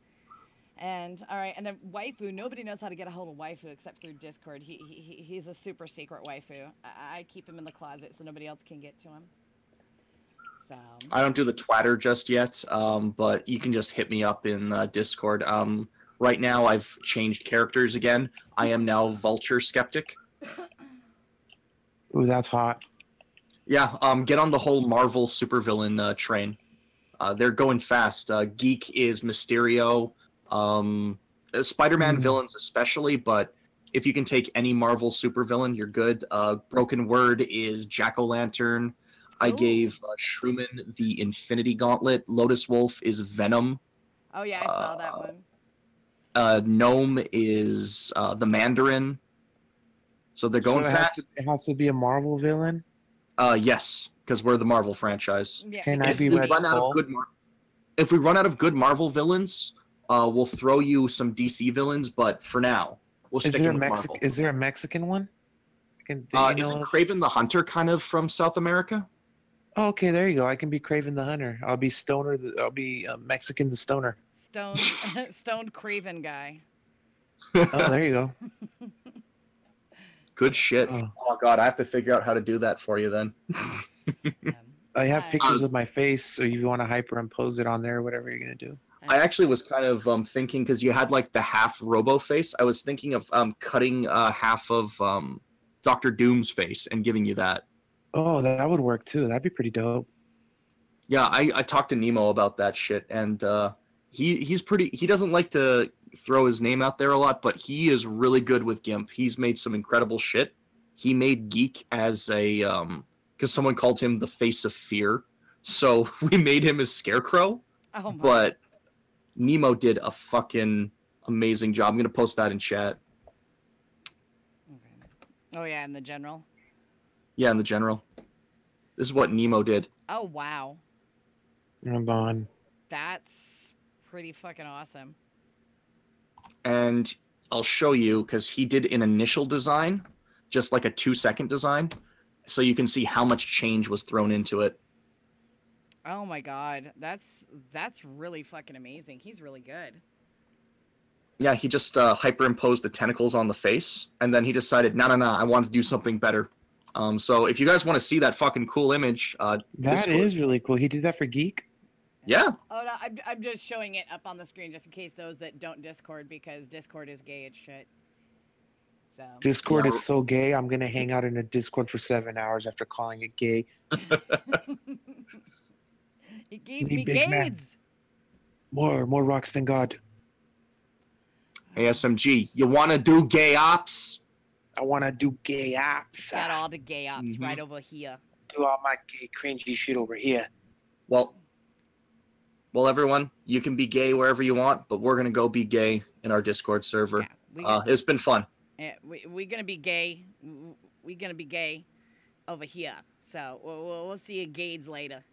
And all right, and then waifu, nobody knows how to get a hold of waifu except through Discord. He's a super secret waifu. I keep him in the closet so nobody else can get to him. So I don't do the twatter just yet, but you can just hit me up in Discord. Right now, I've changed characters again. I am now Vulture Skeptic. Ooh, that's hot. Yeah, get on the whole Marvel supervillain train. They're going fast. Geek is Mysterio. Spider-Man villains especially, but if you can take any Marvel supervillain, you're good. Broken Word is Jack-O-Lantern. I gave Shroomin the Infinity Gauntlet. Lotus Wolf is Venom. oh yeah, I saw that one. Gnome is the Mandarin. So they're going fast. It has to be a Marvel villain? Yes, because we're the Marvel franchise. Yeah, Can I because be If we Red run out Skull? of good if we run out of good Marvel villains, we'll throw you some DC villains. But for now, we'll Is stick there a with Marvel. Is there a Mexican one? Do you know Isn't of? Kraven the Hunter kind of from South America? Oh, okay, there you go. I can be Craven the Hunter. I'll be Stoner. I'll be Mexican the Stoner. Stoned Craven guy. Oh, there you go. Good shit. Oh. Oh god, I have to figure out how to do that for you then. I have Alright. pictures of my face, so if you want to hyperimpose it on there, whatever you're gonna do. I actually was kind of thinking, because you had like the half Robo face, I was thinking of cutting half of Doctor Doom's face and giving you that. Oh, that would work too. That'd be pretty dope. Yeah, I talked to Nemo about that shit, and he's pretty. He doesn't like to throw his name out there a lot, but he is really good with GIMP. He's made some incredible shit. He made Geek as a because someone called him the face of fear, so we made him as Scarecrow. Oh my. But Nemo did a fucking amazing job. I'm gonna post that in chat. Okay. Oh yeah, in the general. Yeah, in the general. This is what Nemo did. Oh wow, Hold on. that's pretty fucking awesome. And I'll show you, because he did an initial design, just like a 2-second design, so you can see how much change was thrown into it. Oh my god, that's really fucking amazing. He's really good. Yeah, he just hyperimposed the tentacles on the face, and then he decided, no, I want to do something better. So if you guys want to see that fucking cool image, That Discord- is really cool. He did that for Geek. Yeah. Oh no, I'm just showing it up on the screen just in case those that don't Discord, because Discord is gay as shit. So. Discord Yeah. is so gay. I'm gonna hang out in a Discord for 7 hours after calling it gay. It gave Me me big man. gades. More rocks than God. ASMG, you want to do gay ops? I wanna do gay ops. Got all the gay ops Mhm. right over here. Do all my gay cringy shit over here. Well, everyone, you can be gay wherever you want, but we're gonna go be gay in our Discord server. Yeah, It's been fun. we gonna be gay. We gonna be gay over here. So we'll see you gades later.